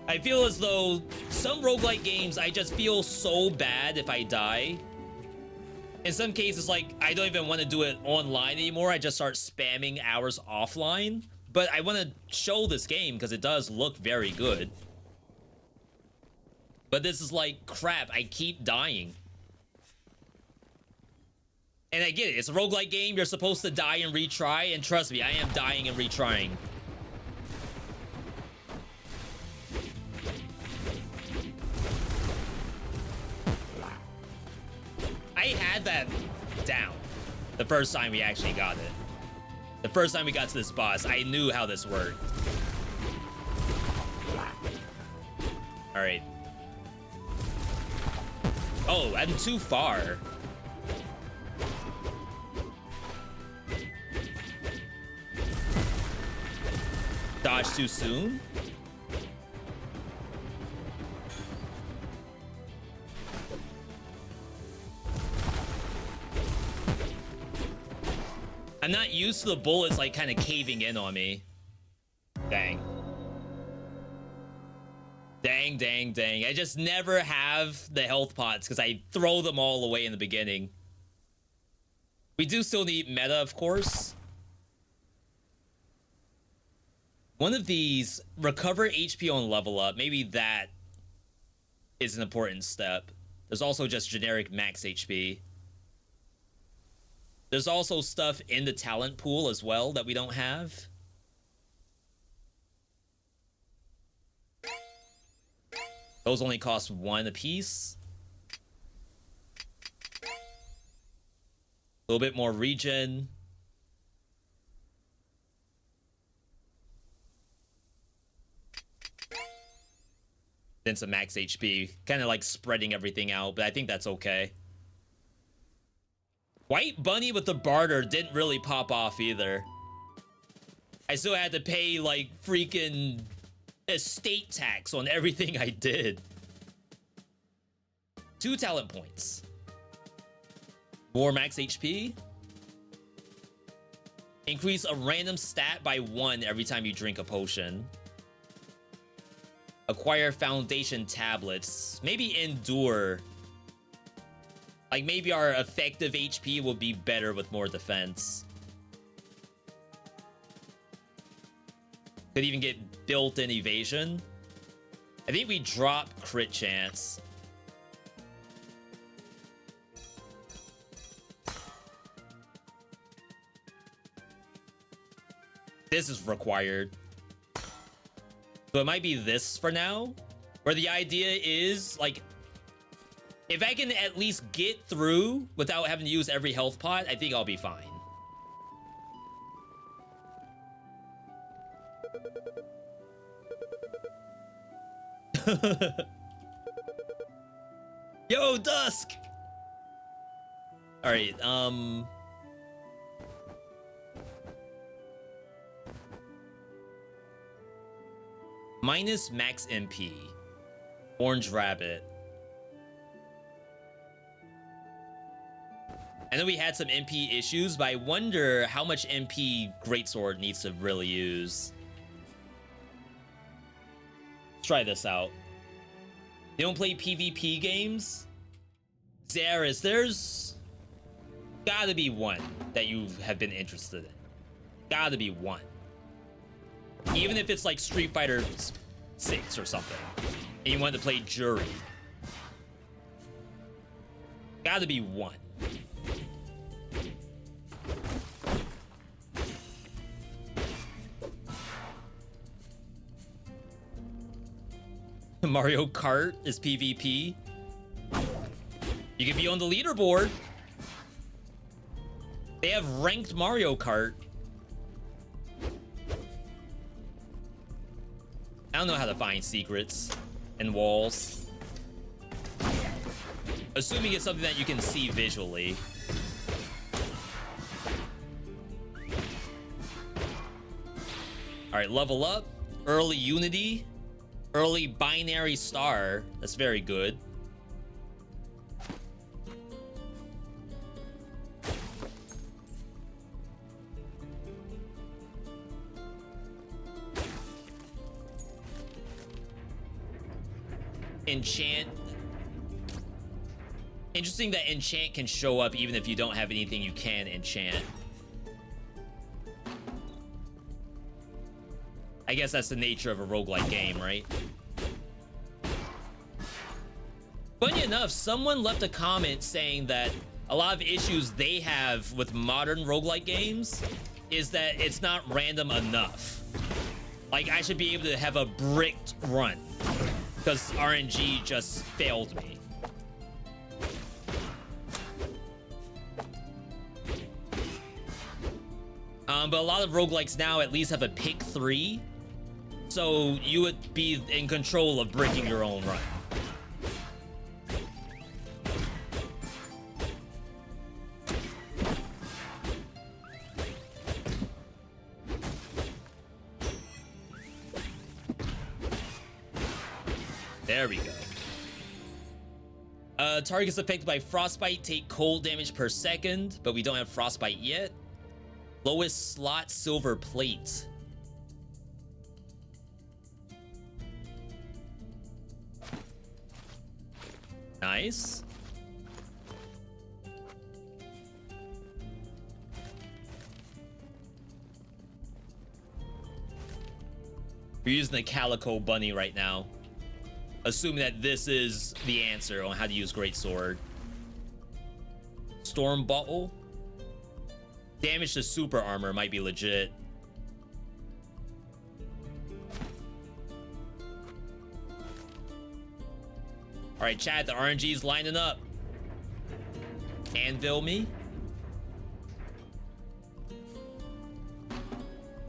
I feel as though some roguelike games, I just feel so bad if I die. In some cases, like, I don't even want to do it online anymore. I just start spamming hours offline. But I want to show this game because it does look very good. But this is like, crap, I keep dying. And I get it, it's a roguelike game, you're supposed to die and retry, and trust me, I am dying and retrying. I had that down the first time we actually got it. The first time we got to this boss, I knew how this worked. All right. Oh, I'm too far. Dodge too soon? I'm not used to the bullets like kind of caving in on me. Dang. Dang, dang, dang. I just never have the health pots because I throw them all away in the beginning. We do still need meta, of course. One of these, recover HP on level up. Maybe that is an important step. There's also just generic max HP. There's also stuff in the talent pool as well that we don't have. Those only cost 1 apiece. A little bit more regen. Then some max HP. Kind of like spreading everything out, but I think that's okay. White Bunny with the barter didn't really pop off either. I still had to pay like freaking estate tax on everything I did. 2 talent points. More max HP. Increase a random stat by 1 every time you drink a potion. Acquire foundation tablets. Maybe endure. Like, maybe our effective HP will be better with more defense. Could even get built-in evasion. I think we drop crit chance. This is required. So it might be this for now. Where the idea is, like, if I can at least get through without having to use every health pot, I think I'll be fine. Yo, Dusk! Alright, minus max MP. Orange Rabbit. I know we had some MP issues, but I wonder how much MP Greatsword needs to really use. Let's try this out. You don't play PvP games? Zaris, there's gotta be one that you have been interested in. Gotta be one. Even if it's like Street Fighter 6 or something, and you want to play Jury. Gotta be one. Mario Kart is PvP. You can be on the leaderboard. They have ranked Mario Kart. I don't know how to find secrets and walls. Assuming it's something that you can see visually. All right, level up. Early Unity. Early Binary Star. That's very good. Enchant. Interesting that enchant can show up even if you don't have anything you can enchant. I guess that's the nature of a roguelike game, right? Funny enough, someone left a comment saying that a lot of issues they have with modern roguelike games is that it's not random enough. Like, I should be able to have a bricked run because RNG just failed me. But a lot of roguelikes now at least have a pick 3. So you would be in control of breaking your own run. There we go. Targets affected by frostbite take cold damage per second, but we don't have frostbite yet. Lowest slot silver plate. Nice. We're using the Calico Bunny right now. Assuming that this is the answer on how to use Greatsword. Storm Bottle. Damage to super armor might be legit. All right, chat, the RNG's lining up. Anvil me.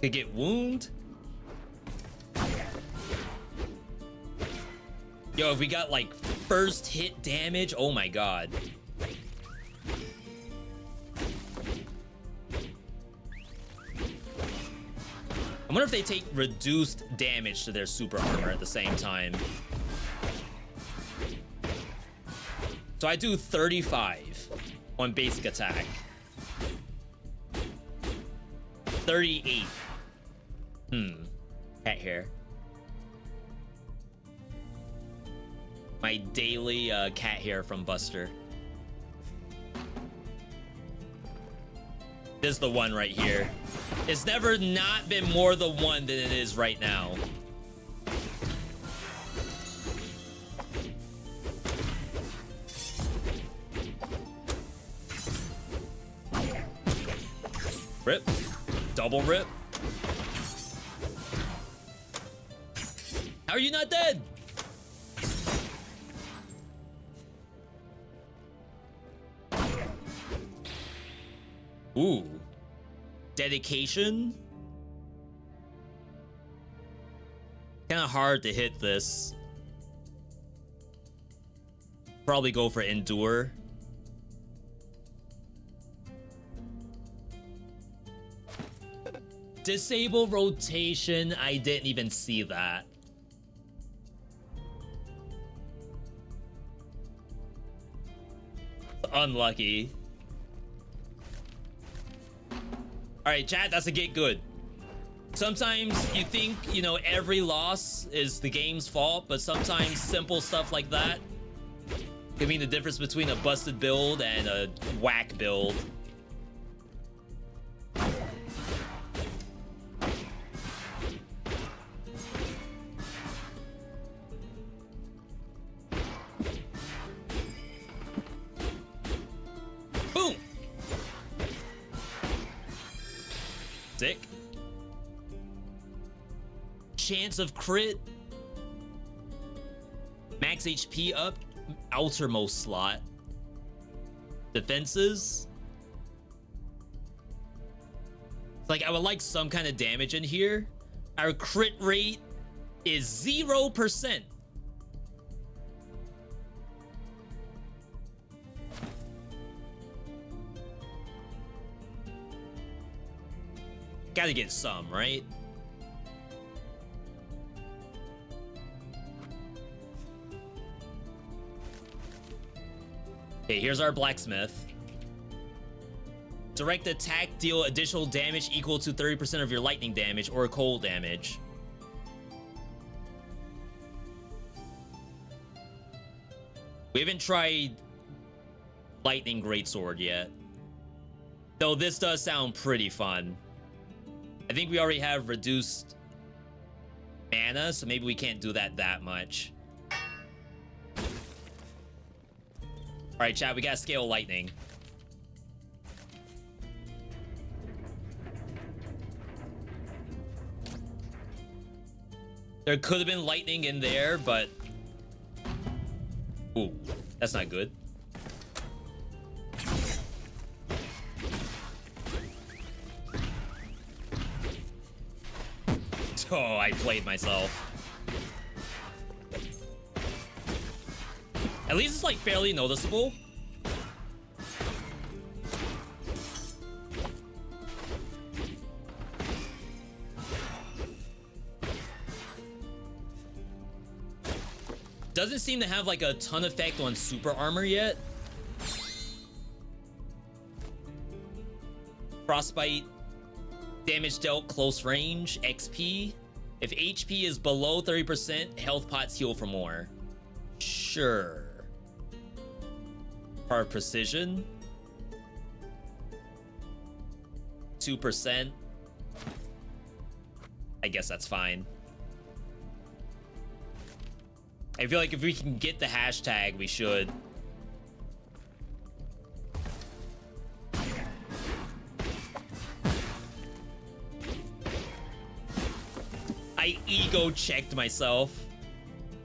Could get wound. Yo, if we got like first hit damage, oh my god. I wonder if they take reduced damage to their super armor at the same time. So I do 35 on basic attack. 38. Cat hair. My daily cat hair from Buster. This is the one right here. It's never not been more the one than it is right now. Rip. Double rip. How are you not dead? Ooh. Dedication? Kinda hard to hit this. Probably go for endure. Disable rotation. I didn't even see that. Unlucky. All right, chat, that's a get good. Sometimes you think, you know, every loss is the game's fault, but sometimes simple stuff like that can mean the difference between a busted build and a whack build. Boom! Sick. Chance of crit. Max HP up, outermost slot. Defenses. Like, I would like some kind of damage in here. Our crit rate is 0%. Gotta get some, right? Okay, here's our blacksmith. Direct attack, deal additional damage equal to 30% of your lightning damage or cold damage. We haven't tried lightning greatsword yet. Though this does sound pretty fun. I think we already have reduced mana, so maybe we can't do that much. All right, chat, we gotta scale lightning. There could have been lightning in there, but... Ooh, that's not good. Oh, I played myself. At least it's like fairly noticeable. Doesn't seem to have like a ton effect on super armor yet. Frostbite, damage dealt close range, XP. If HP is below 30%, health pots heal for more. Sure. Part of precision. 2%. I guess that's fine. I feel like if we can get the hashtag, we should. I ego checked myself,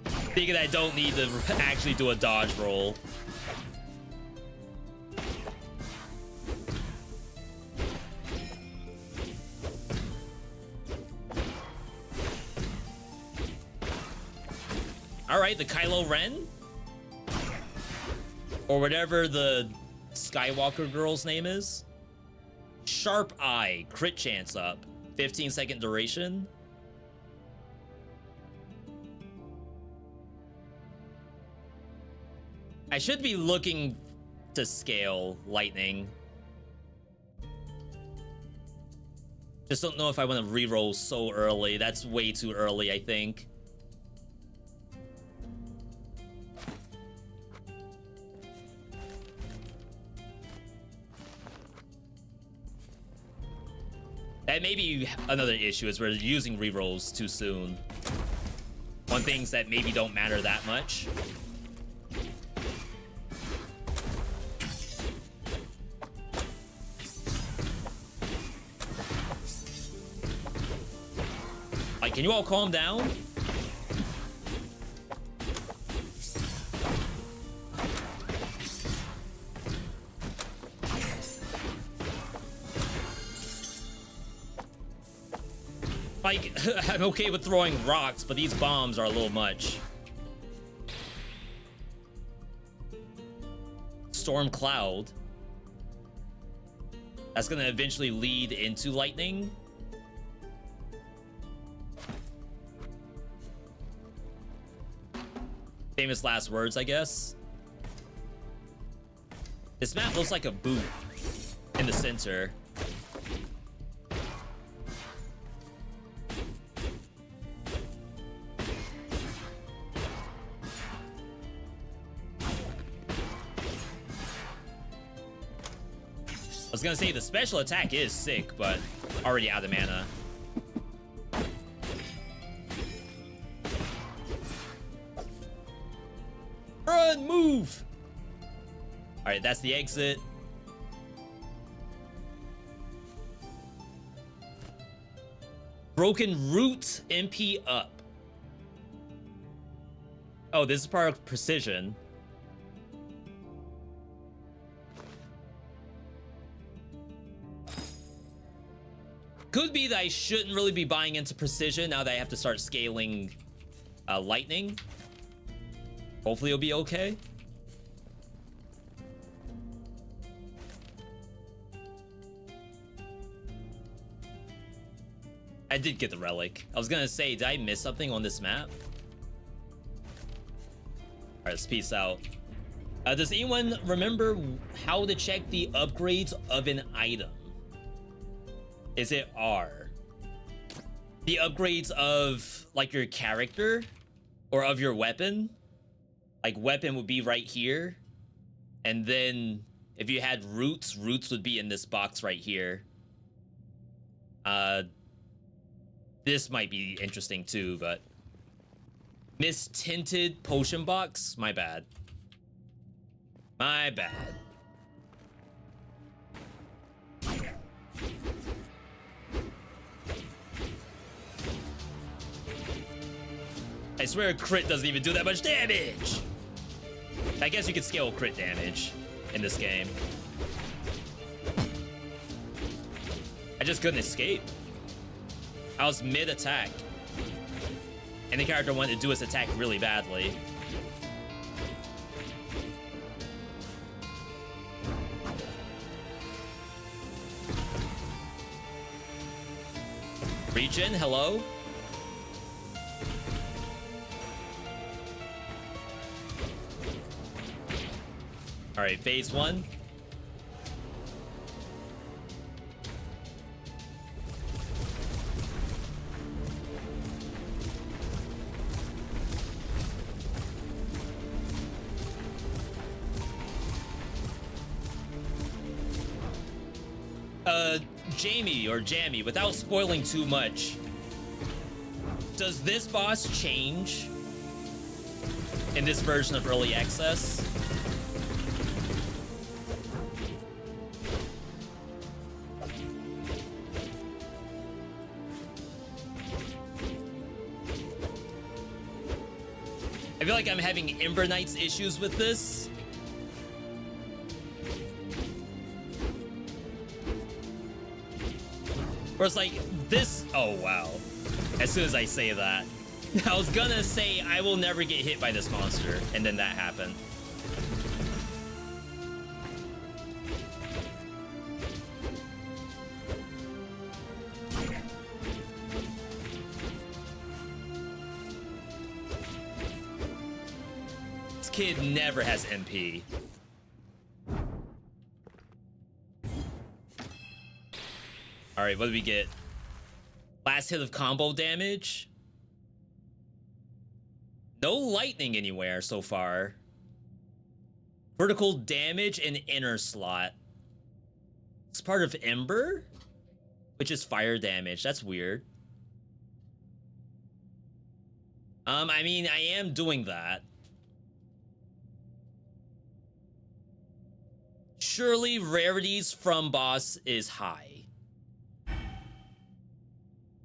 thinking I don't need to actually do a dodge roll. All right, the Kylo Ren, or whatever the Skywalker girl's name is. Sharp Eye, crit chance up, 15-second duration. I should be looking to scale lightning. Just don't know if I want to reroll so early. That's way too early, I think. That may be another issue, is we're using rerolls too soon on things that maybe don't matter that much. Like, can you all calm down? Like, I'm okay with throwing rocks, but these bombs are a little much. Storm Cloud. That's gonna eventually lead into lightning. Famous last words, I guess. This map looks like a boot in the center. I was gonna say the special attack is sick, but already out of mana. Run, move! All right, that's the exit. Broken Root MP up. Oh, this is part of precision. Could be that I shouldn't really be buying into precision now that I have to start scaling lightning. Hopefully it'll be okay. I did get the relic. I was gonna say, did I miss something on this map? Alright, let's peace out. Does anyone remember how to check the upgrades of an item? Is it R? The upgrades of, like, your character? Or of your weapon? Like, weapon would be right here. And then, if you had roots, roots would be in this box right here. This might be interesting too, but... Mistinted potion box? My bad. My bad. I swear a crit doesn't even do that much damage! I guess you could scale crit damage in this game. I just couldn't escape. I was mid-attack. And the character wanted to do his attack really badly. Regen, hello? Alright, phase 1. Jamie, or Jammy, without spoiling too much, does this boss change in this version of Early Access? I feel like I'm having Ember Knights issues with this. Where it's like, this... Oh, wow. As soon as I say that. I was gonna say, I will never get hit by this monster. And then that happened. This kid never has MP. Alright, what do we get? Last hit of combo damage? No lightning anywhere so far. Vertical damage and inner slot. It's part of Ember? Which is fire damage. That's weird. I mean, I am doing that. Surely rarities from boss is high.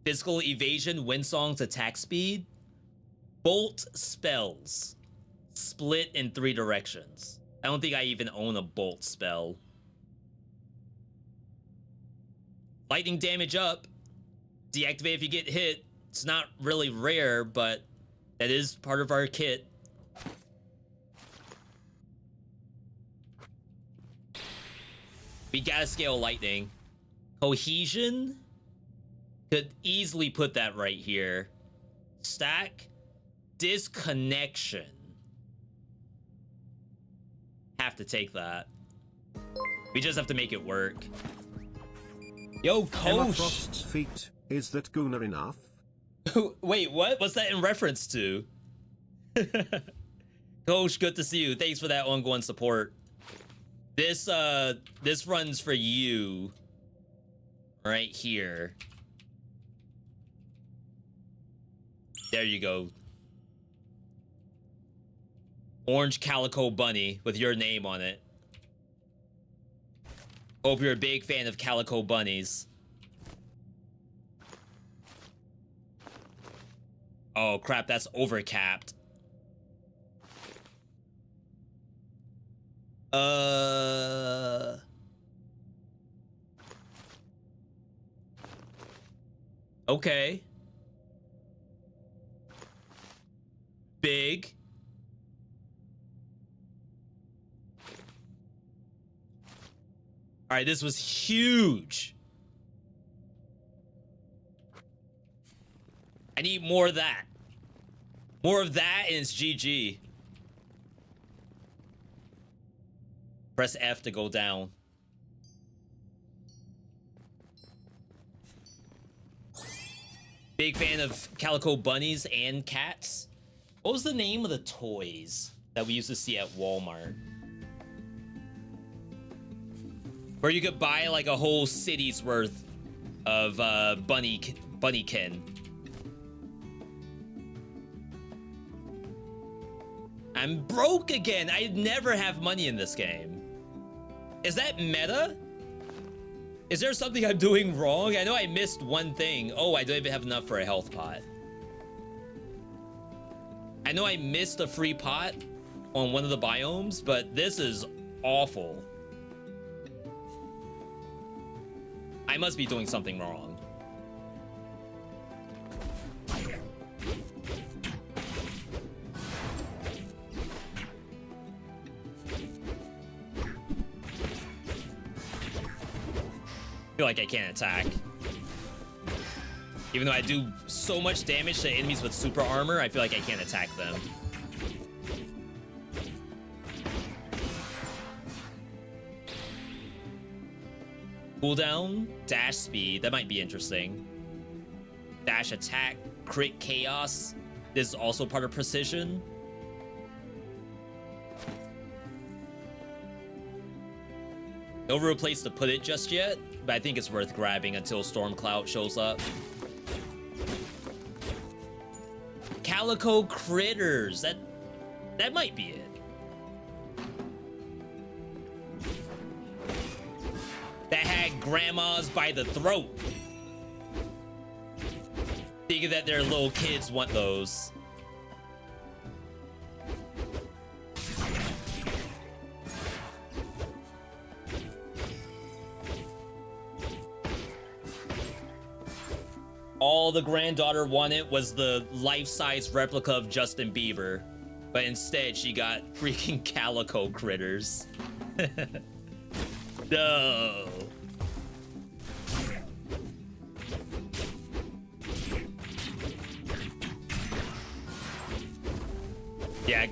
Physical evasion, Windsong's attack speed. Bolt spells. Split in 3 directions. I don't think I even own a bolt spell. Lightning damage up. Deactivate if you get hit. It's not really rare, but that is part of our kit. We gotta scale lightning. Cohesion? Could easily put that right here. Stack. Disconnection. Have to take that. We just have to make it work. Yo, Emma Coach. Frost's feet. Is that Gooner enough? Wait, what? What's that in reference to? Coach, good to see you. Thanks for that ongoing support. This runs for you. Right here. There you go. Orange calico bunny with your name on it. Hope you're a big fan of calico bunnies. Oh crap, that's overcapped. Okay. Big. All right, this was huge. I need more of that. More of that and it's GG. Press F to go down. Big fan of calico bunnies and cats. What was the name of the toys that we used to see at Walmart? Where you could buy like a whole city's worth of bunnykin. I'm broke again. I never have money in this game. Is that meta? Is there something I'm doing wrong? I know I missed one thing. Oh, I don't even have enough for a health pot. I know I missed a free pot on one of the biomes, but this is awful. I must be doing something wrong. I feel like I can't attack. Even though I do so much damage to enemies with super armor, I feel like I can't attack them. Cooldown, dash speed, that might be interesting. Dash attack, crit chaos. This is also part of precision. No real place to put it just yet, but I think it's worth grabbing until Stormcloud shows up. Calico critters, that might be it. That had grandmas by the throat. Thinking that their little kids want those. All the granddaughter wanted was the life-size replica of Justin Bieber, but instead she got freaking calico critters. No. Yeah,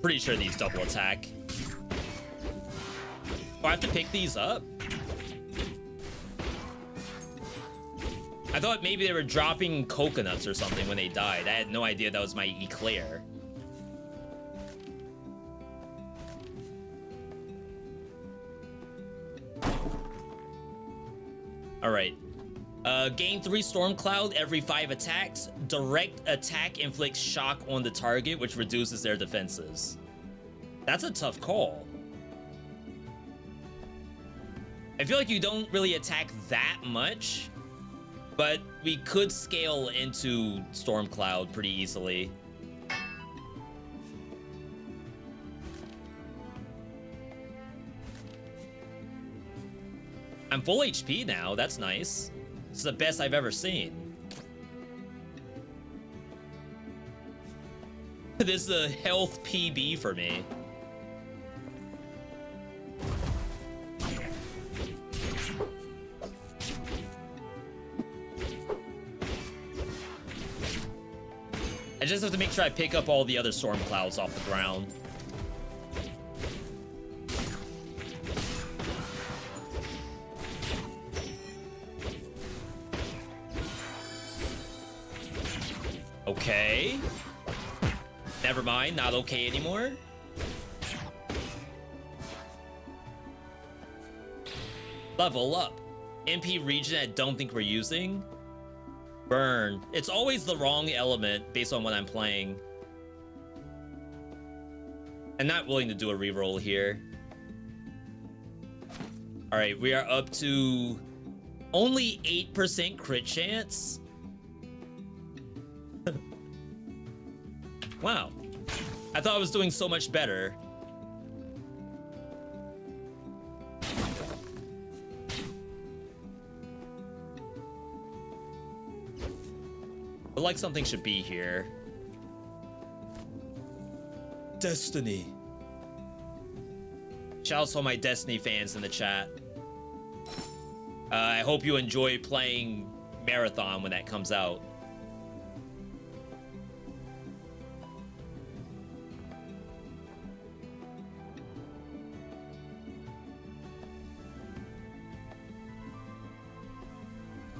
pretty sure these double attack. Oh, I have to pick these up? I thought maybe they were dropping coconuts or something when they died. I had no idea that was my eclair. All right. Gain 3 Stormcloud every 5 attacks. Direct attack inflicts shock on the target, which reduces their defenses. That's a tough call. I feel like you don't really attack that much, but we could scale into Stormcloud pretty easily. I'm full HP now, that's nice. This is the best I've ever seen. This is a health PB for me. I just have to make sure I pick up all the other storm clouds off the ground. Okay. Never mind, not okay anymore. Level up. MP region I don't think we're using. Burn. It's always the wrong element based on what I'm playing. I'm not willing to do a reroll here. All right, we are up to only 8% crit chance. Wow. I thought I was doing so much better. But like something should be here. Destiny. Shouts to all my Destiny fans in the chat. I hope you enjoy playing Marathon when that comes out.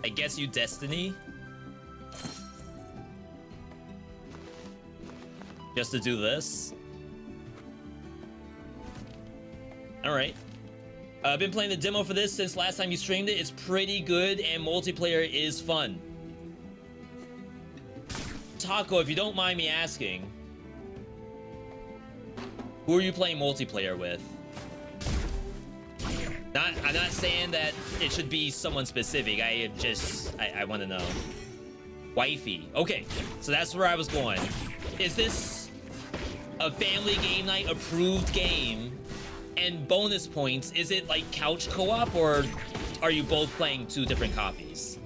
I guess you Destiny? Just to do this? Alright. I've been playing the demo for this since last time you streamed it. It's pretty good and multiplayer is fun. Taco, if you don't mind me asking, who are you playing multiplayer with? I'm not saying that it should be someone specific. I want to know. Wifey. Okay, so that's where I was going. Is this a family game night approved game? And bonus points, is it like couch co-op or are you both playing 2 different copies?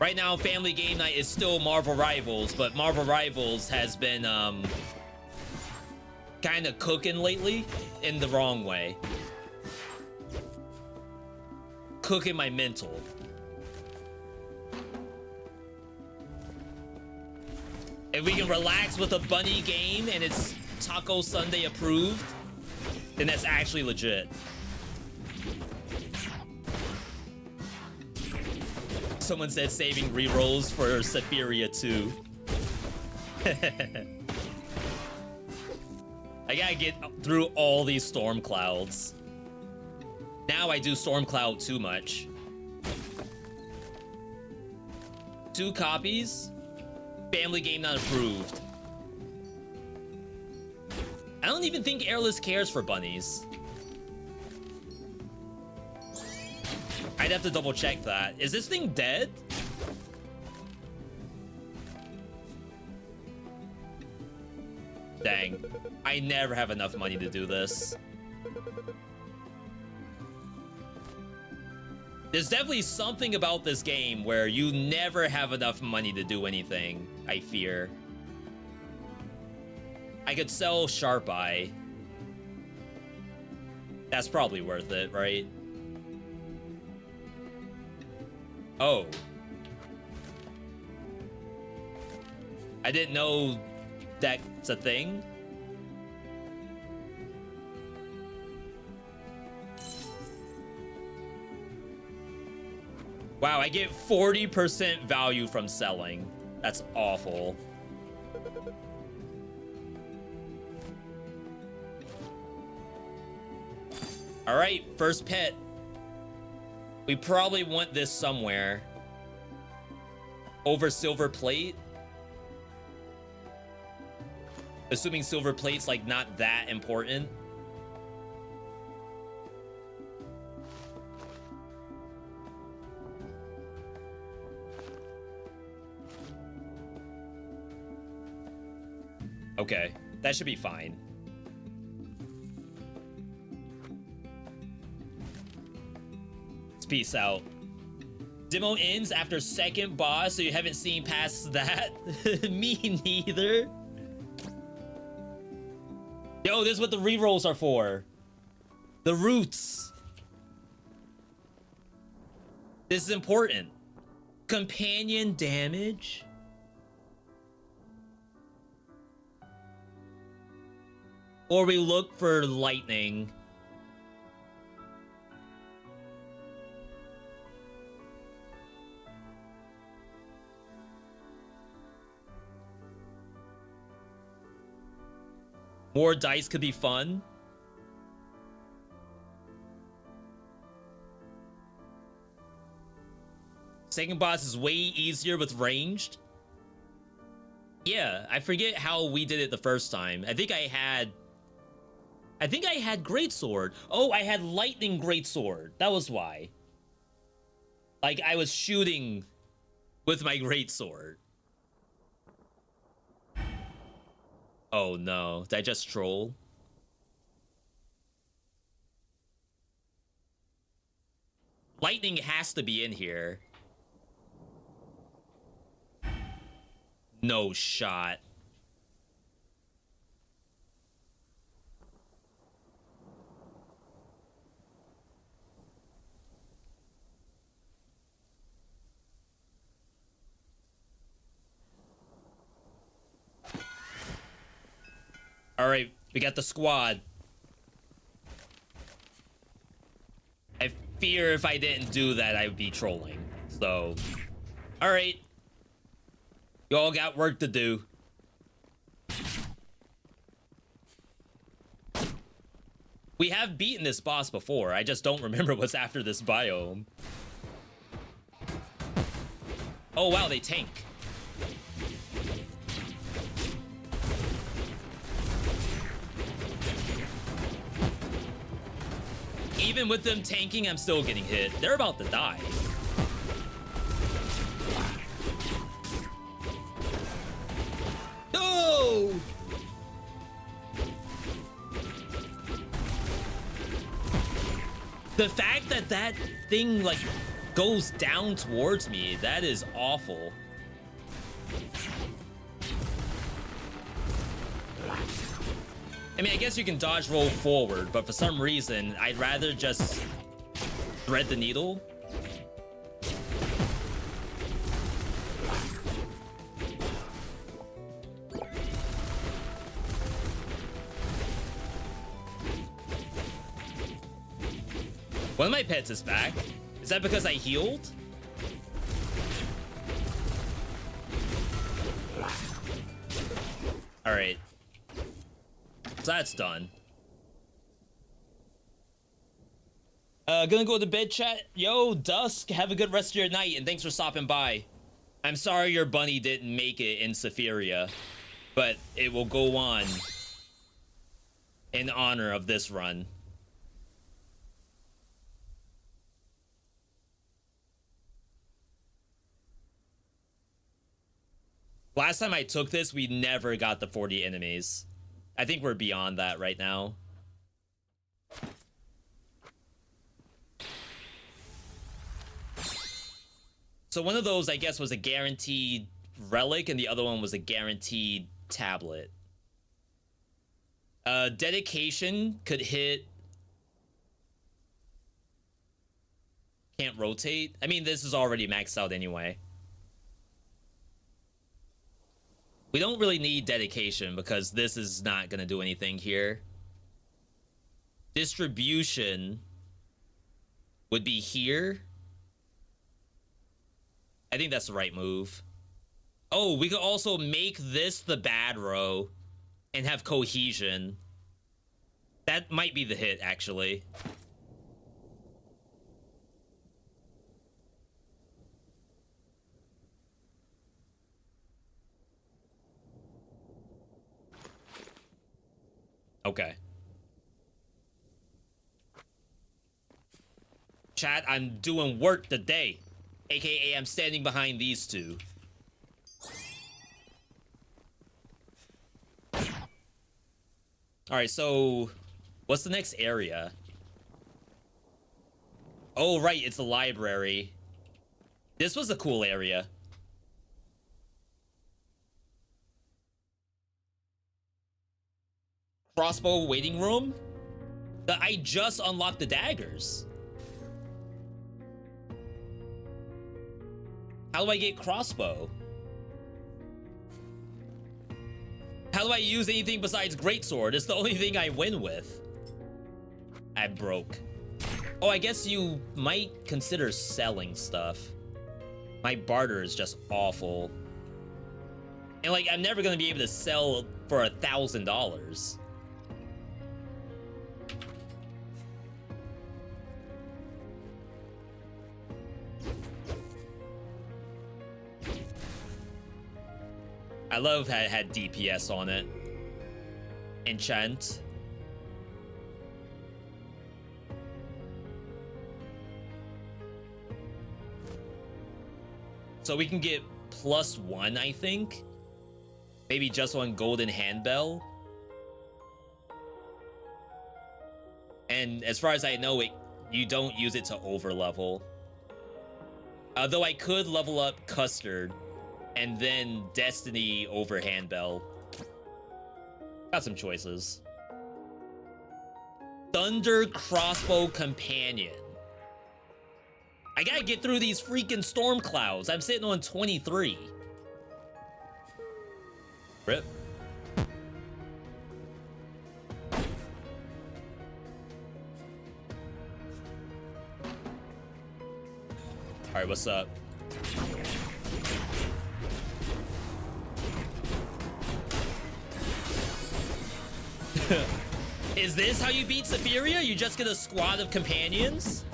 Right now, family game night is still Marvel Rivals, but Marvel Rivals has been kind of cooking lately in the wrong way. Cooking my mental. If we can relax with a bunny game and it's Taco Sunday approved, then that's actually legit. Someone said saving rerolls for Sephiria 2. I gotta get through all these storm clouds. Now I do storm cloud too much. 2 copies? Family game not approved. I don't even think Airless cares for bunnies. I'd have to double check that. Is this thing dead? Dang. I never have enough money to do this. There's definitely something about this game where you never have enough money to do anything, I fear. I could sell Sharp Eye. That's probably worth it, right? Oh. I didn't know that's a thing. Wow, I get 40% value from selling. That's awful. All right, first pet. We probably want this somewhere. Over silver plate. Assuming silver plate's like not that important. Okay, that should be fine. Peace out. Demo ends after second boss, so you haven't seen past that? Me neither. Yo, this is what the rerolls are for. The roots. This is important. Companion damage. Or we look for lightning. More dice could be fun. Second boss is way easier with ranged. Yeah, I forget how we did it the first time. I think I had Greatsword. Oh, I had Lightning Greatsword. That was why. Like, I was shooting with my Greatsword. Oh no, did I just troll? Lightning has to be in here. No shot. All right, we got the squad. I fear if I didn't do that, I would be trolling. So, all right. You all got work to do. We have beaten this boss before. I just don't remember what's after this biome. Oh, wow, they tank. Even with them tanking, I'm still getting hit. They're about to die. No! The fact that that thing, like, goes down towards me, that is awful. I mean, I guess you can dodge roll forward, but for some reason, I'd rather just thread the needle. One of my pets is back. Is that because I healed? All right. So that's done. Gonna go to bed, chat. Yo, Dusk, have a good rest of your night, and thanks for stopping by. I'm sorry your bunny didn't make it in Sephiria, but it will go on in honor of this run. Last time I took this, we never got the 40 enemies. I think we're beyond that right now. So one of those, I guess, was a guaranteed relic, and the other one was a guaranteed tablet. Dedication could hit... Can't rotate? I mean, this is already maxed out anyway. We don't really need dedication because this is not going to do anything here. Distribution would be here. I think that's the right move. Oh, we could also make this the bad row and have cohesion. That might be the hit, actually. Okay. Chat, I'm doing work today. AKA, I'm standing behind these two. Alright, so... what's the next area? Oh, right, it's the library. This was a cool area. Crossbow waiting room? I just unlocked the daggers. How do I get crossbow? How do I use anything besides greatsword? It's the only thing I win with. I'm broke. Oh, I guess you might consider selling stuff. My barter is just awful. And like, I'm never gonna be able to sell for $1,000. I love how it had DPS on it. Enchant. So we can get +1, I think. Maybe just one golden handbell. And as far as I know, you don't use it to overlevel. Though I could level up Custard and then Destiny over Handbell. Got some choices. Thunder Crossbow Companion. I gotta get through these freaking storm clouds. I'm sitting on 23. Rip. All right, what's up? Is this how you beat Sephiria? You just get a squad of companions?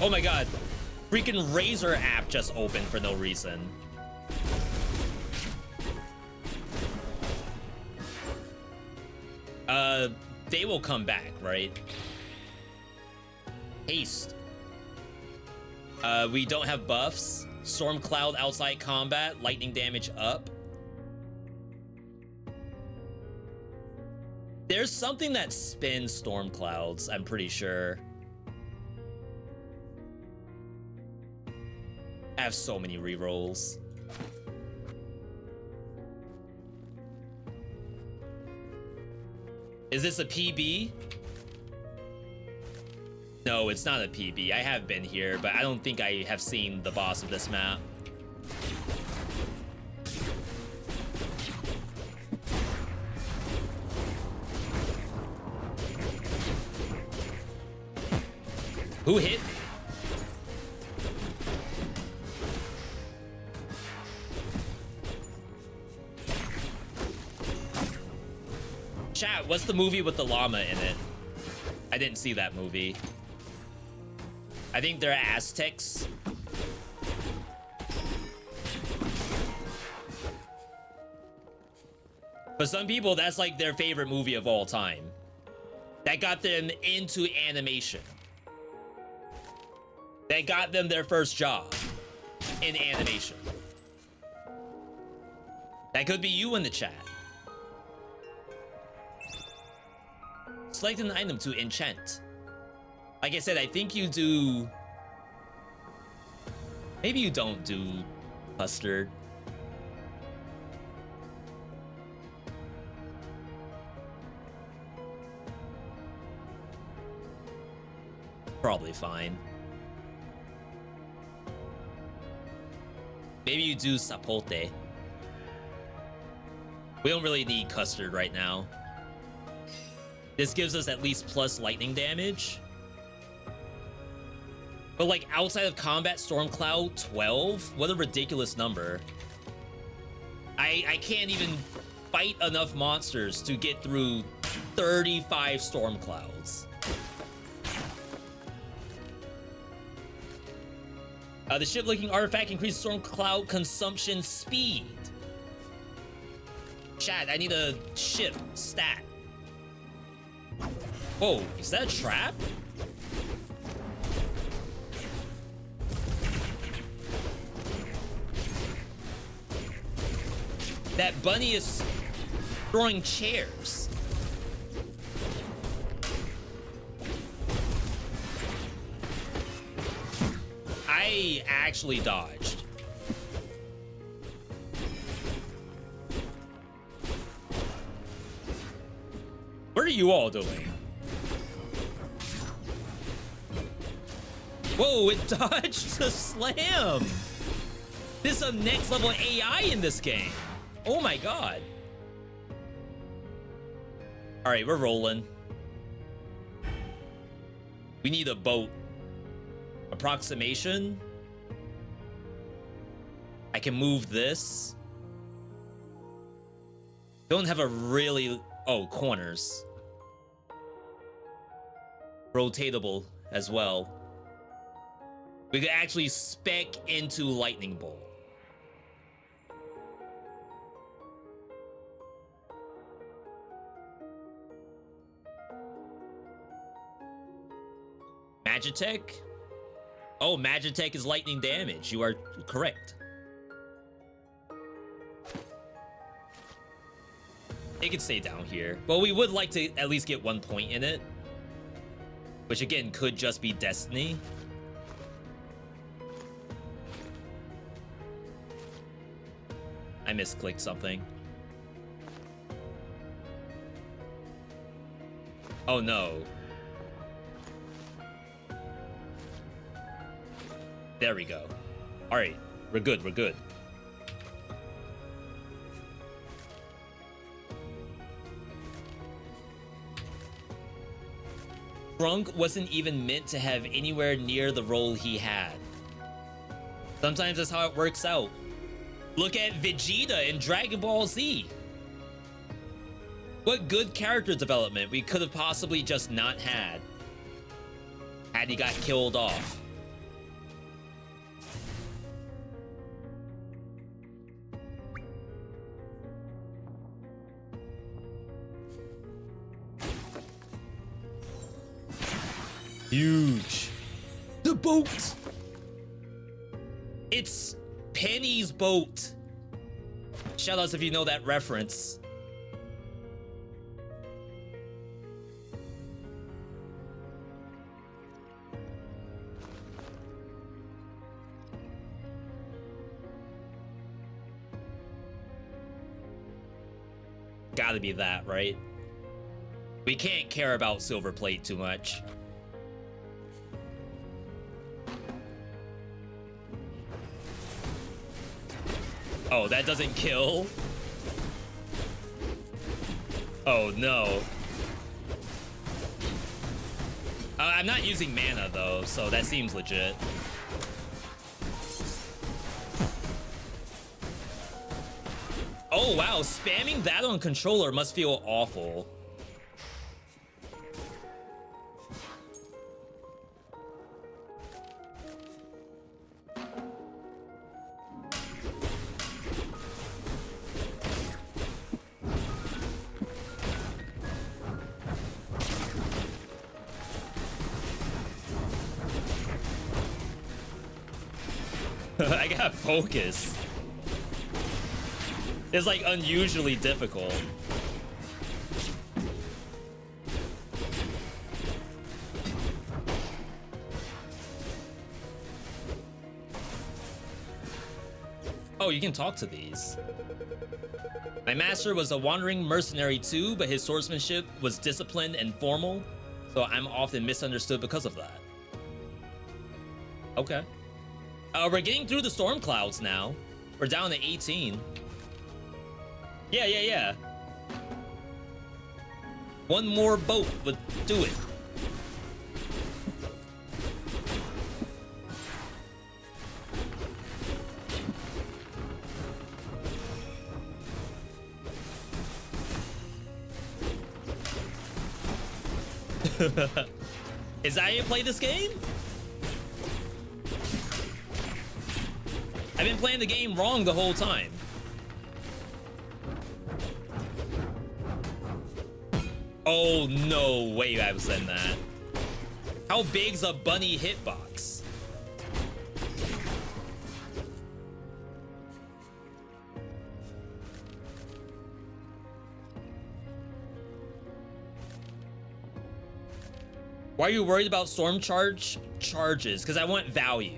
Oh my god. Freaking Razor app just opened for no reason. They will come back, right? Haste. We don't have buffs. Storm Cloud outside combat. Lightning damage up. There's something that spins Storm Clouds, I'm pretty sure. I have so many rerolls. Is this a PB? No, it's not a PB. I have been here, but I don't think I have seen the boss of this map. Who hit me? Chat, what's the movie with the llama in it? I didn't see that movie. I think they're Aztecs. For some people, that's like their favorite movie of all time. That got them into animation. That got them their first job in animation. That could be you in the chat. Select an item to enchant. Like I said, I think you do... Maybe you don't do Custard. Probably fine. Maybe you do Sapote. We don't really need Custard right now. This gives us at least plus lightning damage. But like outside of combat, Stormcloud 12? What a ridiculous number. I can't even fight enough monsters to get through 35 Stormclouds. The ship-looking artifact increases Stormcloud consumption speed. Chat, I need a ship stat. Whoa, is that a trap? That bunny is throwing chairs. I actually dodged. What are you all doing? Whoa, it dodged the slam. There's a next level AI in this game. Oh my god. All right, we're rolling. We need a boat. Approximation. I can move this. Don't have a really... Oh, corners. Rotatable as well. We could actually spec into Lightning Bolt. Magitech? Oh, Magitech is lightning damage. You are correct. It could stay down here. But we would like to at least get 1 point in it. Which again could just be destiny. I misclicked something. Oh no. There we go. Alright, we're good, we're good. Trunk wasn't even meant to have anywhere near the role he had. Sometimes that's how it works out. Look at Vegeta in Dragon Ball Z. What good character development we could have possibly just not had he got killed off. Huge. The boat. It's Penny's boat. Shoutouts if you know that reference. Gotta be that, right? We can't care about silver plate too much. Oh, that doesn't kill? Oh, no. I'm not using mana, though, so that seems legit. Oh, wow. Spamming that on controller must feel awful. I got focus. It's like unusually difficult. Oh, you can talk to these. My master was a wandering mercenary too, but his swordsmanship was disciplined and formal, so I'm often misunderstood because of that. Okay. We're getting through the storm clouds now. We're down to 18. Yeah. One more boat would do it. Is that how you play this game? I've been playing the game wrong the whole time. Oh, no way I was in that. How big's a bunny hitbox? Why are you worried about storm charges? Because I want value.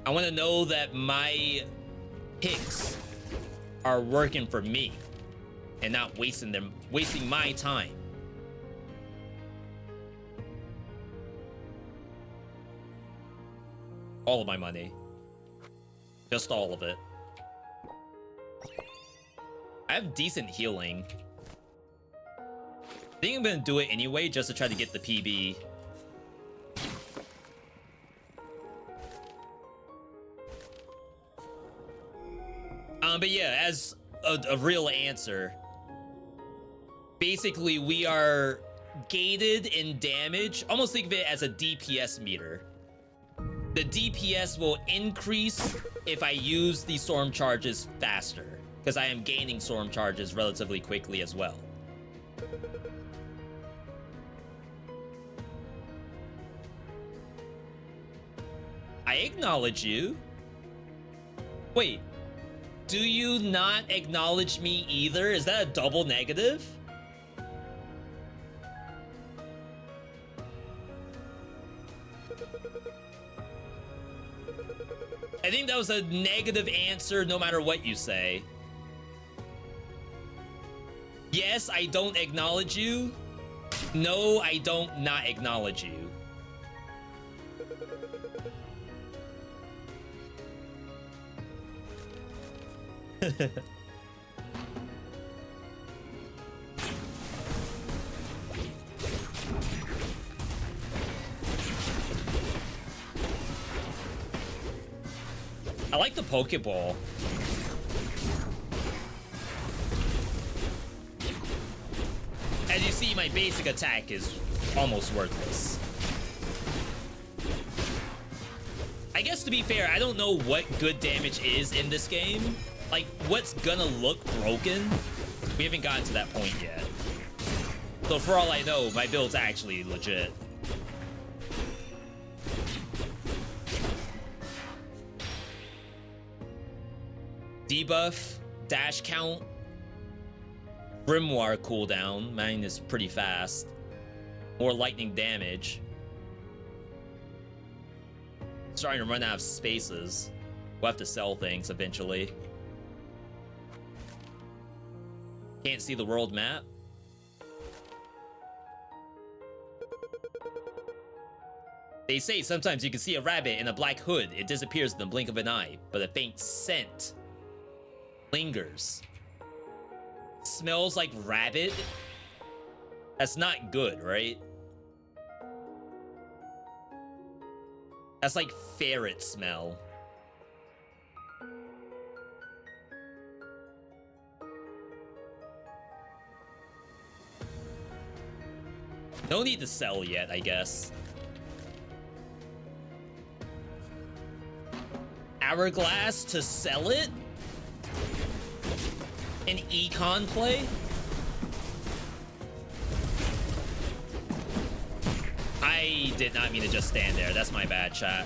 I want to know that my picks are working for me and not wasting my time. All of my money. Just all of it. I have decent healing. I think I'm gonna do it anyway just to try to get the PB. But yeah, as a real answer, basically we are gated in damage. Almost think of it as a DPS meter. The DPS will increase if I use the storm charges faster, because I am gaining storm charges relatively quickly as well. I acknowledge you. Wait. Do you not acknowledge me either? Is that a double negative? I think that was a negative answer no matter what you say. Yes, I don't acknowledge you. No, I don't not acknowledge you. I like the Pokeball. As you see, my basic attack is almost worthless. I guess to be fair, I don't know what good damage is in this game. Like, what's gonna look broken? We haven't gotten to that point yet. So for all I know, my build's actually legit. Debuff, dash count, Grimoire cooldown. Mine is pretty fast. More lightning damage. Starting to run out of spaces. We'll have to sell things eventually. Can't see the world map. They say sometimes you can see a rabbit in a black hood. It disappears in the blink of an eye, but a faint scent lingers. Smells like rabbit? That's not good, right? That's like ferret smell. No need to sell yet, I guess. Hourglass to sell it? An econ play? I did not mean to just stand there. That's my bad, chat.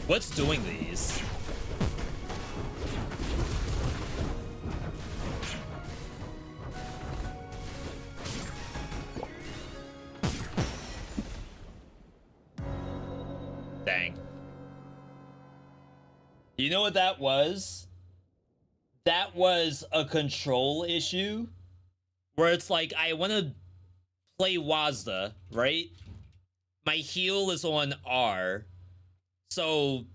What's doing these? Dang. You know what that was? That was a control issue where it's like, I want to play Wazda, right? My heel is on R. So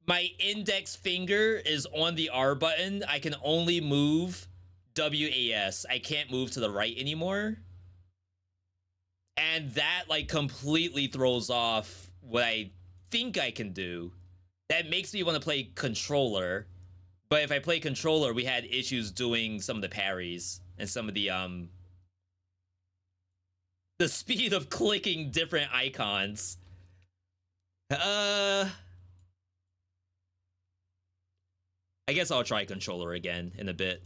my index finger is on the R button. I can only move WAS. I can't move to the right anymore. And that like completely throws off what I think I can do. That makes me want to play controller. But if I play controller, we had issues doing some of the parries and some of the speed of clicking different icons. I guess I'll try controller again in a bit.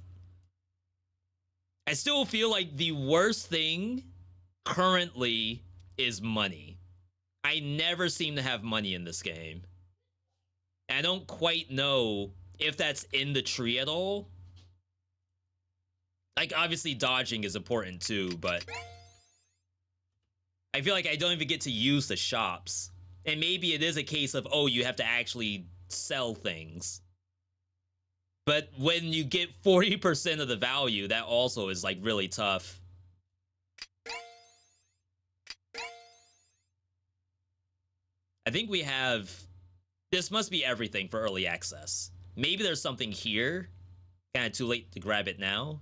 I still feel like the worst thing currently is money. I never seem to have money in this game. I don't quite know if that's in the tree at all. Like, obviously dodging is important too, but I feel like I don't even get to use the shops. And maybe it is a case of, oh, you have to actually sell things. But when you get 40% of the value, that also is like really tough. I think we have... This must be everything for early access. Maybe there's something here. Kind of too late to grab it now.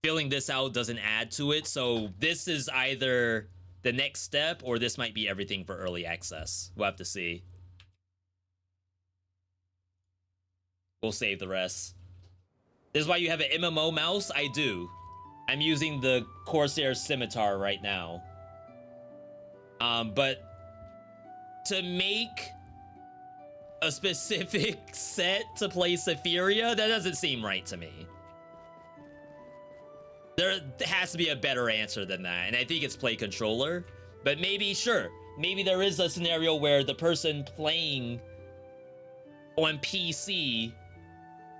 Filling this out doesn't add to it, so this is either the next step or this might be everything for early access. We'll have to see. We'll save the rest. This is why you have an MMO mouse? I do. I'm using the Corsair Scimitar right now. But to make a specific set to play Sephiria? That doesn't seem right to me. There has to be a better answer than that, and I think it's play controller. But maybe, sure, maybe there is a scenario where the person playing on PC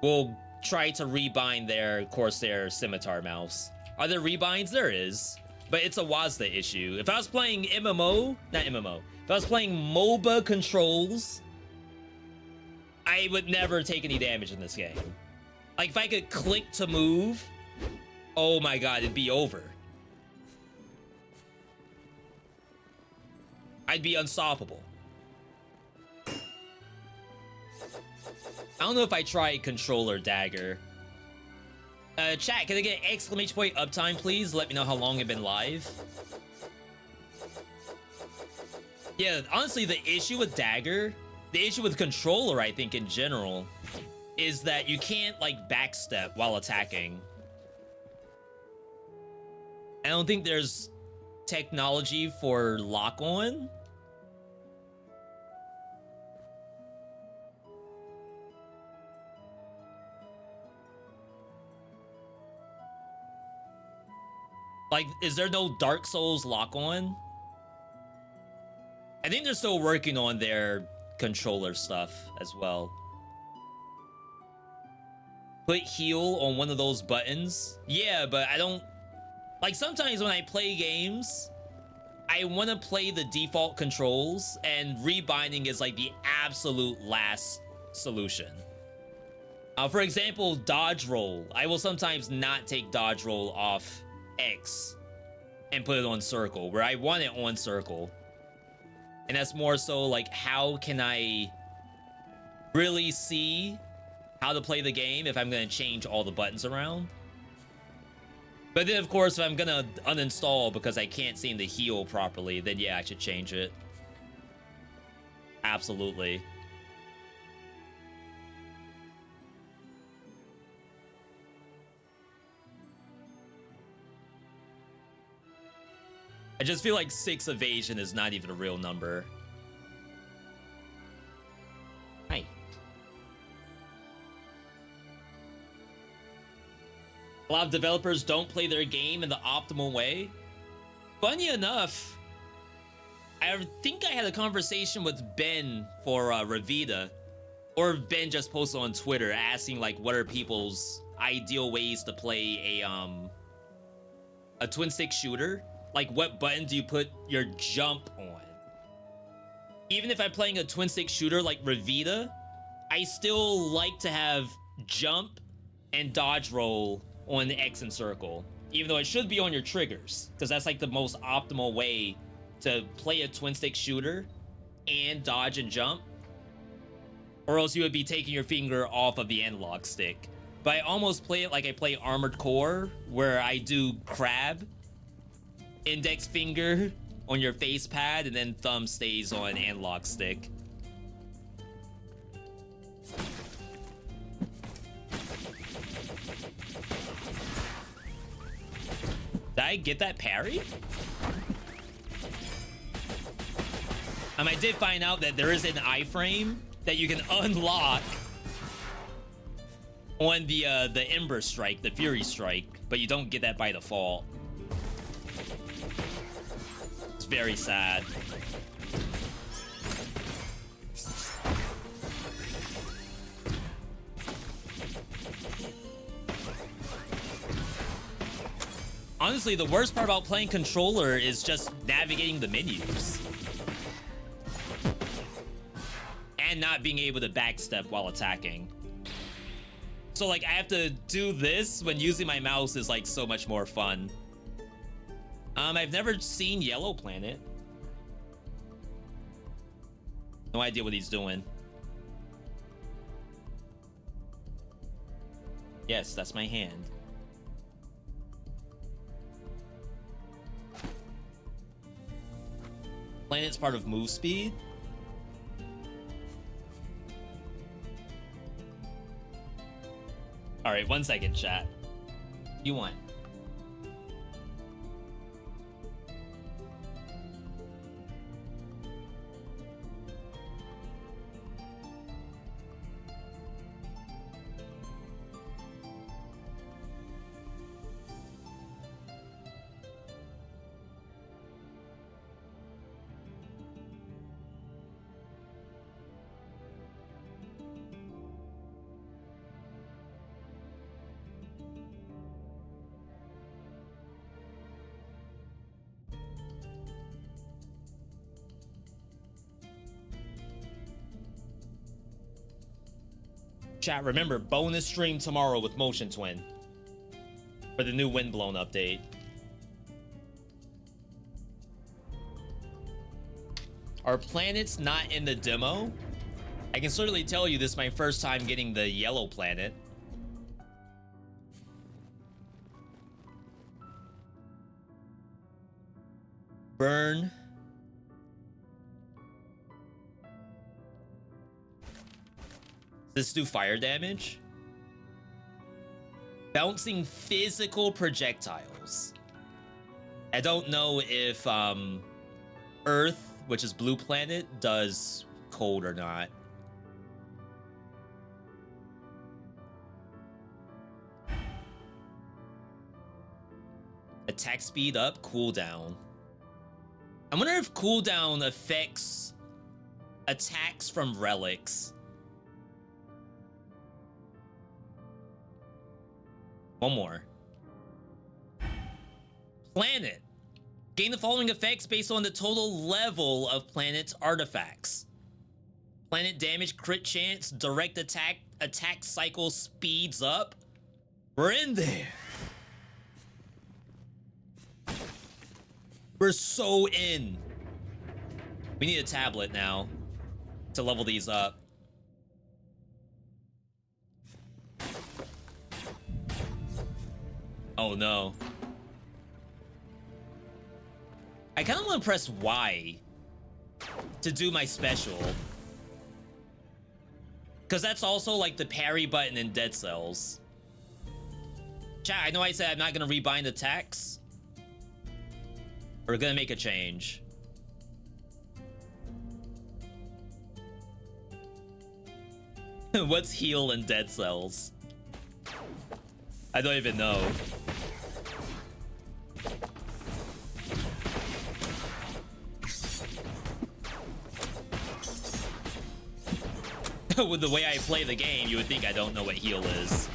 will try to rebind their Corsair Scimitar mouse. Are there rebinds? There is, but it's a WASD issue. If I was playing if I was playing MOBA controls, I would never take any damage in this game. Like, if I could click to move, oh my god, it'd be over. I'd be unstoppable. I don't know if I try controller dagger. Chat, can I get exclamation point uptime, please? Let me know how long I've been live. Yeah, honestly, the issue with dagger, the issue with controller, I think, in general, is that you can't, like, backstep while attacking. I don't think there's technology for lock-on. Like, is there no Dark Souls lock-on? I think they're still working on their controller stuff as well. Put heal on one of those buttons. Yeah, but I don't... Like, sometimes when I play games, I want to play the default controls, and rebinding is like the absolute last solution. For example, dodge roll. I will sometimes not take dodge roll off X and put it on circle, where I want it on circle. And that's more so like, how can I really see how to play the game if I'm going to change all the buttons around? But then, of course, if I'm going to uninstall because I can't seem to heal properly, then yeah, I should change it. Absolutely. I just feel like 6 evasion is not even a real number. Hi. A lot of developers don't play their game in the optimal way. Funny enough, I think I had a conversation with Ben for Revita, or Ben just posted on Twitter asking like, what are people's ideal ways to play a twin stick shooter? Like, what button do you put your jump on? Even if I'm playing a twin stick shooter like Revita, I still like to have jump and dodge roll on the X and circle, even though it should be on your triggers, because that's like the most optimal way to play a twin stick shooter and dodge and jump, or else you would be taking your finger off of the analog stick. But I almost play it like I play Armored Core, where I do crab, index finger on your face pad, and then thumb stays on analog stick. Did I get that parry? I did find out that there is an iframe that you can unlock on the Ember Strike, the Fury Strike, but you don't get that by default. It's very sad. Honestly, the worst part about playing controller is just navigating the menus. And not being able to backstep while attacking. So like, I have to do this when using my mouse is like so much more fun. I've never seen Yellow Planet. No idea what he's doing. Yes, that's my hand. Planet's part of move speed. All right, 1 second, chat. You want? Chat, remember, bonus stream tomorrow with Motion Twin for the new Windblown update. Are planets not in the demo? I can certainly tell you this is my first time getting the yellow planet. Burn. Does this do fire damage? Bouncing physical projectiles. I don't know if Earth, which is blue planet, does cold or not. Attack speed up, cooldown. I wonder if cooldown affects attacks from relics. One more. Planet. Gain the following effects based on the total level of planet's artifacts. Planet damage, crit chance, direct attack, attack cycle speeds up. We're in there. We're so in. We need a tablet now to level these up. Oh no. I kind of want to press Y to do my special. Because that's also like the parry button in Dead Cells. Chat, I know I said I'm not going to rebind attacks. We're going to make a change. What's heal in Dead Cells? I don't even know. With the way I play the game, you would think I don't know what heal is.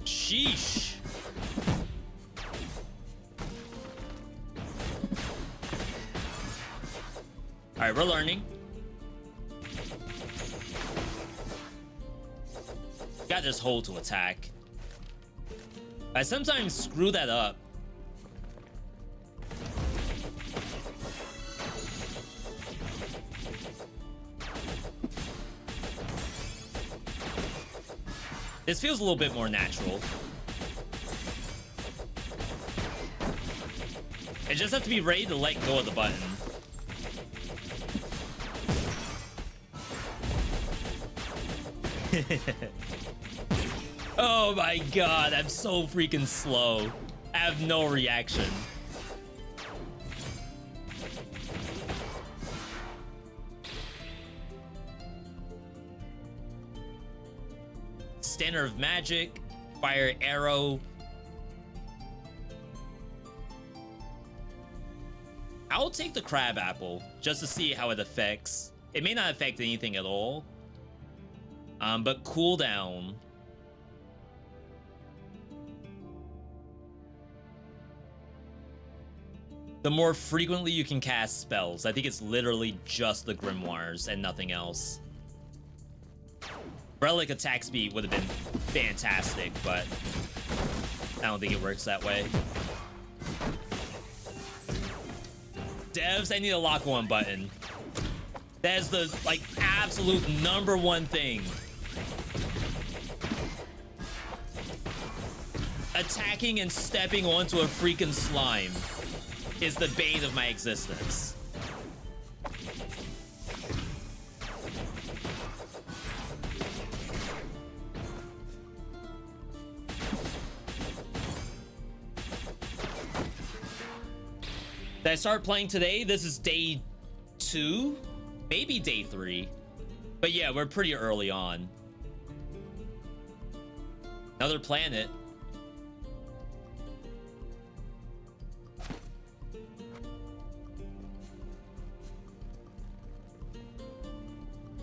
Sheesh. All right, we're learning. Got this hold to attack. I sometimes screw that up. This feels a little bit more natural. I just have to be ready to let go of the button. Oh my god, I'm so freaking slow. I have no reaction. Standard of Magic, Fire Arrow. I'll take the Crab Apple just to see how it affects. It may not affect anything at all. But cooldown. The more frequently you can cast spells. I think it's literally just the Grimoires and nothing else. Relic attack speed would have been fantastic, but I don't think it works that way. Devs, I need a lock one button. That is the, like, absolute #1 thing. Attacking and stepping onto a freaking slime is the bane of my existence. Did I start playing today? This is day 2, maybe day 3. But yeah, we're pretty early on. Another planet.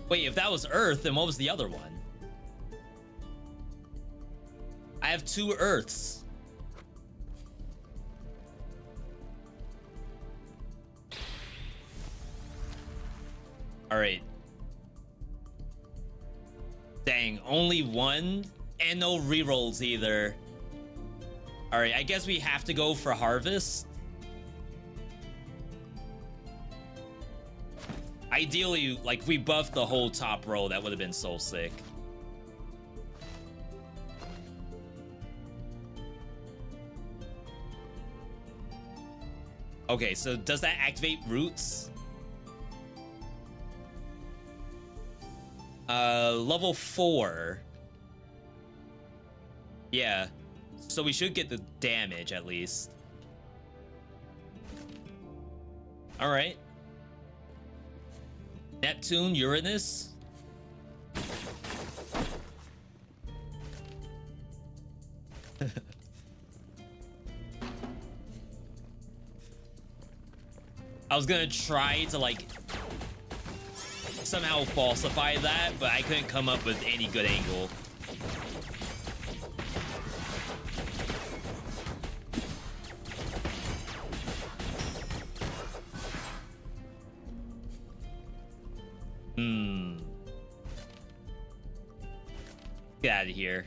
Wait, if that was Earth, then what was the other one? I have 2 Earths. All right. Dang, only one and no rerolls either. All right, I guess we have to go for harvest. Ideally, like, we buffed the whole top row. That would have been so sick. Okay, so does that activate roots? Level 4. Yeah. So we should get the damage at least. All right. Neptune, Uranus. I was gonna try to like somehow falsify that, but I couldn't come up with any good angle. Get out of here.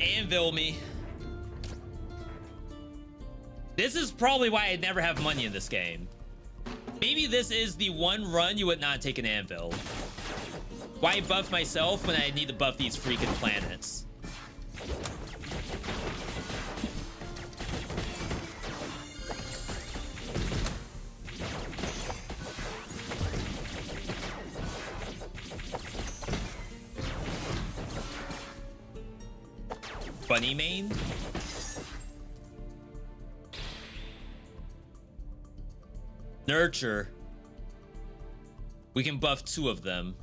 Anvil me. This is probably why I never have money in this game. Maybe this is the one run you would not take an anvil. Why buff myself when I need to buff these freaking planets? Bunny main? Nurture. We can buff 2 of them.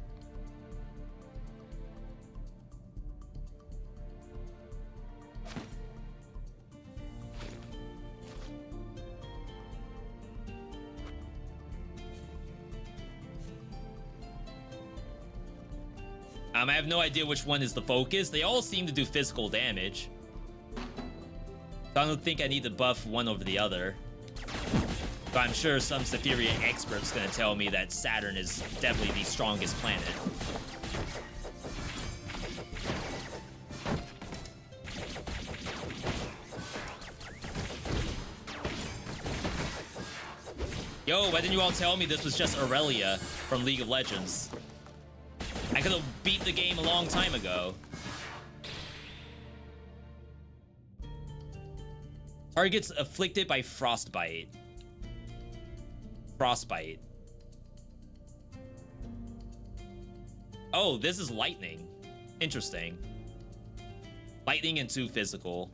I have no idea which one is the focus. They all seem to do physical damage. So I don't think I need to buff one over the other. But I'm sure some Sephiria expert's gonna tell me that Saturn is definitely the strongest planet. Yo, why didn't you all tell me this was just Aurelia from League of Legends? I could have beat the game a long time ago. Targets afflicted by frostbite. Frostbite. Oh, this is lightning. Interesting. Lightning and 2 physical.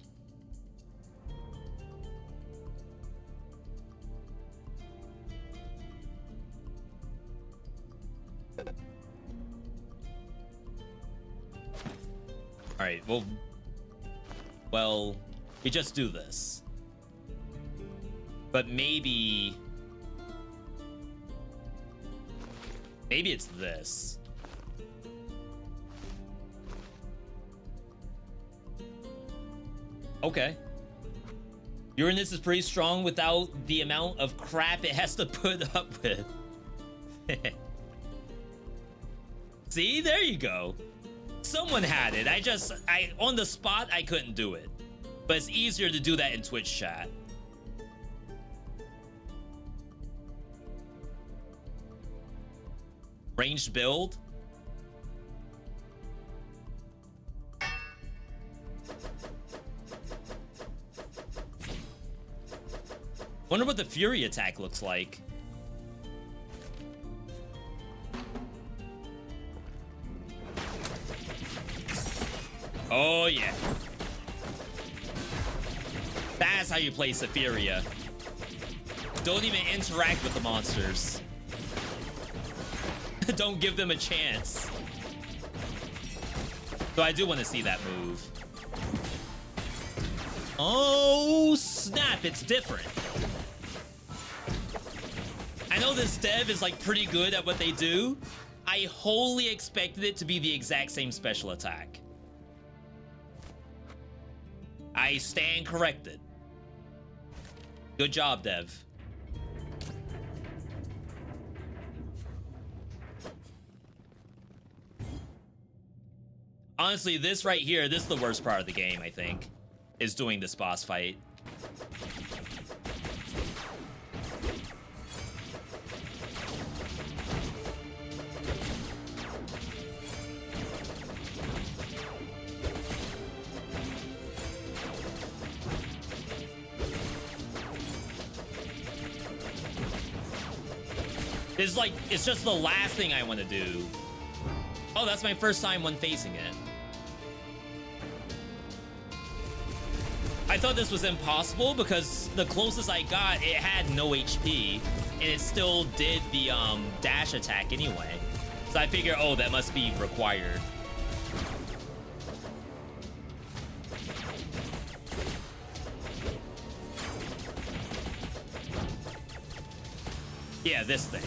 All right, well, we just do this. But maybe it's this. Okay. Uranus is pretty strong without the amount of crap it has to put up with. See, there you go. Someone had it. I on the spot, I couldn't do it. But it's easier to do that in Twitch chat. Ranged build. Wonder what the Fury attack looks like. Oh yeah. That's how you play Sephiria. Don't even interact with the monsters. Don't give them a chance. So I do want to see that move. Oh snap, it's different. I know this dev is like pretty good at what they do. I wholly expected it to be the exact same special attack. I stand corrected. Good job, dev. Honestly, this right here, this is the worst part of the game, I think, is doing this boss fight. It's like, it's just the last thing I want to do. Oh, that's my first time when facing it. I thought this was impossible because the closest I got, it had no HP, and it still did the dash attack anyway. So I figure, oh, that must be required. Yeah, this thing.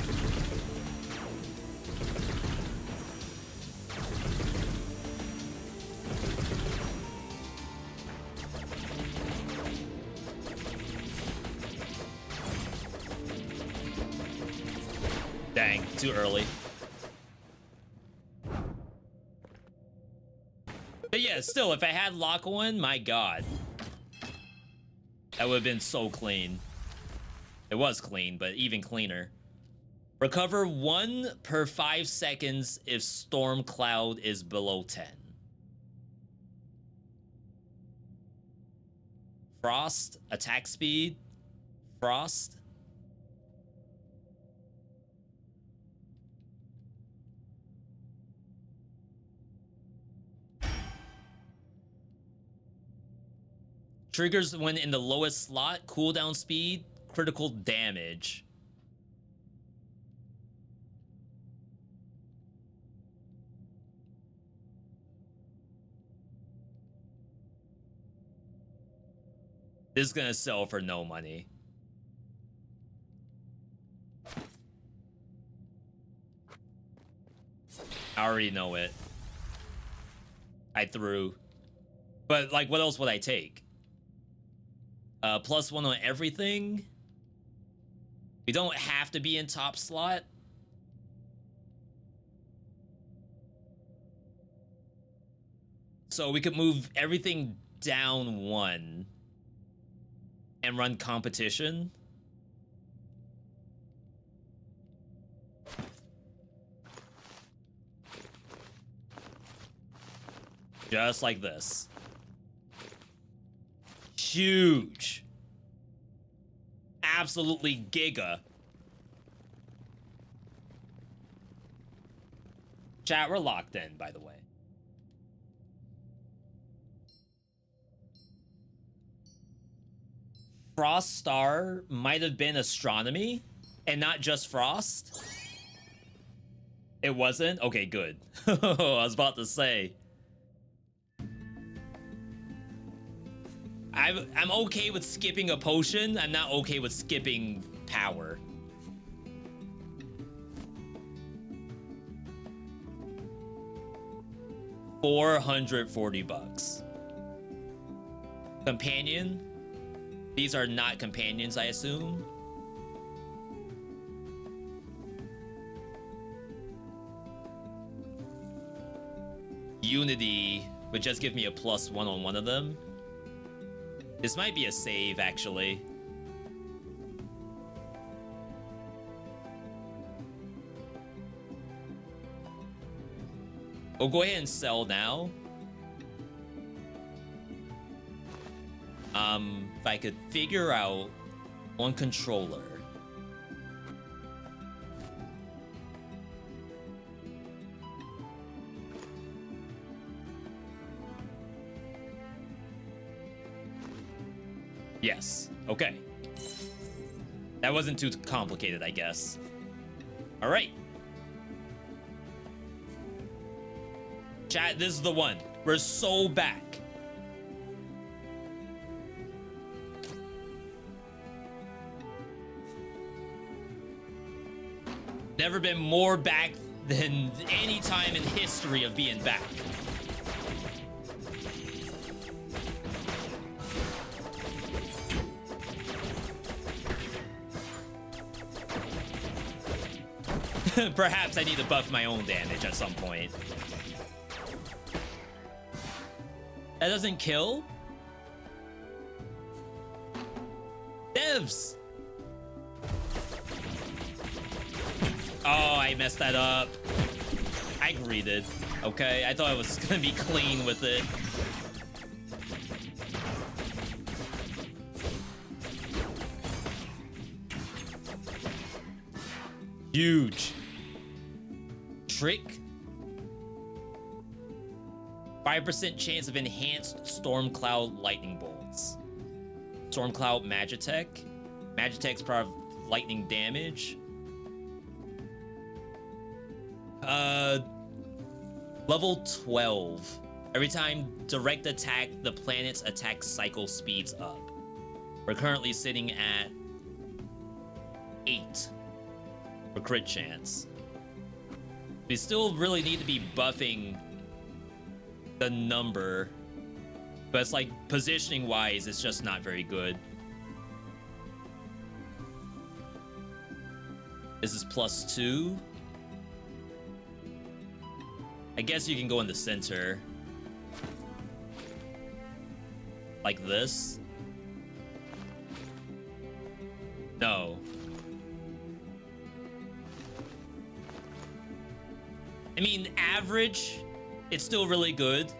Dang, too early. But yeah, still, if I had lock on, my god. That would have been so clean. It was clean, but even cleaner. Recover 1 per 5 seconds if storm cloud is below 10. Frost, attack speed, frost. Triggers when in the lowest slot, cooldown speed, critical damage. This is gonna sell for no money. I already know it. I threw. But, like, what else would I take? +1 on everything. We don't have to be in top slot. So we could move everything down 1 and run competition. Just like this. Huge. Absolutely giga. Chat, we're locked in, by the way. Frost Star might have been astronomy and not just frost. It wasn't? Okay, good. I was about to say. I'm okay with skipping a potion. I'm not okay with skipping power. $440. Companion. These are not companions, I assume. Unity would just give me a +1 on one of them. This might be a save, actually. We'll go ahead and sell now. If I could figure out one controller. Yes. Okay. That wasn't too complicated, I guess. All right. Chat, this is the one. We're so back. Never been more back than any time in history of being back. Perhaps I need to buff my own damage at some point. That doesn't kill? Devs! Oh, I messed that up. I greeted. Okay, I thought I was gonna be clean with it. Huge. Trick. 5% chance of enhanced Storm Cloud lightning bolts. Storm Cloud Magitech. Magitech's power of lightning damage. Level 12. Every time direct attack, the planet's attack cycle speeds up. We're currently sitting at 8 for crit chance. We still really need to be buffing the number, but it's like positioning wise, it's just not very good. This is +2. I guess you can go in the center. Like this. No. I mean, average, it's still really good.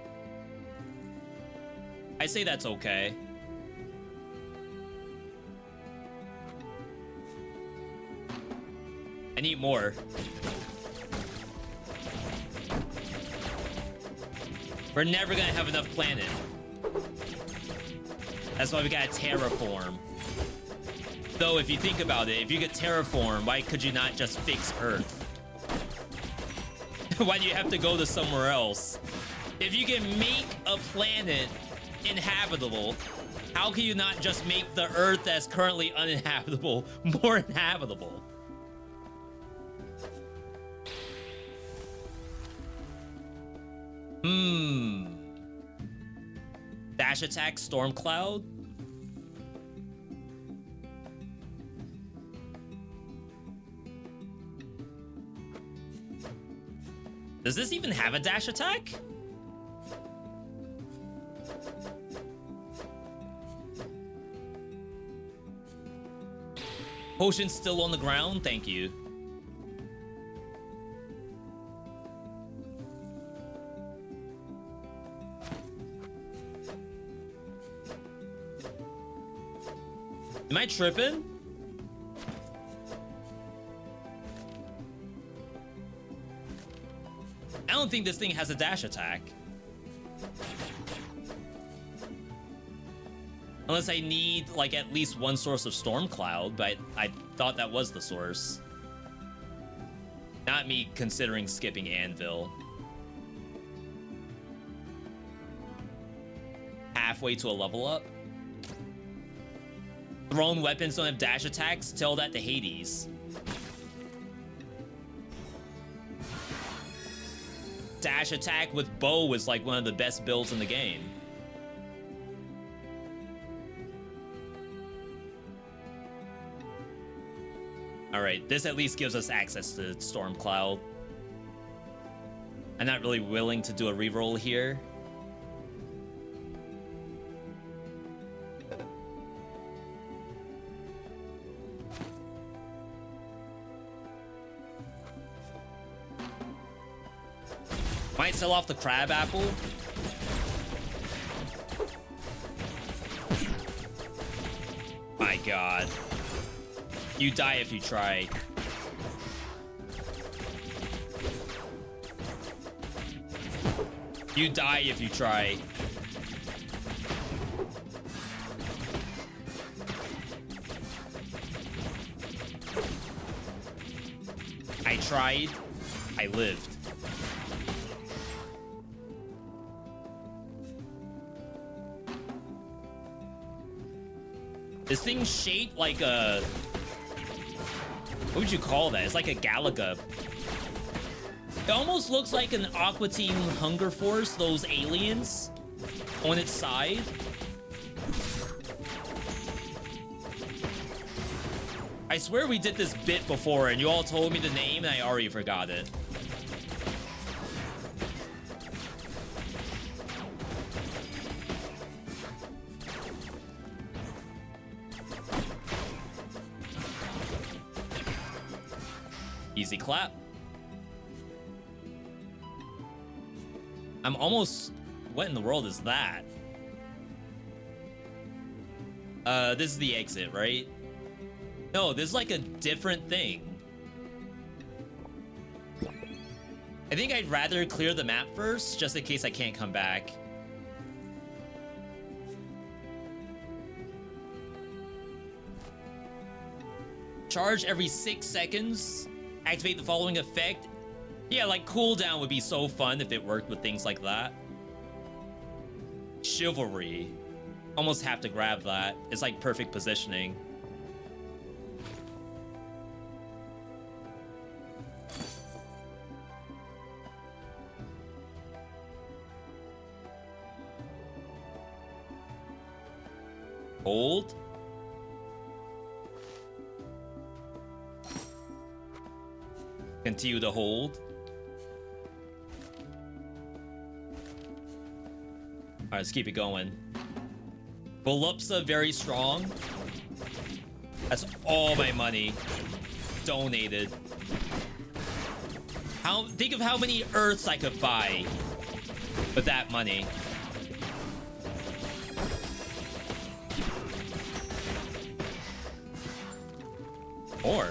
I say that's okay. I need more. We're never gonna have enough planet. That's why we gotta terraform. Though, if you think about it, if you could terraform, why could you not just fix Earth? Why do you have to go to somewhere else? If you can make a planet inhabitable, how can you not just make the Earth that's currently uninhabitable more inhabitable? Dash attack, Storm Cloud. Does this even have a dash attack? Potion's still on the ground, thank you. Am I tripping? I don't think this thing has a dash attack. Unless I need, like, at least one source of Storm Cloud, but I thought that was the source. Not me considering skipping Anvil. Halfway to a level up. Thrown weapons don't have dash attacks? Tell that to Hades. Dash attack with bow is like one of the best builds in the game. Alright, this at least gives us access to Storm Cloud. I'm not really willing to do a reroll here. Might sell off the crab apple. My god. You die if you try. You die if you try. I tried. I lived. This thing's shaped like a... What would you call that? It's like a Galaga. It almost looks like an Aqua Team Hunger Force, those aliens on its side. I swear we did this bit before and you all told me the name and I already forgot it. Easy clap. I'm almost... What in the world is that? This is the exit, right? No, this is like a different thing. I think I'd rather clear the map first, just in case I can't come back. Charge every 6 seconds. Activate the following effect. Yeah, like cooldown would be so fun if it worked with things like that. Chivalry. Almost have to grab that. It's like perfect positioning. Hold. Continue to hold. All right, let's keep it going. Volupsa, very strong. That's all my money donated. Think of how many Earths I could buy with that money. Or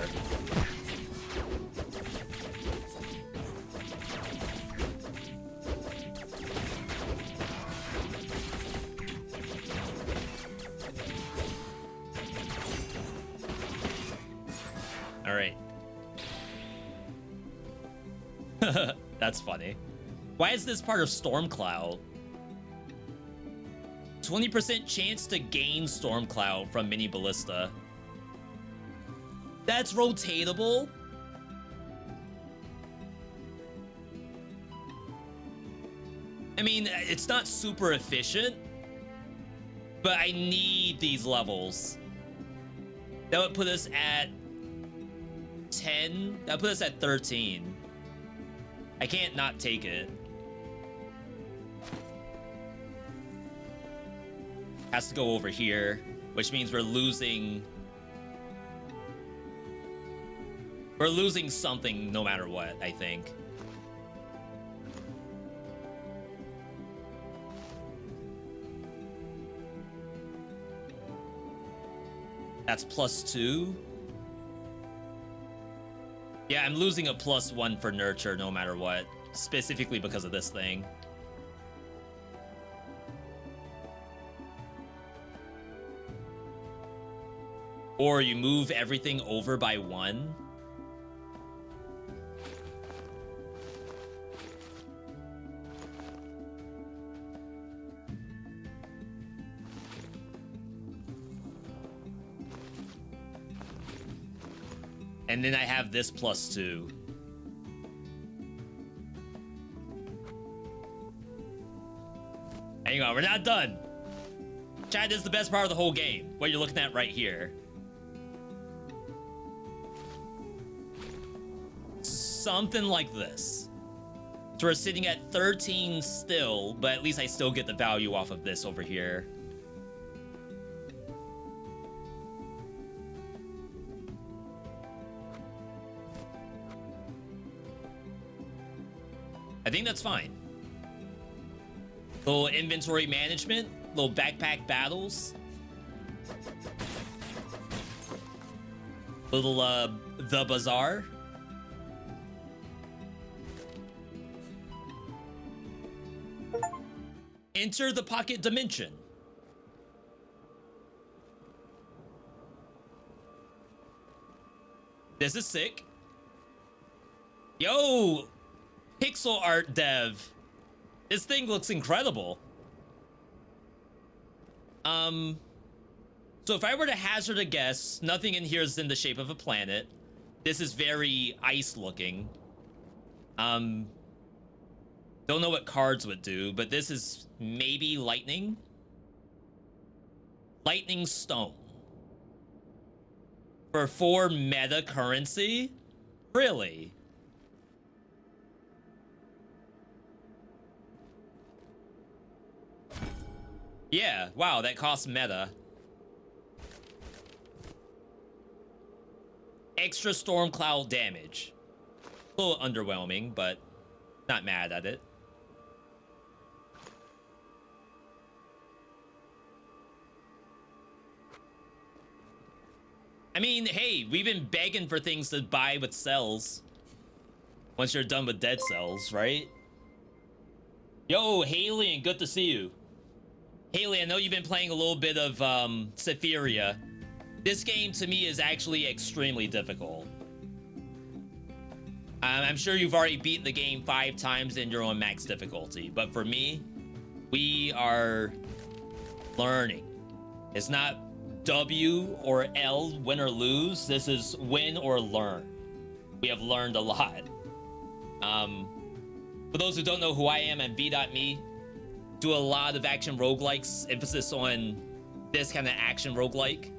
all right. That's funny. Why is this part of Storm Cloud? 20% chance to gain Storm Cloud from Mini Ballista. That's rotatable? I mean, it's not super efficient, but I need these levels. That would put us at 10. That would put us at 13. I can't not take it. Has to go over here, which means we're losing... We're losing something no matter what, I think. That's +2. Yeah, I'm losing a +1 for nurture no matter what, specifically because of this thing. Or you move everything over by 1. And then I have this +2. Hang on, we're not done. Chat, this is the best part of the whole game. What you're looking at right here. Something like this. So we're sitting at 13 still, but at least I still get the value off of this over here. I think that's fine. Little inventory management, little backpack battles. Little, the bazaar. Enter the pocket dimension. This is sick. Yo! Pixel art dev. This thing looks incredible. So if I were to hazard a guess, nothing in here is in the shape of a planet. This is very ice looking. Don't know what cards would do, but this is maybe lightning. Lightning stone. For 4 meta currency? Really? Yeah, wow, that costs meta. Extra storm cloud damage. A little underwhelming, but not mad at it. I mean, hey, we've been begging for things to buy with cells. Once you're done with dead cells, right? Yo, Haley, good to see you. Haley, I know you've been playing a little bit of Sephiria. This game to me is actually extremely difficult. I'm sure you've already beaten the game 5 times in your own max difficulty, but for me, we are learning. It's not W or L, win or lose. This is win or learn. We have learned a lot. For those who don't know who I am, I'm VeeDotMe. Do a lot of action roguelikes, emphasis on this kind of action roguelike.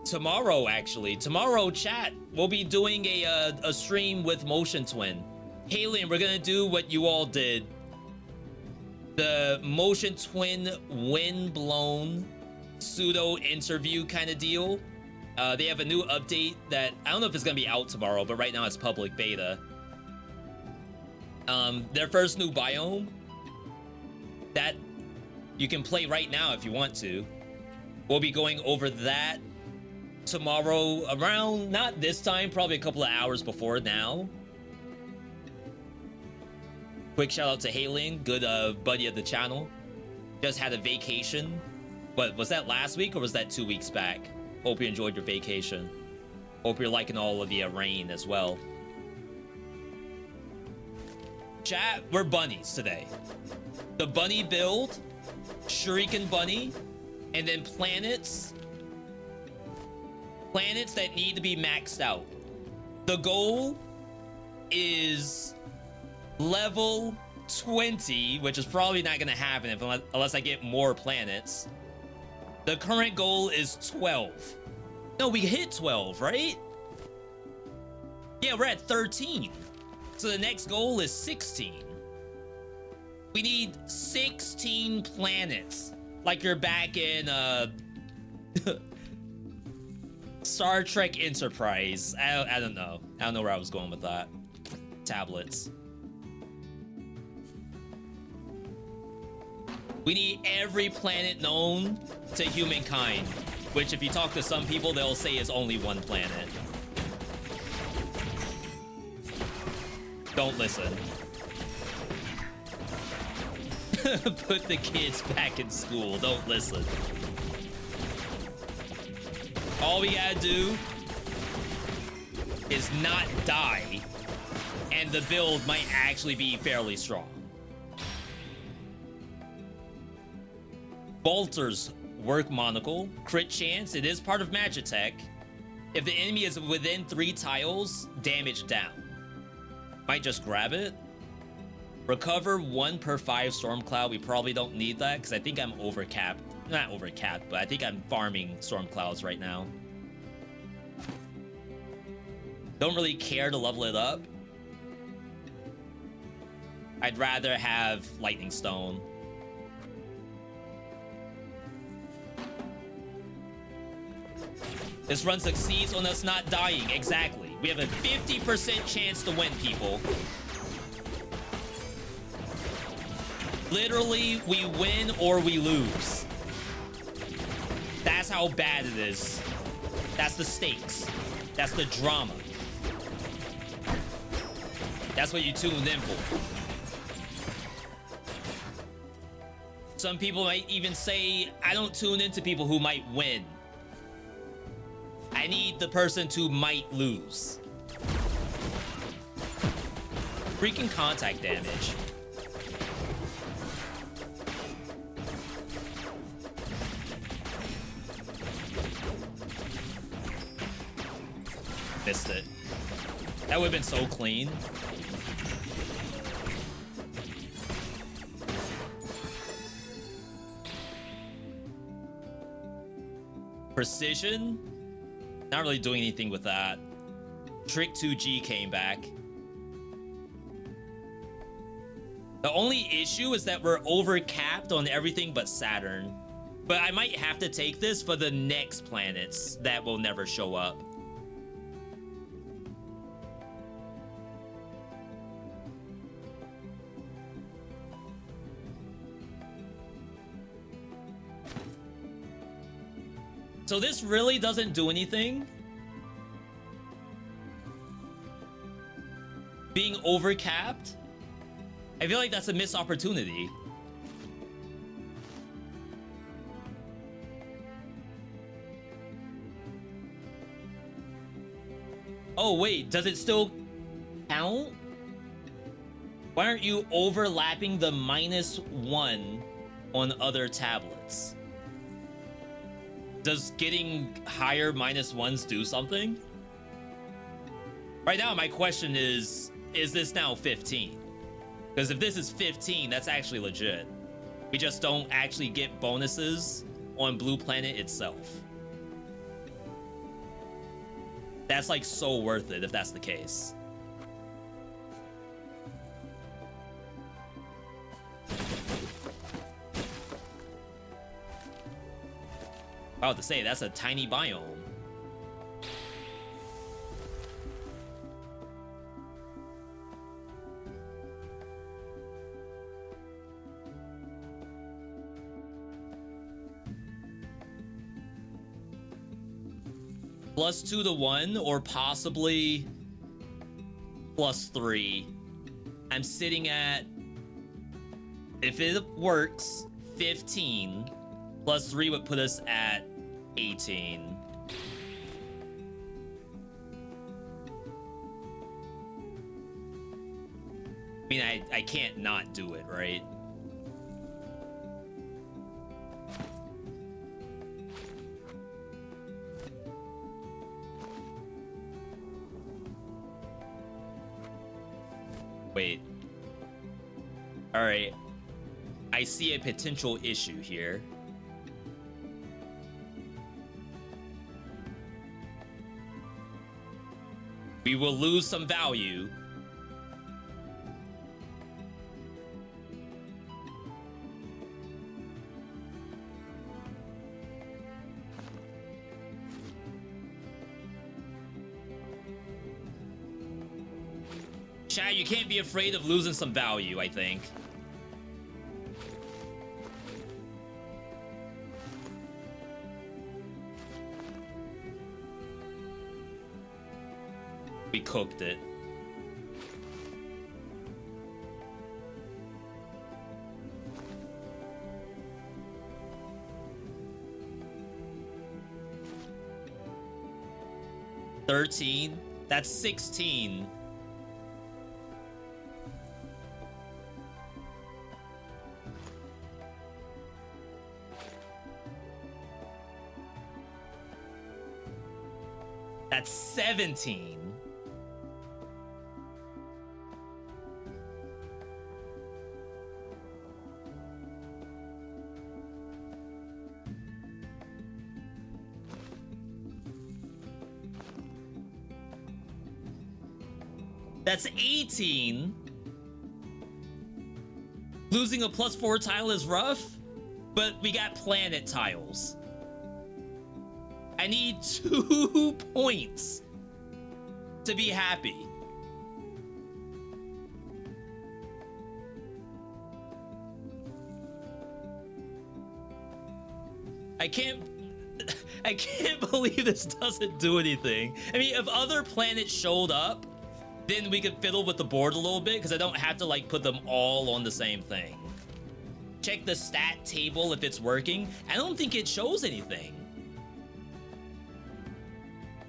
Tomorrow, chat, we'll be doing a stream with Motion Twin. Haley, and we're gonna do what you all did. The Motion Twin wind-blown pseudo interview kind of deal. They have a new update that I don't know if it's gonna be out tomorrow, but right now it's public beta. Their first new biome that you can play right now if you want to. We'll be going over that tomorrow around, not this time, probably a couple of hours before now. Quick shout out to Haley, good buddy of the channel. Just had a vacation. What was that, last week or was that 2 weeks back? Hope you enjoyed your vacation. Hope you're liking all of the rain as well. Chat, we're bunnies today. The bunny build, shuriken bunny, and then planets. Planets that need to be maxed out. The goal is level 20, which is probably not gonna happen unless I get more planets. The current goal is 12. No, we hit 12, right? Yeah, we're at 13. So the next goal is 16. We need 16 planets. Like you're back in Star Trek Enterprise. I don't know. I don't know where I was going with that. Tablets. We need every planet known to humankind, which if you talk to some people, they'll say is only one planet. Don't listen. Put the kids back in school. Don't listen. All we gotta do is not die, and the build might actually be fairly strong. Bolter's work monocle, crit chance, it is part of Magitech. If the enemy is within 3 tiles, damage down. Might just grab it. Recover 1 per 5 storm cloud. We probably don't need that because I think I'm overcapped. Not overcapped, but I think I'm farming storm clouds right now. Don't really care to level it up. I'd rather have lightning stone. This run succeeds on us not dying. Exactly. We have a 50% chance to win, people. Literally, we win or we lose. That's how bad it is. That's the stakes. That's the drama. That's what you tuned in for. Some people might even say, I don't tune into people who might win. I need the person to might lose. Freaking contact damage. Missed it. That would have been so clean. Precision? Not really doing anything with that. Trick 2G came back. The only issue is that we're over-capped on everything but Saturn. But I might have to take this for the next planets that will never show up. So this really doesn't do anything. Being overcapped? I feel like that's a missed opportunity. Oh wait, does it still count? Why aren't you overlapping the -1 on other tablets? Does getting higher -1s do something? Right now, my question is this now 15? Because if this is 15, that's actually legit. We just don't actually get bonuses on Blue Planet itself. That's like so worth it if that's the case. I was to say, that's a tiny biome. +2 to 1, or possibly +3. I'm sitting at, if it works, 15. +3 would put us at 18. I mean, I can't not do it, right? Wait. All right. I see a potential issue here. We will lose some value. Chat, you can't be afraid of losing some value, I think. We cooked it. $13. That's 16. That's 17. That's 18. Losing a +4 tile is rough, but we got planet tiles. I need 2 points to be happy. I can't believe this doesn't do anything. I mean, if other planets showed up, then we could fiddle with the board a little bit, because I don't have to like put them all on the same thing. Check the stat table if it's working. I don't think it shows anything.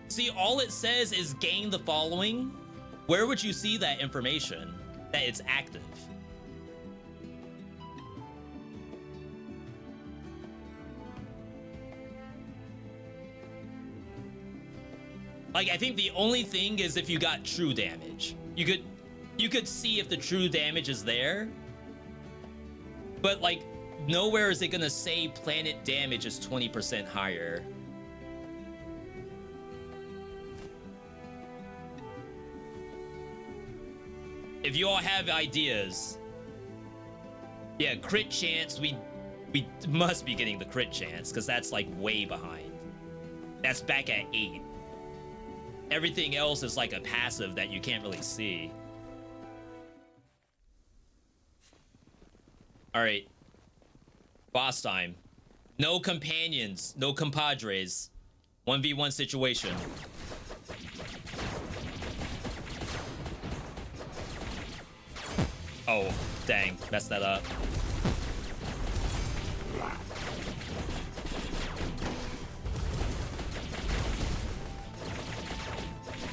See, all it says is gain the following. Where would you see that information that it's active? Like, I think the only thing is if you got true damage. You could see if the true damage is there. But like, nowhere is it gonna say planet damage is 20% higher. If you all have ideas, yeah, crit chance, we must be getting the crit chance, because that's like way behind. That's back at 8. Everything else is like a passive that you can't really see. All right, boss time. No companions, no compadres. 1v1 situation. Oh, dang, messed that up.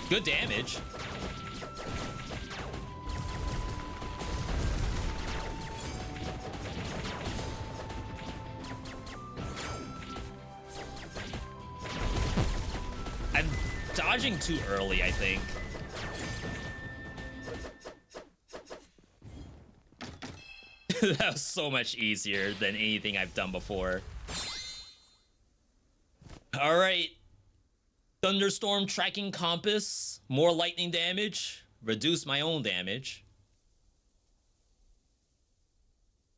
Good damage. I'm dodging too early, I think. That was so much easier than anything I've done before. All right. Thunderstorm tracking compass. More lightning damage. Reduce my own damage.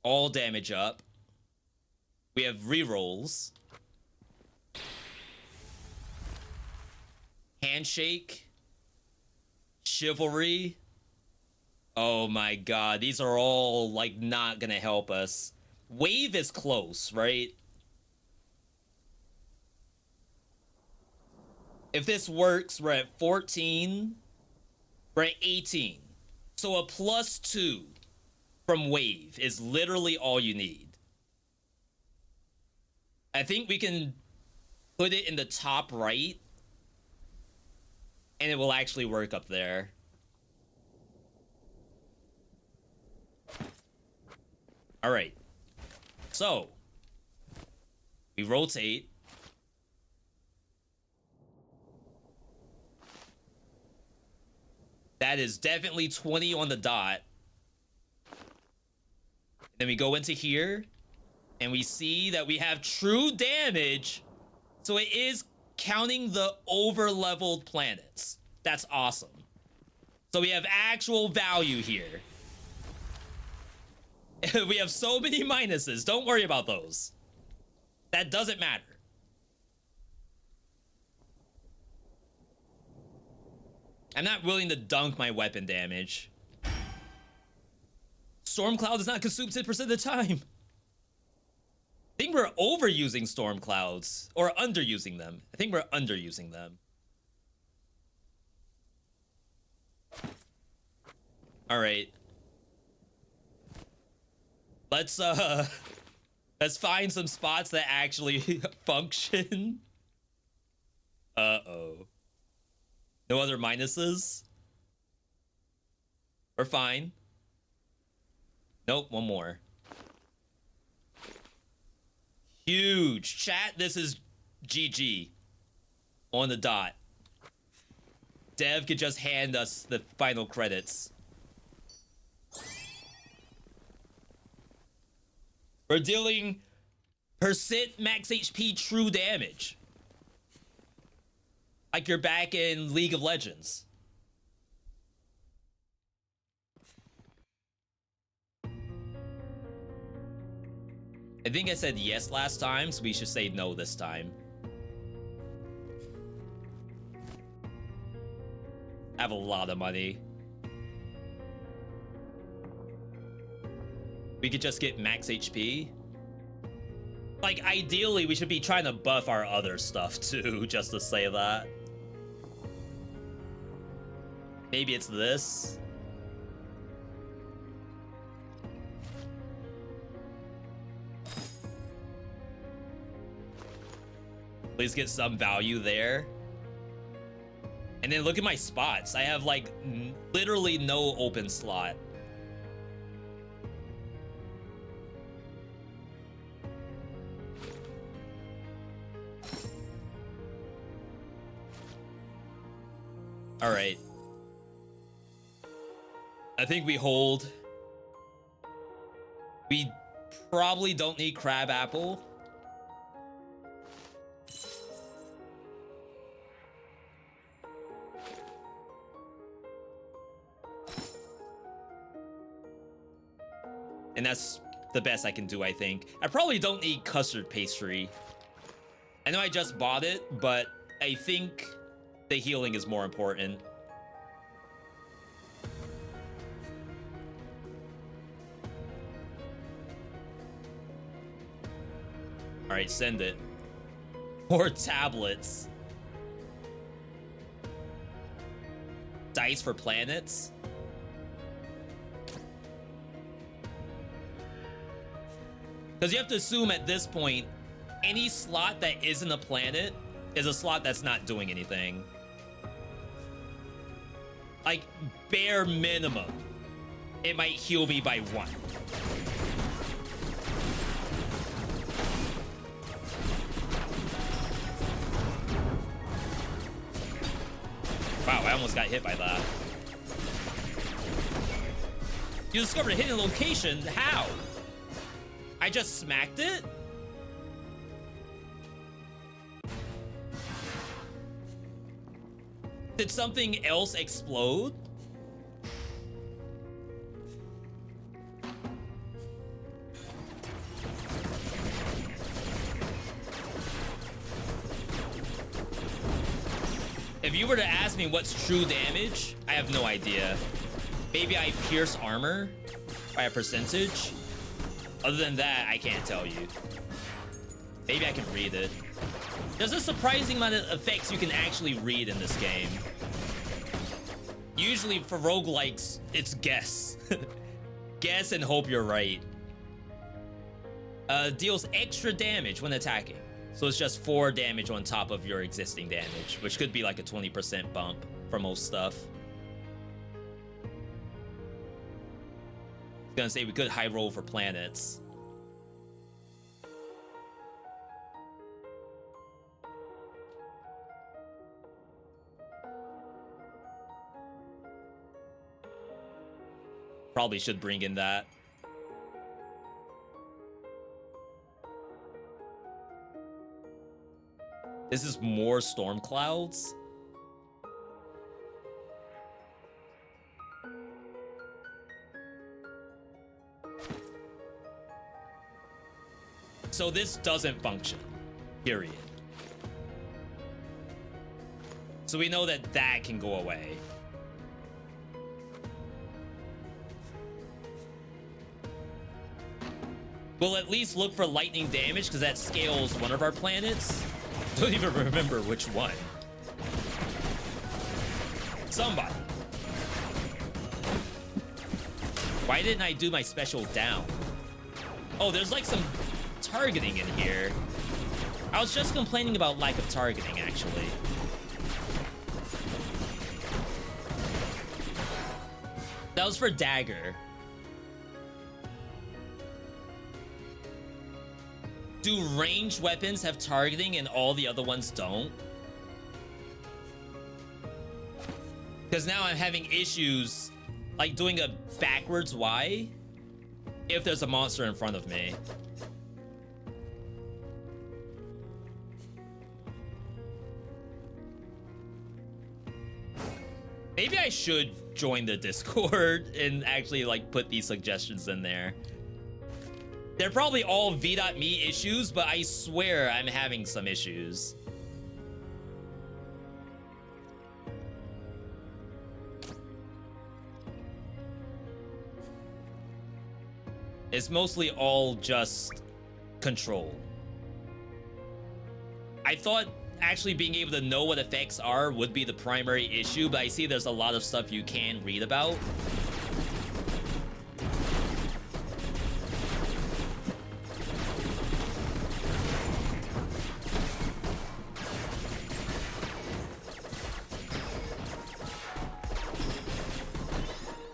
All damage up. We have rerolls. Handshake. Chivalry. Oh my god, these are all, like, not gonna help us. Wave is close, right? If this works, we're at 14. We're at 18. So a +2 from Wave is literally all you need. I think we can put it in the top right, and it will actually work up there. All right, so we rotate. That is definitely 20 on the dot. Then we go into here and we see that we have true damage. So it is counting the over-leveled planets. That's awesome. So we have actual value here. We have so many minuses. Don't worry about those. That doesn't matter. I'm not willing to dunk my weapon damage. Storm Cloud does not consume 10% of the time. I think we're overusing Storm Clouds. Or underusing them. I think we're underusing them. Alright. Let's find some spots that actually function. Uh-oh. No other minuses? We're fine. Nope, one more. Huge. Chat, this is GG. On the dot. Dev could just hand us the final credits. We're dealing % max HP true damage. Like you're back in League of Legends. I think I said yes last time, so we should say no this time. I have a lot of money. We could just get max HP. Like, ideally, we should be trying to buff our other stuff, too, just to say that. Maybe it's this. Please get some value there. And then look at my spots. I have, like, literally no open slot. All right. I think we hold. We probably don't need crab apple. And that's the best I can do, I think. I probably don't need custard pastry. I know I just bought it, but I think the healing is more important. Alright, send it. Or tablets. Dice for planets. Because you have to assume at this point, any slot that isn't a planet is a slot that's not doing anything. Like, bare minimum, it might heal me by 1. Wow, I almost got hit by that. You discovered a hidden location? How? I just smacked it? Did something else explode? If you were to ask me what's true damage, I have no idea. Maybe I pierce armor by a percentage. Other than that, I can't tell you. Maybe I can read it. There's a surprising amount of effects you can actually read in this game. Usually for roguelikes, it's guess. Guess and hope you're right. Deals extra damage when attacking. So it's just 4 damage on top of your existing damage, which could be like a 20% bump for most stuff. I was gonna say we could high roll for planets. Probably should bring in that. This is more storm clouds. So this doesn't function, period. So we know that that can go away. We'll at least look for lightning damage because that scales one of our planets. Don't even remember which one. Somebody. Why didn't I do my special down? Oh, there's like some targeting in here. I was just complaining about lack of targeting, actually. That was for dagger. Do ranged weapons have targeting and all the other ones don't? Because now I'm having issues like doing a backwards Y if there's a monster in front of me. Maybe I should join the Discord and actually like put these suggestions in there. They're probably all veedotme issues, but I swear I'm having some issues. It's mostly all just control. I thought actually being able to know what effects are would be the primary issue, but I see there's a lot of stuff you can read about.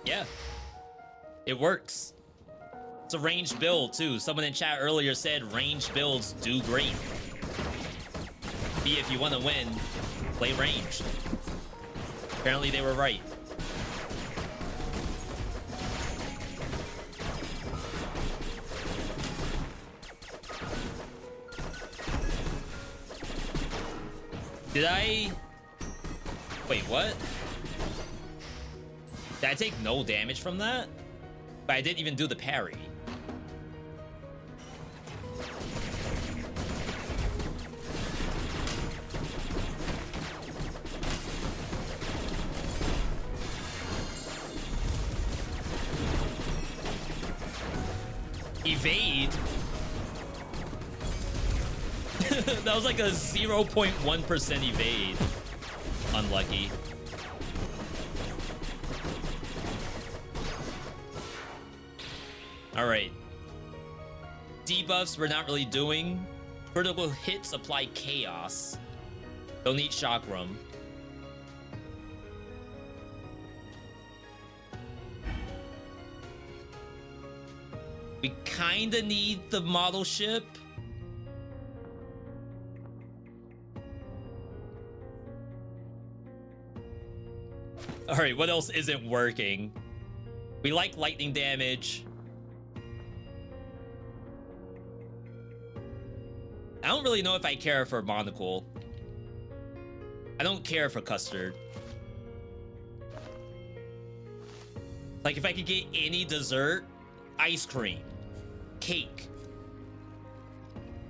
Yeah, it works. It's a ranged build too. Someone in chat earlier said ranged builds do great. If you want to win, play ranged. Apparently they were right. Did I... Wait, what? Did I take no damage from that? But I didn't even do the parry. Evade? That was like a 0.1% evade. Unlucky. Alright. Debuffs we're not really doing. Critical hits apply chaos. Don't need chakram. We kinda need the model ship. Alright, what else isn't working? We like lightning damage. I don't really know if I care for Monocle. I don't care for Custard. Like, if I could get any dessert, ice cream, cake,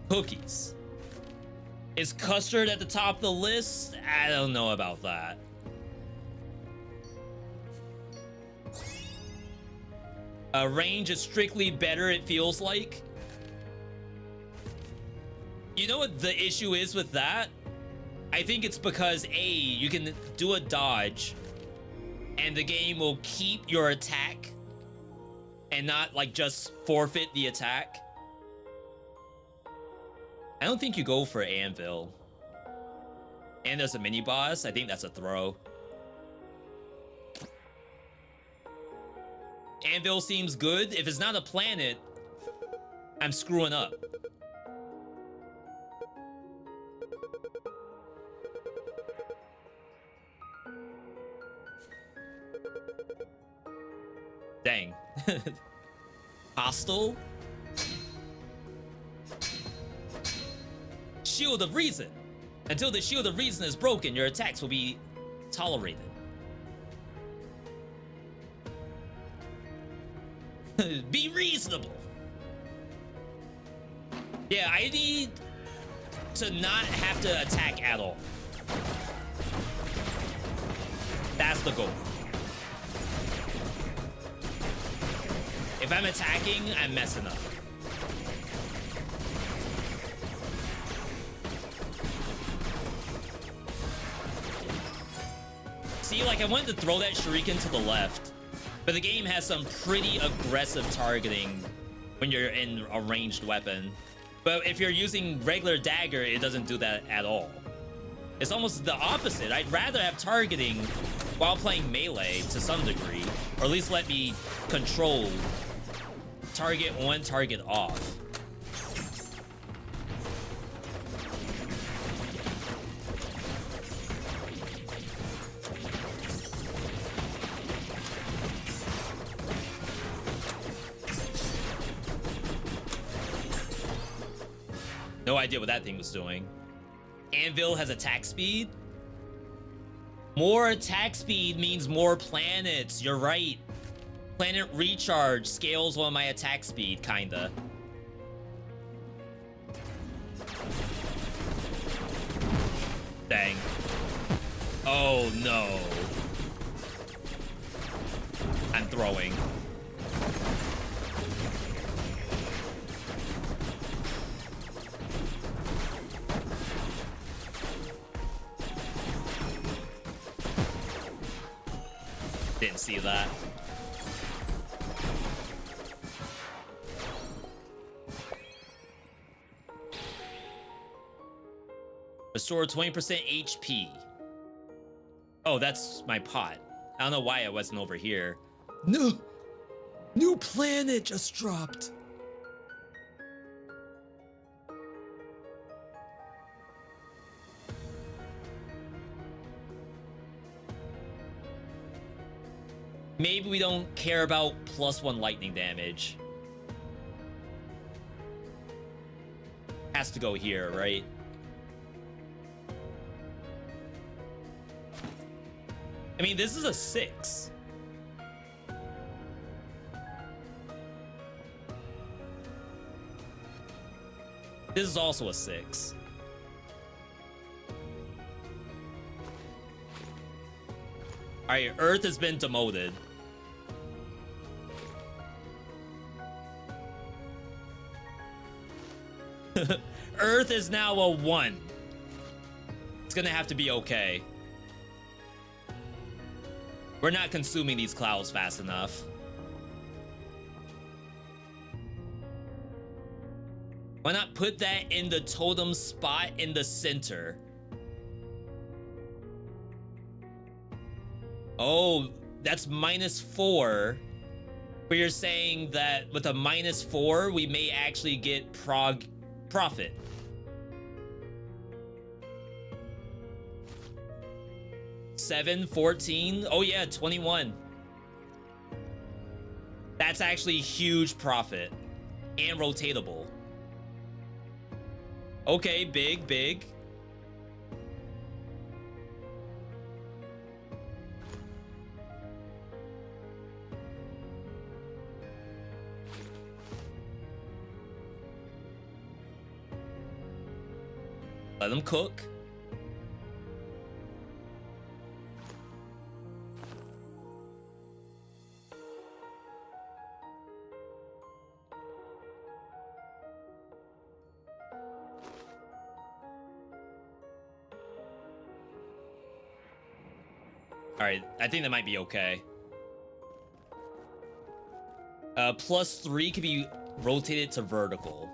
cookies. Is Custard at the top of the list? I don't know about that. Range is strictly better, it feels like. You know what the issue is with that? I think it's because A, you can do a dodge and the game will keep your attack and not like just forfeit the attack. I don't think you go for Anvil. And there's a mini boss. I think that's a throw. Anvil seems good. If it's not a planet, I'm screwing up. Dang. Hostile? Shield of Reason. Until the Shield of Reason is broken, your attacks will be tolerated. Be reasonable. Yeah, I need to not have to attack at all. That's the goal. If I'm attacking, I'm messing up. See, like, I wanted to throw that shuriken to the left, but the game has some pretty aggressive targeting when you're in a ranged weapon. But if you're using regular dagger, it doesn't do that at all. It's almost the opposite. I'd rather have targeting while playing melee to some degree, or at least let me control target on, target off. No idea what that thing was doing. Anvil has attack speed. More attack speed means more planets. You're right. Planet recharge scales on my attack speed, kinda. Dang. Oh no. I'm throwing. Didn't see that. Restore 20% HP. Oh, that's my pot. I don't know why I wasn't over here. No! New planet just dropped. Maybe we don't care about +1 lightning damage. Has to go here, right? I mean, this is a 6. This is also a 6. Alright, Earth has been demoted. Earth is now a 1. It's gonna have to be okay. We're not consuming these clouds fast enough. Why not put that in the totem spot in the center? Oh, that's -4. But you're saying that with a -4, we may actually get profit. $7, $14. Oh yeah, 21. That's actually huge profit and rotatable. Okay, big. Let them cook. All right, I think that might be okay. +3 can be rotated to vertical.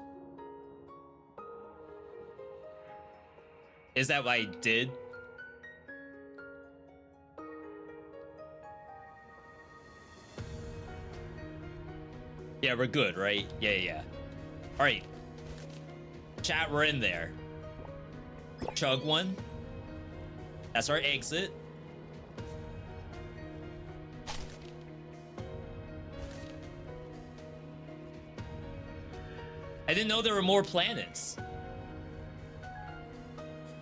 Is that what I did? Yeah, we're good, right? Yeah. All right. Chat, we're in there. Chug one. That's our exit. I didn't know there were more planets.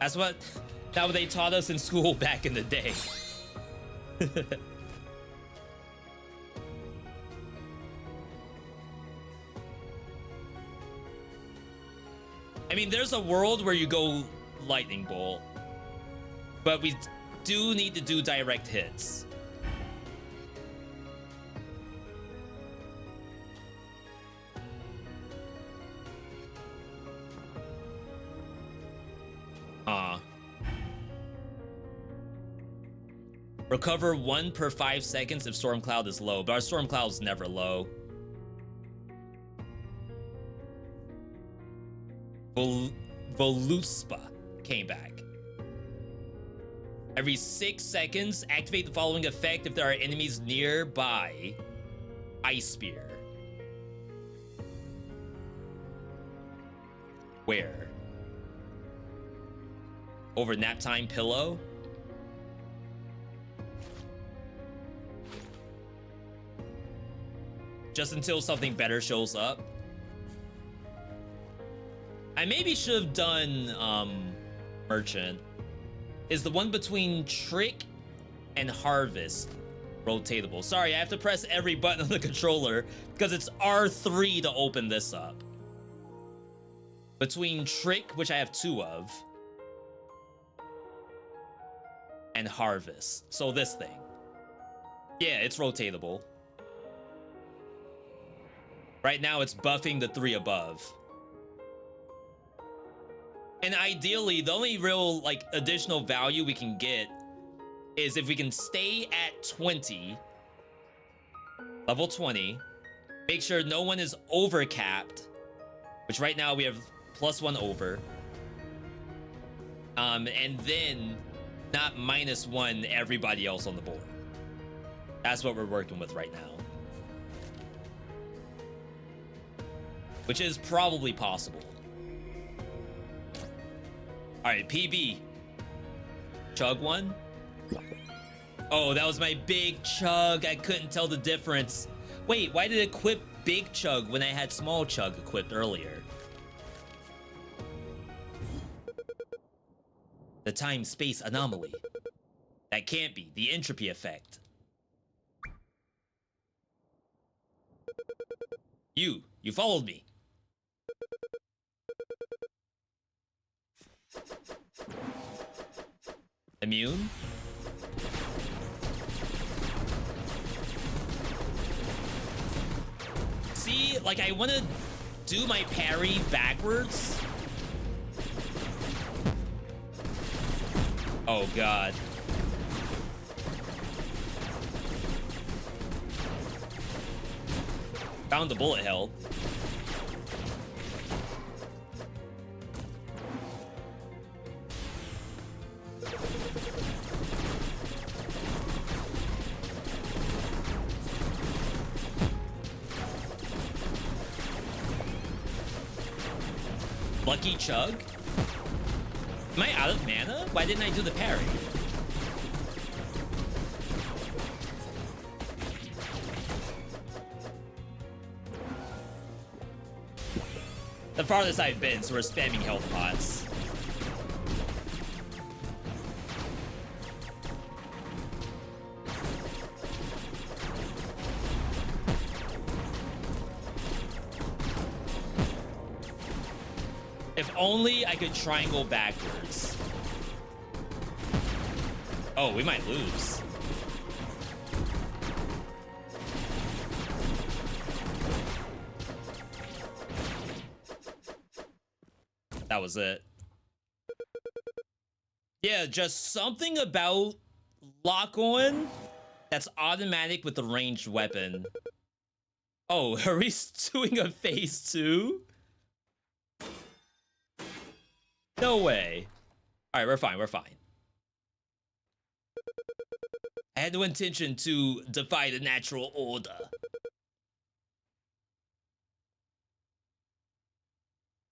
That's what they taught us in school back in the day. I mean, there's a world where you go lightning bolt, but we do need to do direct hits. Recover 1 per 5 seconds if storm cloud is low, but our storm cloud is never low. Voluspa came back. Every 6 seconds, activate the following effect if there are enemies nearby. Ice Spear. Where? Over nap time pillow? Just until something better shows up. I maybe should have done Merchant. Is the one between Trick and Harvest rotatable? Sorry, I have to press every button on the controller because it's R3 to open this up. Between Trick, which I have 2 of, and Harvest. So this thing. Yeah, it's rotatable. Right now, it's buffing the 3 above. And ideally, the only real, like, additional value we can get is if we can stay at 20, level 20, make sure no one is overcapped, which right now we have +1 over, and then not -1 everybody else on the board. That's what we're working with right now. Which is probably possible. All right, PB. Chug one. Oh, that was my big chug. I couldn't tell the difference. Wait, why did it equip big chug when I had small chug equipped earlier? The time-space anomaly. That can't be. The entropy effect. You followed me. Immune? See, like I want to do my parry backwards, Oh god. Found the bullet hell. Lucky Chug? Am I out of mana? Why didn't I do the parry? The farthest I've been, so we're spamming health pots. If only I could triangle backwards. Oh, we might lose. That was it. Yeah, just something about lock on that's automatic with the ranged weapon. Oh, are we doing a phase 2? No way. All right, we're fine. We're fine. I had no intention to defy the natural order.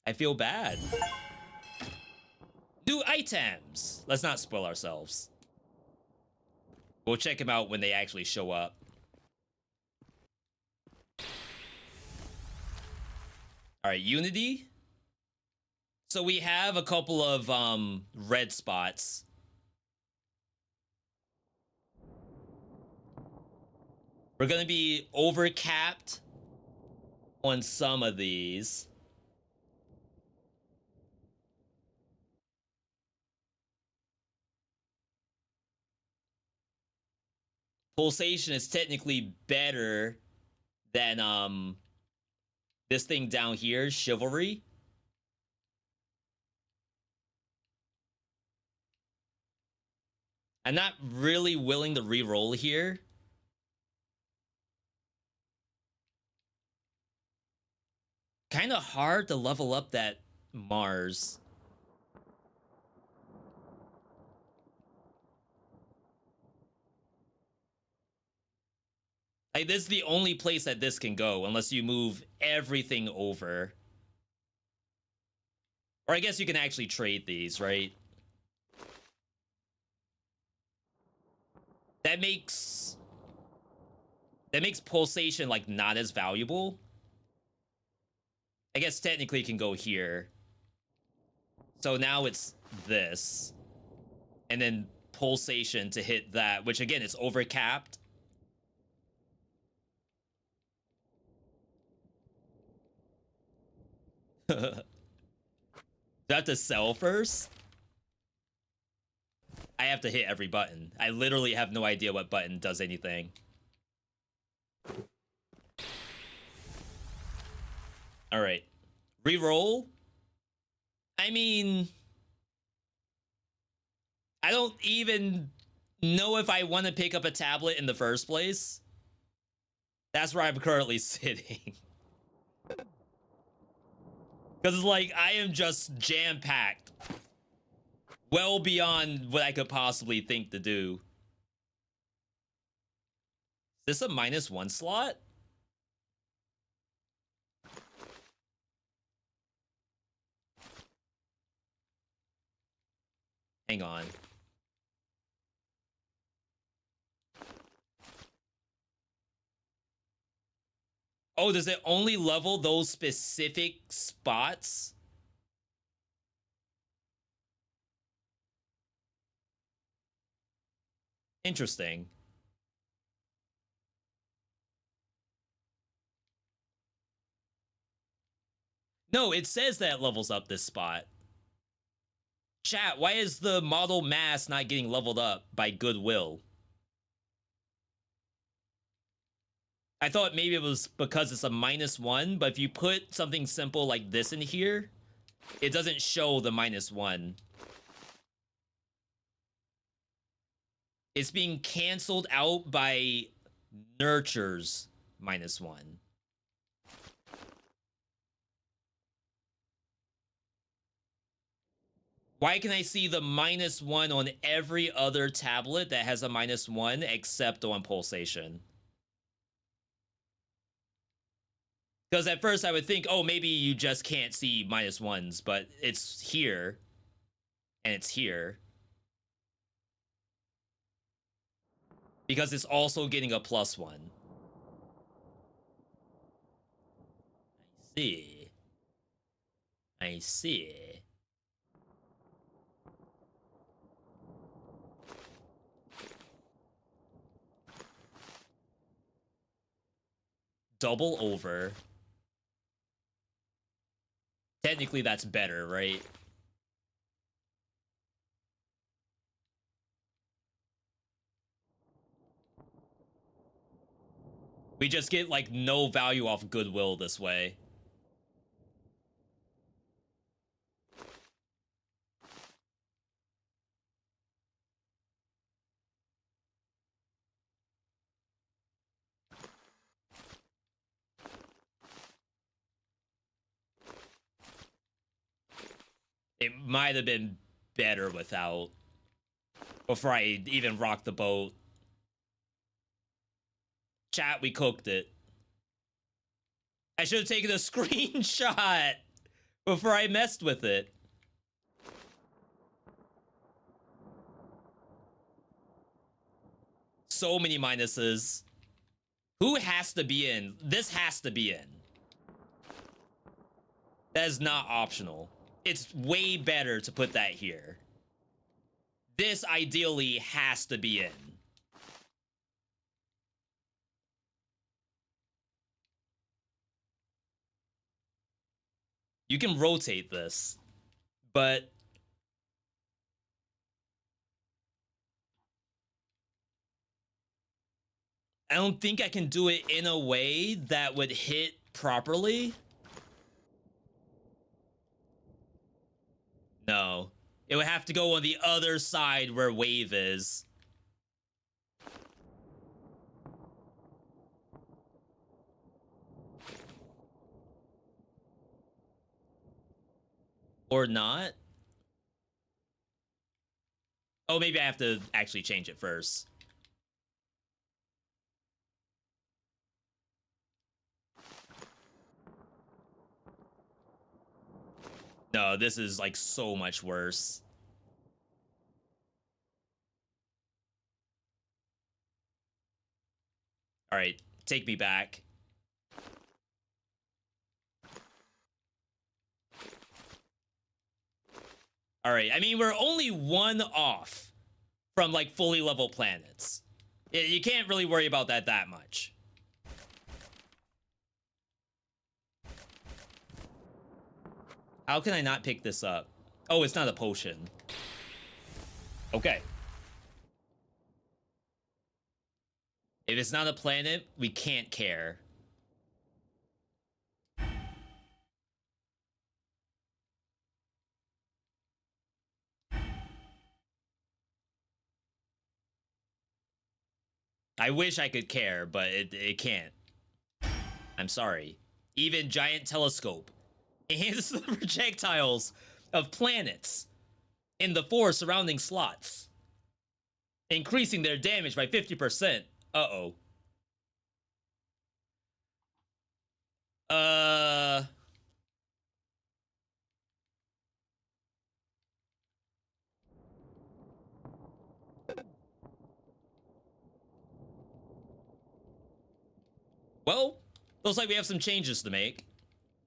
I feel bad. New items. Let's not spoil ourselves. We'll check them out when they actually show up. All right, Unity. So we have a couple of red spots. We're gonna be overcapped on some of these. Pulsation is technically better than this thing down here, Chivalry. I'm not really willing to re-roll here. Kind of hard to level up that Mars. Like, this is the only place that this can go unless you move everything over. Or I guess you can actually trade these, right? That makes pulsation like not as valuable. I guess technically it can go here. So now it's this. And then pulsation to hit that, which again is overcapped. Do I have to sell first? I have to hit every button. I literally have no idea what button does anything. All right. Reroll. I mean, I don't even know if I want to pick up a tablet in the first place. That's where I'm currently sitting. Because it's like, I am just jam-packed. Well beyond what I could possibly think to do. Is this a -1 slot? Hang on. Oh, does it only level those specific spots? Interesting. No, it says that it levels up this spot. Chat, why is the model mass not getting leveled up by goodwill? I thought maybe it was because it's a -1, but if you put something simple like this in here, it doesn't show the -1. It's being canceled out by nurtures -1. Why can I see the -1 on every other tablet that has a -1 except on Pulsation? Because at first I would think, oh, maybe you just can't see -1s, but it's here. And it's here. Because it's also getting a +1. I see. I see. Double over. Technically, that's better, right? We just get, like, no value off goodwill this way. It might have been better without. Before I even rocked the boat. Chat, we cooked it. I should have taken a screenshot before I messed with it. So many minuses. Who has to be in? This has to be in. That is not optional. It's way better to put that here. This ideally has to be in. You can rotate this, but I don't think I can do it in a way that would hit properly. No. It would have to go on the other side where wave is. Or not. Oh, maybe I have to actually change it first. No, this is like so much worse. All right, take me back. All right, I mean, we're only one off from like fully level planets. You can't really worry about that much. How can I not pick this up? Oh, it's not a potion. Okay. If it's not a planet, we can't care. I wish I could care, but it can't. I'm sorry. Even giant telescope enhances the projectiles of planets in the 4 surrounding slots, increasing their damage by 50%. Uh-oh. Well, looks like we have some changes to make.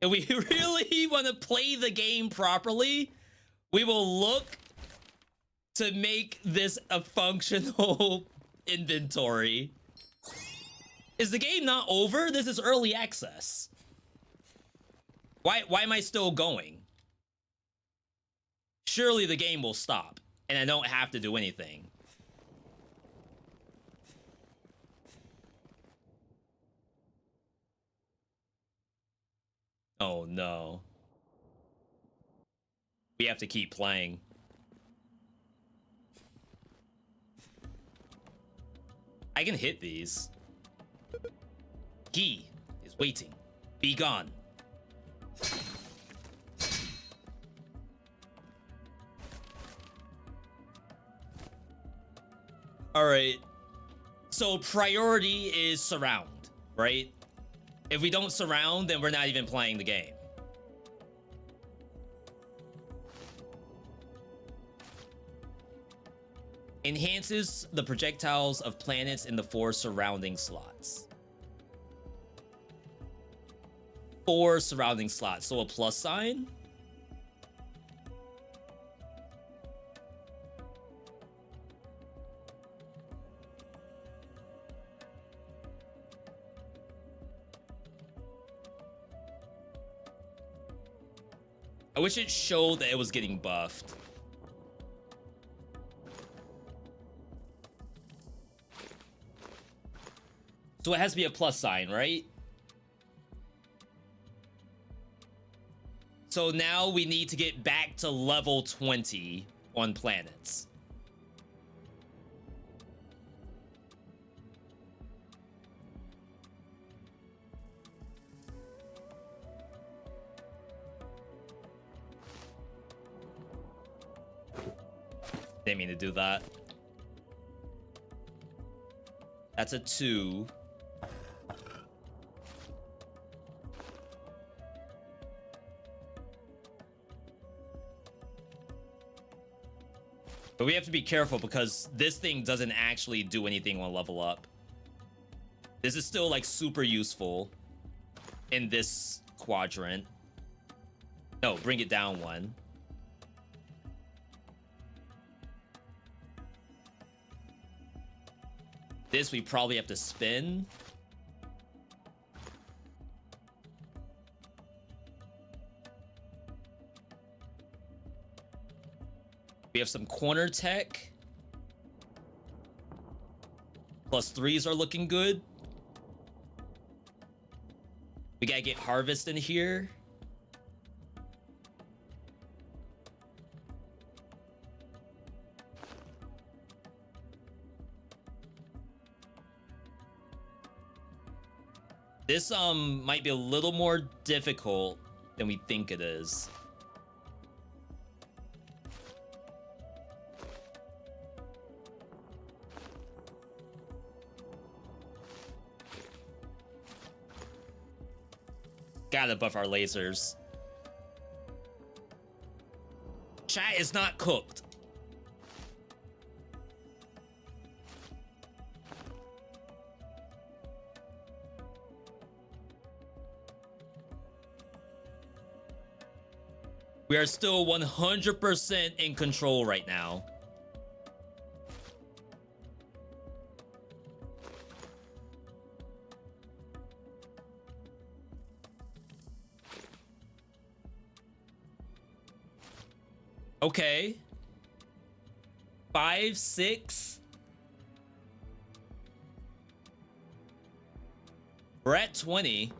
If we really want to play the game properly, we will look to make this a functional inventory. Is the game not over? This is early access. Why am I still going? Surely the game will stop, and I don't have to do anything. Oh no. We have to keep playing. I can hit these. He is waiting. Be gone. All right. So priority is surround, right? If we don't surround, then we're not even playing the game. Enhances the projectiles of planets in the 4 surrounding slots. 4 surrounding slots, so a plus sign. I wish it showed that it was getting buffed. So it has to be a plus sign, right? So now we need to get back to level 20 on planets. Didn't mean to do that. That's a 2. But we have to be careful because this thing doesn't actually do anything on level up. This is still like super useful in this quadrant. No, bring it down 1. This we probably have to spin. We have some corner tech. +3s are looking good. We gotta get harvest in here. This might be a little more difficult than we think it is. Gotta buff our lasers. Chat is not cooked. We are still 100% in control right now. Okay. 5, 6. We're at 20.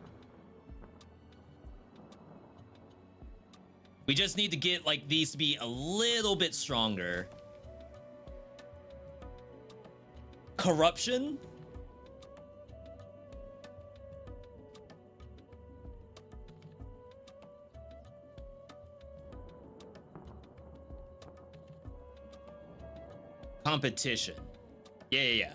We just need to get like these to be a little bit stronger. Corruption? Competition. Yeah.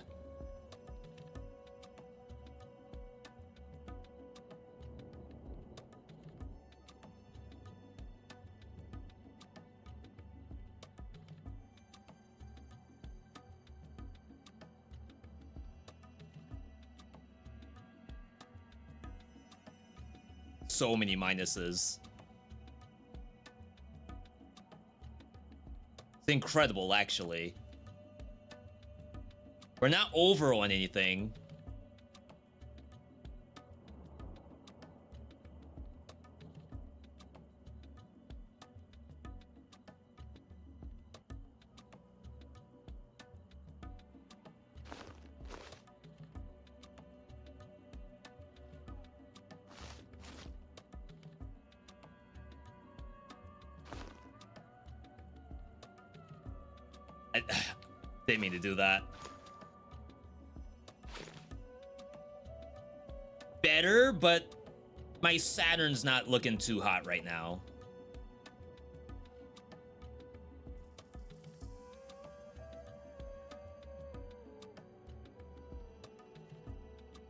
So many minuses. It's incredible, actually. We're not over on anything. I didn't mean to do that. better, but my Saturn's not looking too hot right now.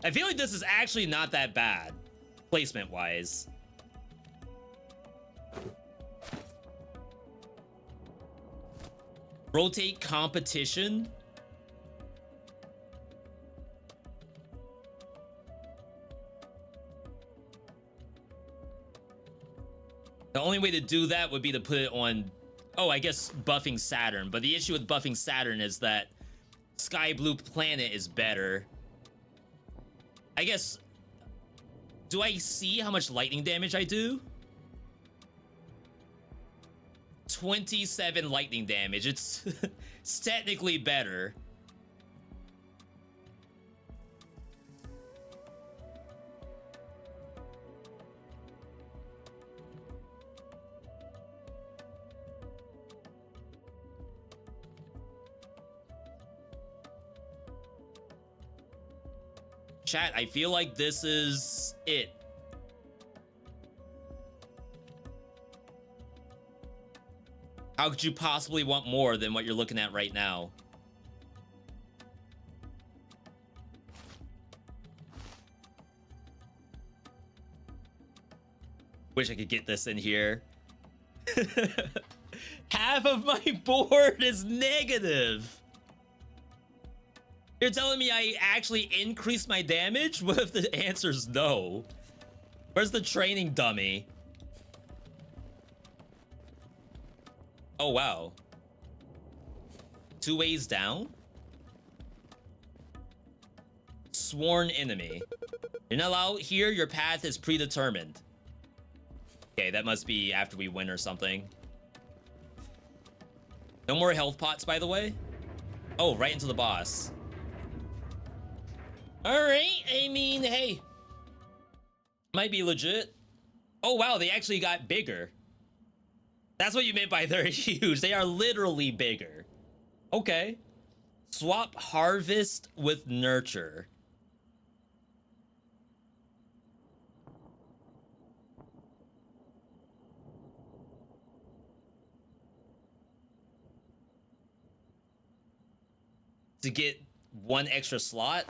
I feel like this is actually not that bad, placement-wise. Rotate competition. The only way to do that would be to put it on, oh, I guess buffing Saturn. But the issue with buffing Saturn is that Sky Blue Planet is better. I guess, do I see how much lightning damage I do? 27 lightning damage. It's, it's technically better. Chat, I feel like this is it. How could you possibly want more than what you're looking at right now? Wish I could get this in here. Half of my board is negative. You're telling me I actually increased my damage? What if the answer's no? Where's the training dummy? Oh, wow. 2 ways down? Sworn enemy. You're not allowed here, your path is predetermined. Okay, that must be after we win or something. No more health pots, by the way. Oh, right into the boss. Alright, I mean, hey. Might be legit. Oh, wow, they actually got bigger. That's what you meant by they're huge. They are literally bigger. Okay. Swap harvest with nurture. To get 1 extra slot?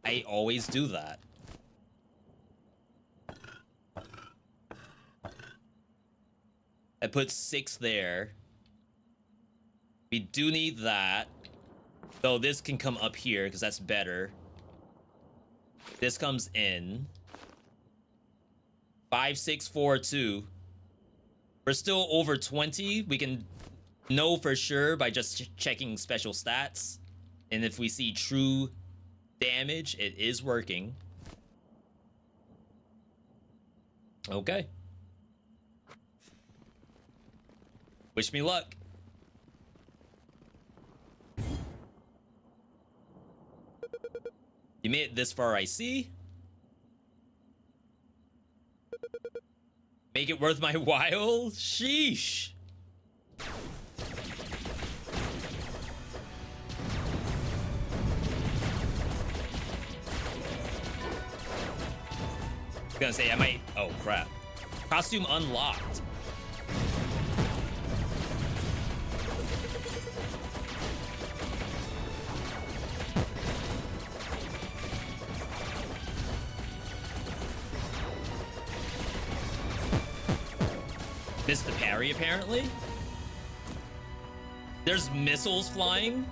I always do that. I put 6 there. We do need that. Though this can come up here because that's better. This comes in. 5, 6, 4, 2. We're still over 20. We can know for sure by just checking special stats. And if we see true damage, it is working. Okay. Wish me luck. You made it this far, I see. Make it worth my while? Sheesh. Gonna say I might. Oh crap. Costume unlocked. Missed the parry apparently. There's missiles flying.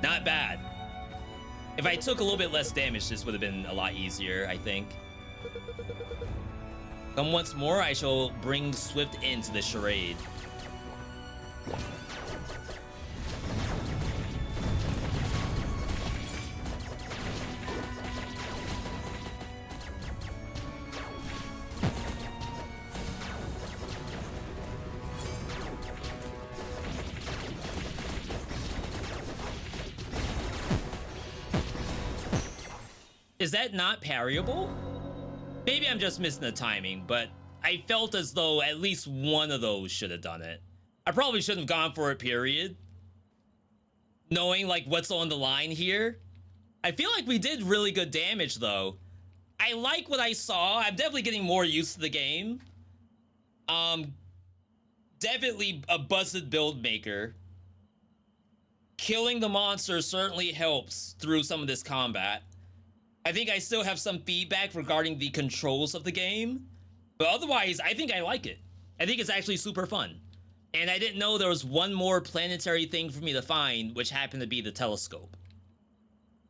Not bad. If I took a little bit less damage, this would have been a lot easier, I think. Come once more, I shall bring Swift into the charade. Is that not parryable? Maybe I'm just missing the timing, but I felt as though at least one of those should have done it. I probably shouldn't have gone for it, period. knowing like what's on the line here. I feel like we did really good damage though. I like what I saw. I'm definitely getting more used to the game. Definitely a busted build maker. Killing the monster certainly helps through some of this combat. I think I still have some feedback regarding the controls of the game, but otherwise, I think I like it. I think it's actually super fun. And I didn't know there was one more planetary thing for me to find, which happened to be the telescope.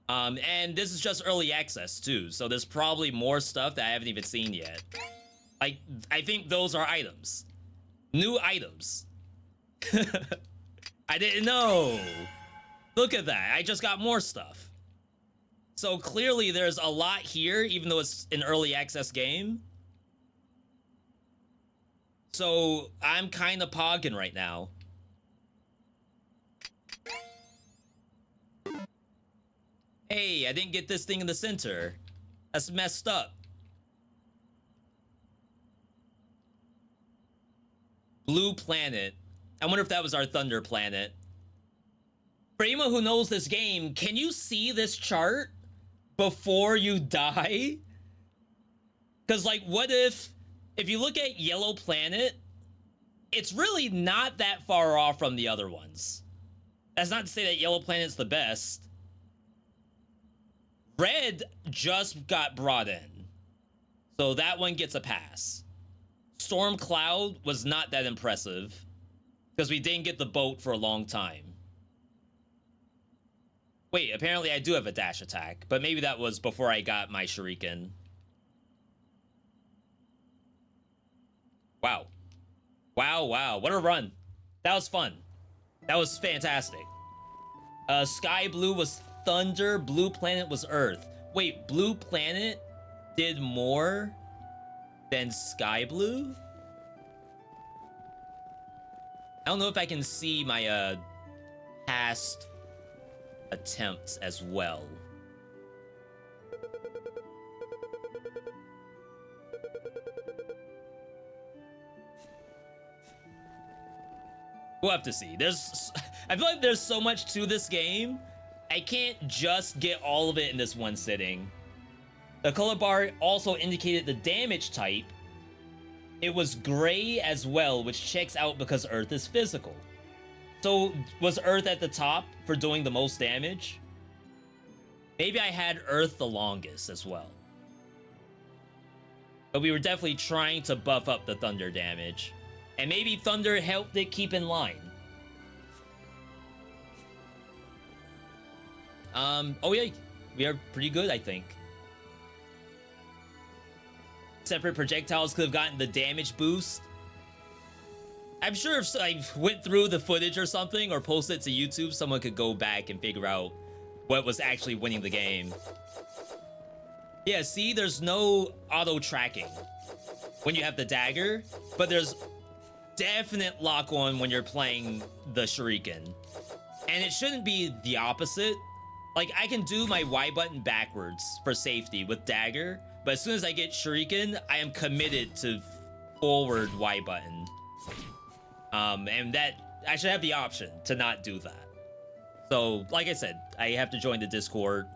And this is just early access too, so there's probably more stuff that I haven't even seen yet. Like, I think those are items. New items. I didn't know. Look at that, I just got more stuff. So clearly there's a lot here, even though it's an early access game. So I'm kind of pogging right now. Hey, I didn't get this thing in the center. That's messed up. Blue planet. I wonder if that was our thunder planet. For anyone who knows this game, can you see this chart before you die? Because like, what if you look at yellow planet, it's really not that far off from the other ones. That's not to say that yellow planet's the best. Red just got brought in, so that one gets a pass. Storm Cloud was not that impressive because we didn't get the boat for a long time. Wait, apparently I do have a dash attack, but maybe that was before I got my shuriken. Wow. Wow, wow, what a run. That was fun. That was fantastic. Sky Blue was Thunder, Blue Planet was Earth. Wait, Blue Planet did more than Sky Blue? I don't know if I can see my past attempts as well. We'll have to see. I feel like there's so much to this game. I can't just get all of it in this one sitting. The color bar also indicated the damage type. It was gray as well, which checks out because Earth is physical. So was Earth at the top for doing the most damage? Maybe I had Earth the longest as well. But we were definitely trying to buff up the thunder damage. And maybe thunder helped it keep in line. Oh yeah, we are pretty good, I think. Separate projectiles could have gotten the damage boost. I'm sure if I went through the footage or something or posted it to YouTube, someone could go back and figure out what was actually winning the game. Yeah, see, there's no auto tracking when you have the dagger, but there's definite lock on when you're playing the shuriken. And it shouldn't be the opposite. Like, I can do my Y button backwards for safety with dagger, but as soon as I get shuriken, I am committed to forward Y button. And that, I should have the option to not do that. So, like I said, I have to join the Discord,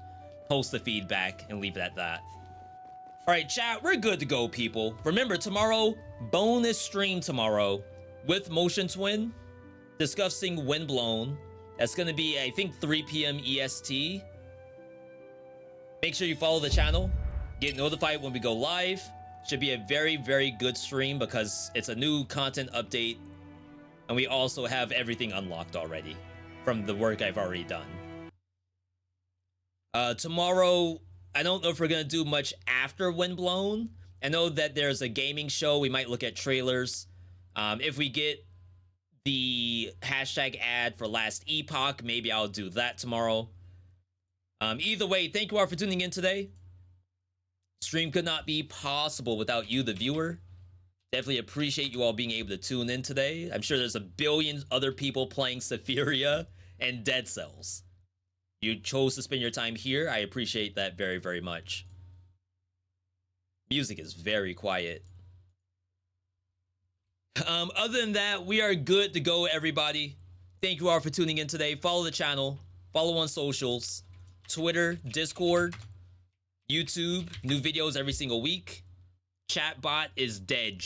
post the feedback, and leave it at that. All right, chat, we're good to go, people. Remember, tomorrow, bonus stream tomorrow with Motion Twin, discussing Windblown. That's gonna be, I think, 3 p.m. EST. Make sure you follow the channel, get notified when we go live. Should be a very, very good stream because it's a new content update. And we also have everything unlocked already from the work I've already done. Tomorrow, I don't know if we're gonna do much after Windblown. I know that there's a gaming show. We might look at trailers. If we get the hashtag ad for Last Epoch, maybe I'll do that tomorrow. Either way, thank you all for tuning in today. Stream could not be possible without you, the viewer. Definitely appreciate you all being able to tune in today. I'm sure there's a billion other people playing Sephiria and Dead Cells. You chose to spend your time here. I appreciate that very, very much. Music is very quiet. Other than that, we are good to go, everybody. Thank you all for tuning in today. Follow the channel. Follow on socials. Twitter, Discord, YouTube. New videos every single week. Chatbot is dead.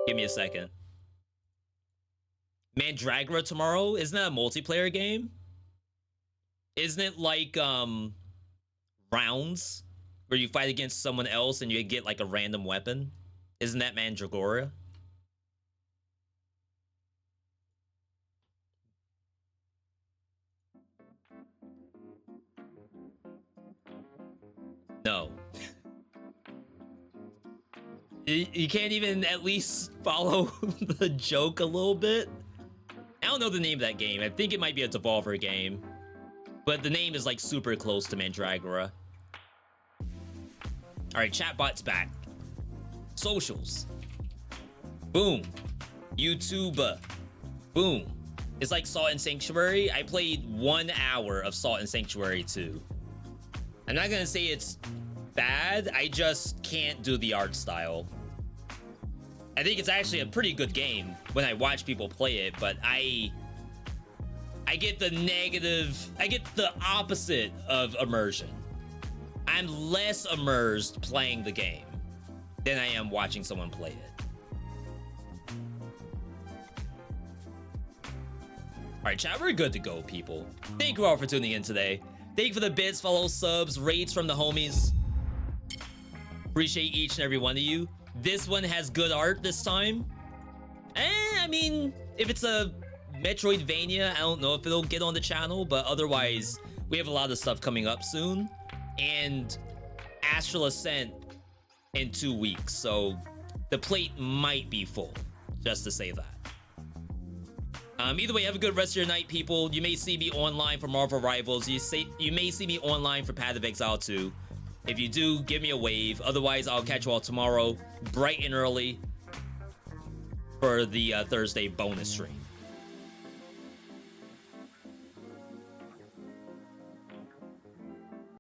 Give me a second. Mandragora tomorrow? Isn't that a multiplayer game? Isn't it like rounds where you fight against someone else and you get like a random weapon? Isn't that Mandragora? No. You can't even at least follow the joke a little bit? I don't know the name of that game. I think it might be a Devolver game. But the name is like super close to Mandragora. Alright, chatbot's back. Socials. Boom. YouTube. Boom. It's like Salt and Sanctuary. I played 1 hour of Salt and Sanctuary 2. I'm not gonna say it's bad. I just can't do the art style. I think it's actually a pretty good game when I watch people play it, but I get the negative, I get the opposite of immersion. I'm less immersed playing the game than I am watching someone play it. All right, chat, we're good to go, people. Thank you all for tuning in today. Thank you for the bits, follows, subs, raids from the homies. Appreciate each and every one of you. This one has good art this time. I mean, if it's a Metroidvania, I don't know if it'll get on the channel, but otherwise, we have a lot of stuff coming up soon. And Astral Ascent in 2 weeks, so the plate might be full, just to say that. Either way, have a good rest of your night, people. You may see me online for Marvel Rivals. You may see me online for Pádhraic H 2. If you do, give me a wave. Otherwise, I'll catch you all tomorrow, bright and early, for the Thursday bonus stream.